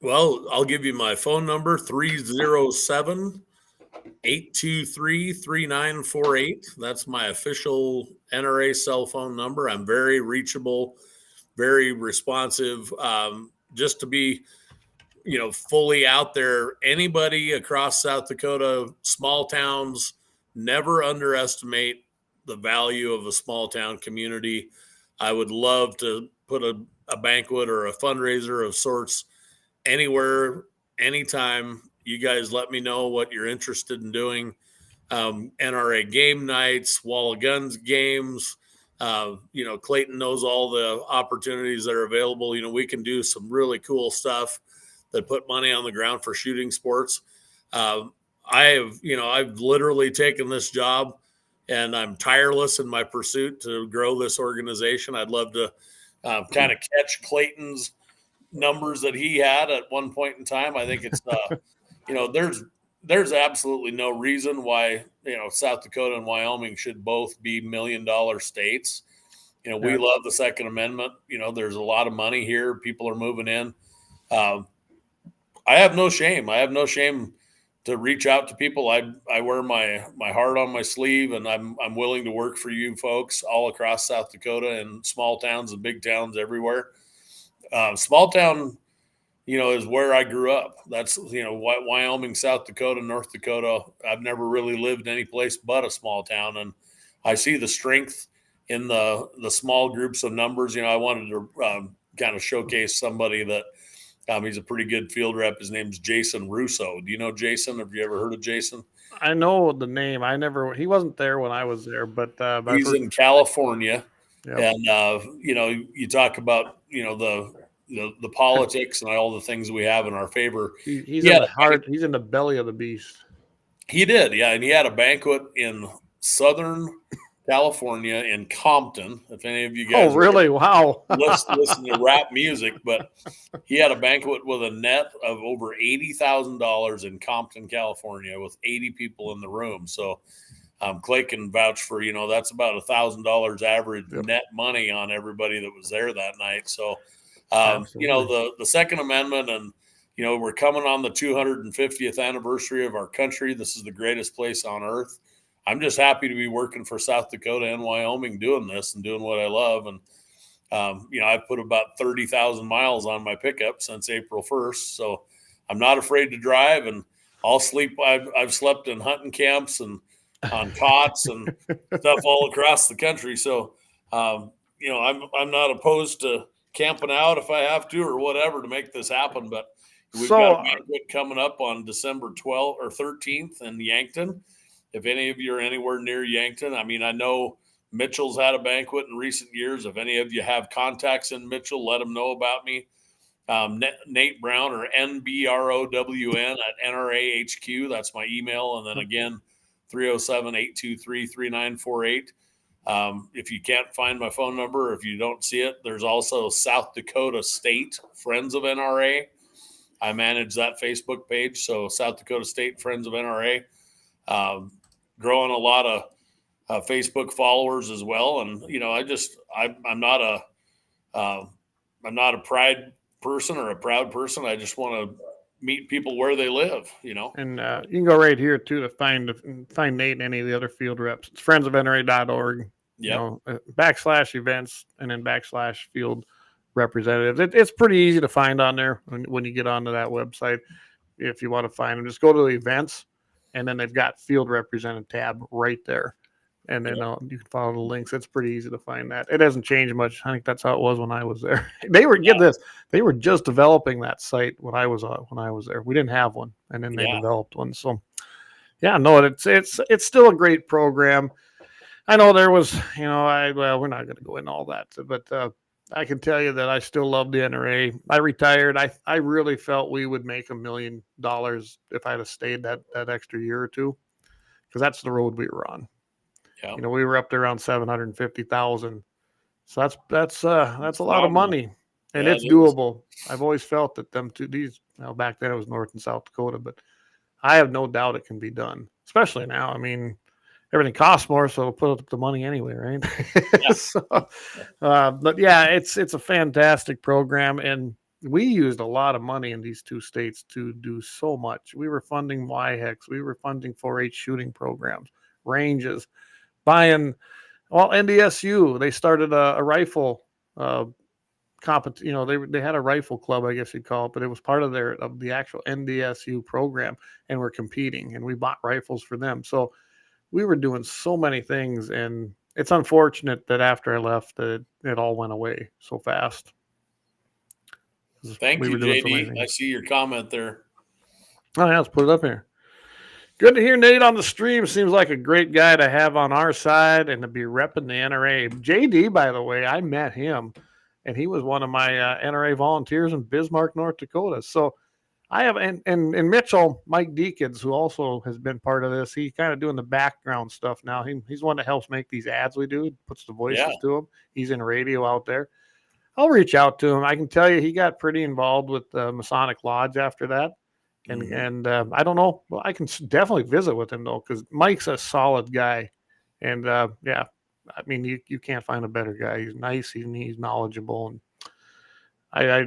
[SPEAKER 3] Well, I'll give you my phone number, 307-823-3948. That's my official NRA cell phone number. I'm very reachable, very responsive. Just to be fully out there. Anybody across South Dakota, small towns, never underestimate the value of a small town community. I would love to put a banquet or a fundraiser of sorts anywhere, anytime. You guys let me know what you're interested in doing. NRA game nights, Wall of Guns games. Clayton knows all the opportunities that are available. We can do some really cool stuff that put money on the ground for shooting sports. I've literally taken this job, and I'm tireless in my pursuit to grow this organization. I'd love to kind of catch Clayton's numbers that he had at one point in time. I think it's, there's absolutely no reason why, South Dakota and Wyoming should both be $1 million states. We love the Second Amendment. There's a lot of money here. People are moving in. I have no shame. I have no shame to reach out to people. I wear my heart on my sleeve, and I'm willing to work for you folks all across South Dakota, and small towns and big towns everywhere. Small town, is where I grew up. That's, Wyoming, South Dakota, North Dakota. I've never really lived any place but a small town, and I see the strength in the small groups of numbers. I wanted to kind of showcase somebody that he's a pretty good field rep. His name's Jason Russo. Do you know Jason? Have you ever heard of Jason?
[SPEAKER 1] I know the name. He wasn't there when I was there, but
[SPEAKER 3] he's in California.
[SPEAKER 1] Yep.
[SPEAKER 3] And, you talk about, the politics and all the things we have in our favor.
[SPEAKER 1] He's in the heart. He's in the belly of the beast.
[SPEAKER 3] He did. Yeah. And he had a banquet in southern California in Compton. If any of you guys
[SPEAKER 1] Oh, really? Wow.
[SPEAKER 3] listen to rap music, but he had a banquet with a net of over $80,000 in Compton, California, with 80 people in the room. So Clay can vouch for, that's about $1,000 average net money on everybody that was there that night. So, the Second Amendment, and, we're coming on the 250th anniversary of our country. This is the greatest place on earth. I'm just happy to be working for South Dakota and Wyoming doing this and doing what I love. And, I've put about 30,000 miles on my pickup since April 1st. So I'm not afraid to drive, and I'll sleep. I've slept in hunting camps and on cots and stuff all across the country. So, I'm not opposed to camping out if I have to or whatever to make this happen. But we've got a banquet coming up on December 12th or 13th in Yankton. If any of you are anywhere near Yankton, I know Mitchell's had a banquet in recent years. If any of you have contacts in Mitchell, let them know about me. Nate Brown, or NBROWN at NRA HQ. That's my email. And then again, 307-823-3948. If you can't find my phone number, if you don't see it, there's also South Dakota State Friends of NRA. I manage that Facebook page. So South Dakota State Friends of NRA. Growing a lot of Facebook followers as well. And, I'm not a pride person or a proud person. I just want to meet people where they live,
[SPEAKER 1] And you can go right here too to find Nate and any of the other field reps. It's friendsofnra.org. /events and then /field representatives. It's pretty easy to find on there when you get onto that website. If you want to find them, just go to the events, and then they've got field representative tab right there. And then you can follow the links. It's pretty easy to find that. It hasn't changed much. I think that's how it was when I was there. They were just developing that site when I was there. We didn't have one, and then they developed one. So, it's still a great program. I know there was, we're not going to go into all that, but I can tell you that I still love the NRA. I retired. I really felt we would make $1 million if I'd have stayed that extra year or two, because that's the road we were on. Yeah. We were up there around 750,000. So that's a lot of money, and it's doable. I've always felt that back then it was North and South Dakota, but I have no doubt it can be done, especially now. Everything costs more, so it'll put up the money anyway, right? Yeah. But it's a fantastic program, and we used a lot of money in these two states to do so much. We were funding YHEX, we were funding 4-H shooting programs, ranges, buying NDSU. They started a rifle competition. They had a rifle club, I guess you'd call it, but it was part of the actual NDSU program, and we're competing, and we bought rifles for them. So we were doing so many things, and it's unfortunate that after I left, it all went away so fast.
[SPEAKER 3] Thank you, JD. I see your comment there.
[SPEAKER 1] Oh, yeah, let's put it up here. Good to hear Nate on the stream. Seems like a great guy to have on our side and to be repping the NRA. JD, by the way, I met him, and he was one of my NRA volunteers in Bismarck, North Dakota. So I have, and Mitchell, Mike Deakins, who also has been part of this, he's kind of doing the background stuff now. He's one that helps make these ads we do, puts the voices to them. He's in radio out there. I'll reach out to him. I can tell you he got pretty involved with the Masonic Lodge after that. And I don't know. Well, I can definitely visit with him, though, because Mike's a solid guy. And, you can't find a better guy. He's nice. He's knowledgeable. And I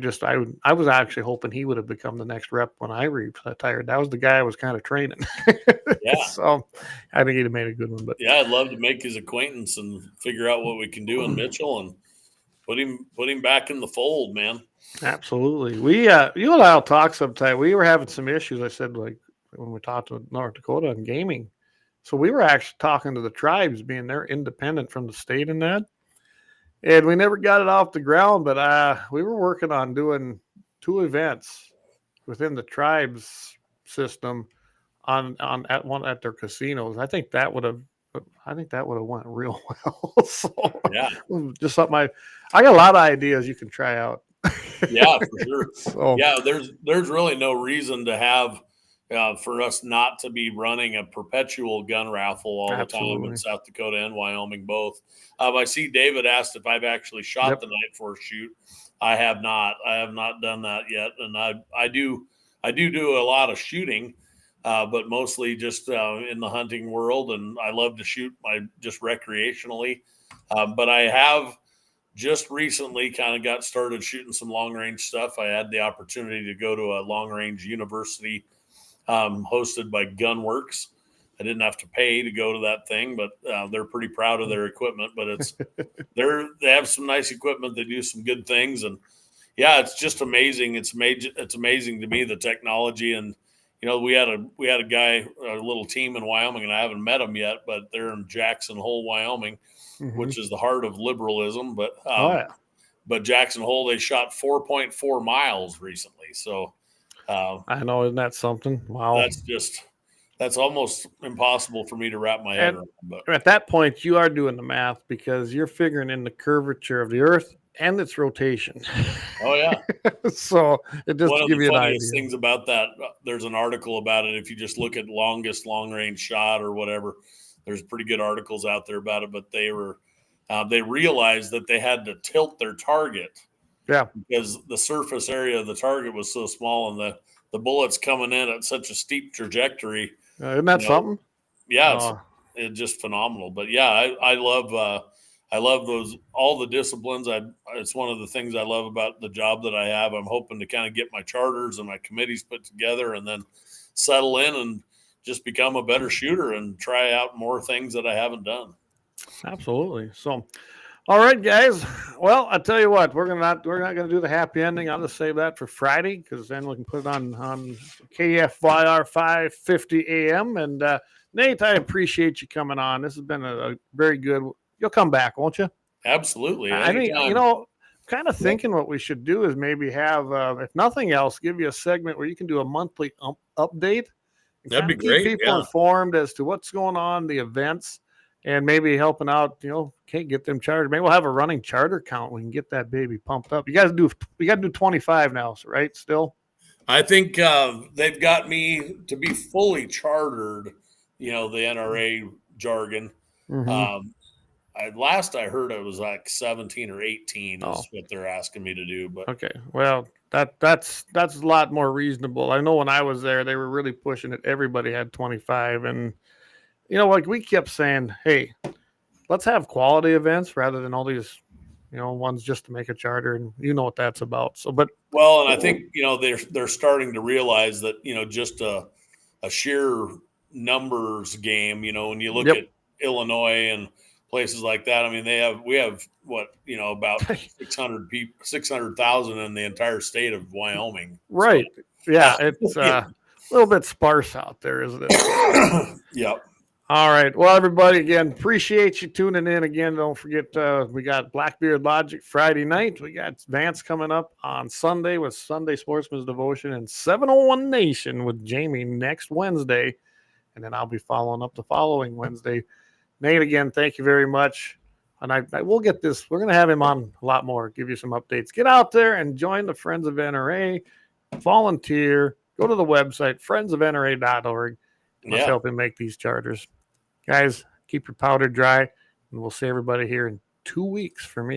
[SPEAKER 1] was actually hoping he would have become the next rep when I retired. That was the guy I was kind of training.
[SPEAKER 3] Yeah.
[SPEAKER 1] So I think he'd have made a good one. But
[SPEAKER 3] yeah, I'd love to make his acquaintance and figure out what we can do in Mitchell and put him back in the fold, man.
[SPEAKER 1] Absolutely. We you and I'll talk sometime. We were having some issues. I said, like, when we talked to North Dakota on gaming. So we were actually talking to the tribes, being they're independent from the state in that. And we never got it off the ground, but we were working on doing 2 events within the tribes system at their casinos. I think that would have went real well. So
[SPEAKER 3] yeah,
[SPEAKER 1] just something I got a lot of ideas you can try out.
[SPEAKER 3] Yeah, for sure.
[SPEAKER 1] So,
[SPEAKER 3] yeah, there's really no reason to have for us not to be running a perpetual gun raffle all the time in South Dakota and Wyoming both. I see David asked if I've actually shot the night for a shoot. I have not. I have not done that yet, and I do a lot of shooting, but mostly just in the hunting world, and I love to shoot just recreationally. But I have just recently kind of got started shooting some long range stuff. I had the opportunity to go to a long range university hosted by Gunworks. I didn't have to pay to go to that thing, but they're pretty proud of their equipment. But it's they have some nice equipment. They do some good things, and yeah, it's just amazing. It's amazing to me, the technology. And we had a guy, a little team in Wyoming, and I haven't met them yet, but they're in Jackson Hole, Wyoming, which is the heart of liberalism. But but Jackson Hole, they shot 4.4 miles recently, so.
[SPEAKER 1] I know, isn't that something? Wow.
[SPEAKER 3] That's almost impossible for me to wrap my head around. But
[SPEAKER 1] at that point, you are doing the math because you're figuring in the curvature of the Earth and its rotation.
[SPEAKER 3] Oh yeah.
[SPEAKER 1] So it just
[SPEAKER 3] one of
[SPEAKER 1] give
[SPEAKER 3] the
[SPEAKER 1] you an
[SPEAKER 3] funniest
[SPEAKER 1] idea.
[SPEAKER 3] things about that, there's an article about it. If you just look at longest long range shot or whatever, there's pretty good articles out there about it. But they realized that they had to tilt their target.
[SPEAKER 1] Yeah,
[SPEAKER 3] because the surface area of the target was so small, and the bullets coming in at such a steep trajectory.
[SPEAKER 1] Isn't that something?
[SPEAKER 3] Yeah, it's just phenomenal. But yeah, I love those all the disciplines. It's one of the things I love about the job that I have. I'm hoping to kind of get my charters and my committees put together, and then settle in and just become a better shooter and try out more things that I haven't done.
[SPEAKER 1] Absolutely. So. All right, guys. Well, I tell you what, we're not gonna do the happy ending. I'll just save that for Friday because then we can put it on KFYR 550 AM. And Nate, I appreciate you coming on. This has been a very good. You'll come back, won't you?
[SPEAKER 3] Absolutely.
[SPEAKER 1] I mean, kind of thinking what we should do is maybe have, if nothing else, give you a segment where you can do a monthly update.
[SPEAKER 3] That'd be great.
[SPEAKER 1] Keep people informed as to what's going on, the events. And maybe helping out, can't get them chartered. Maybe we'll have a running charter count. We can get that baby pumped up. We got to do 25 now, right? Still,
[SPEAKER 3] I think they've got me to be fully chartered. The NRA jargon. Last I heard, it was like 17 or 18 is what they're asking me to do. But
[SPEAKER 1] okay, well, that's a lot more reasonable. I know when I was there, they were really pushing it. Everybody had 25, and. Like we kept saying, hey, let's have quality events rather than all these, ones just to make a charter, and what that's about. So,
[SPEAKER 3] and I think they're starting to realize that just a sheer numbers game. When you look at Illinois and places like that, I mean, we have about 600,000 in the entire state of Wyoming.
[SPEAKER 1] Right? So, yeah, it's a little bit sparse out there, isn't it?
[SPEAKER 3] Yep.
[SPEAKER 1] All right. Well, everybody, again, appreciate you tuning in. Again, don't forget, we got Blackbeard Logic Friday night. We got Vance coming up on Sunday with Sunday Sportsman's Devotion, and 701 Nation with Jamie next Wednesday. And then I'll be following up the following Wednesday. Nate, again, thank you very much. And I will get this. We're going to have him on a lot more, give you some updates. Get out there and join the Friends of NRA. Volunteer. Go to the website, friendsofnra.org. Let's help him make these charters. Guys, keep your powder dry, and we'll see everybody here in 2 weeks for me.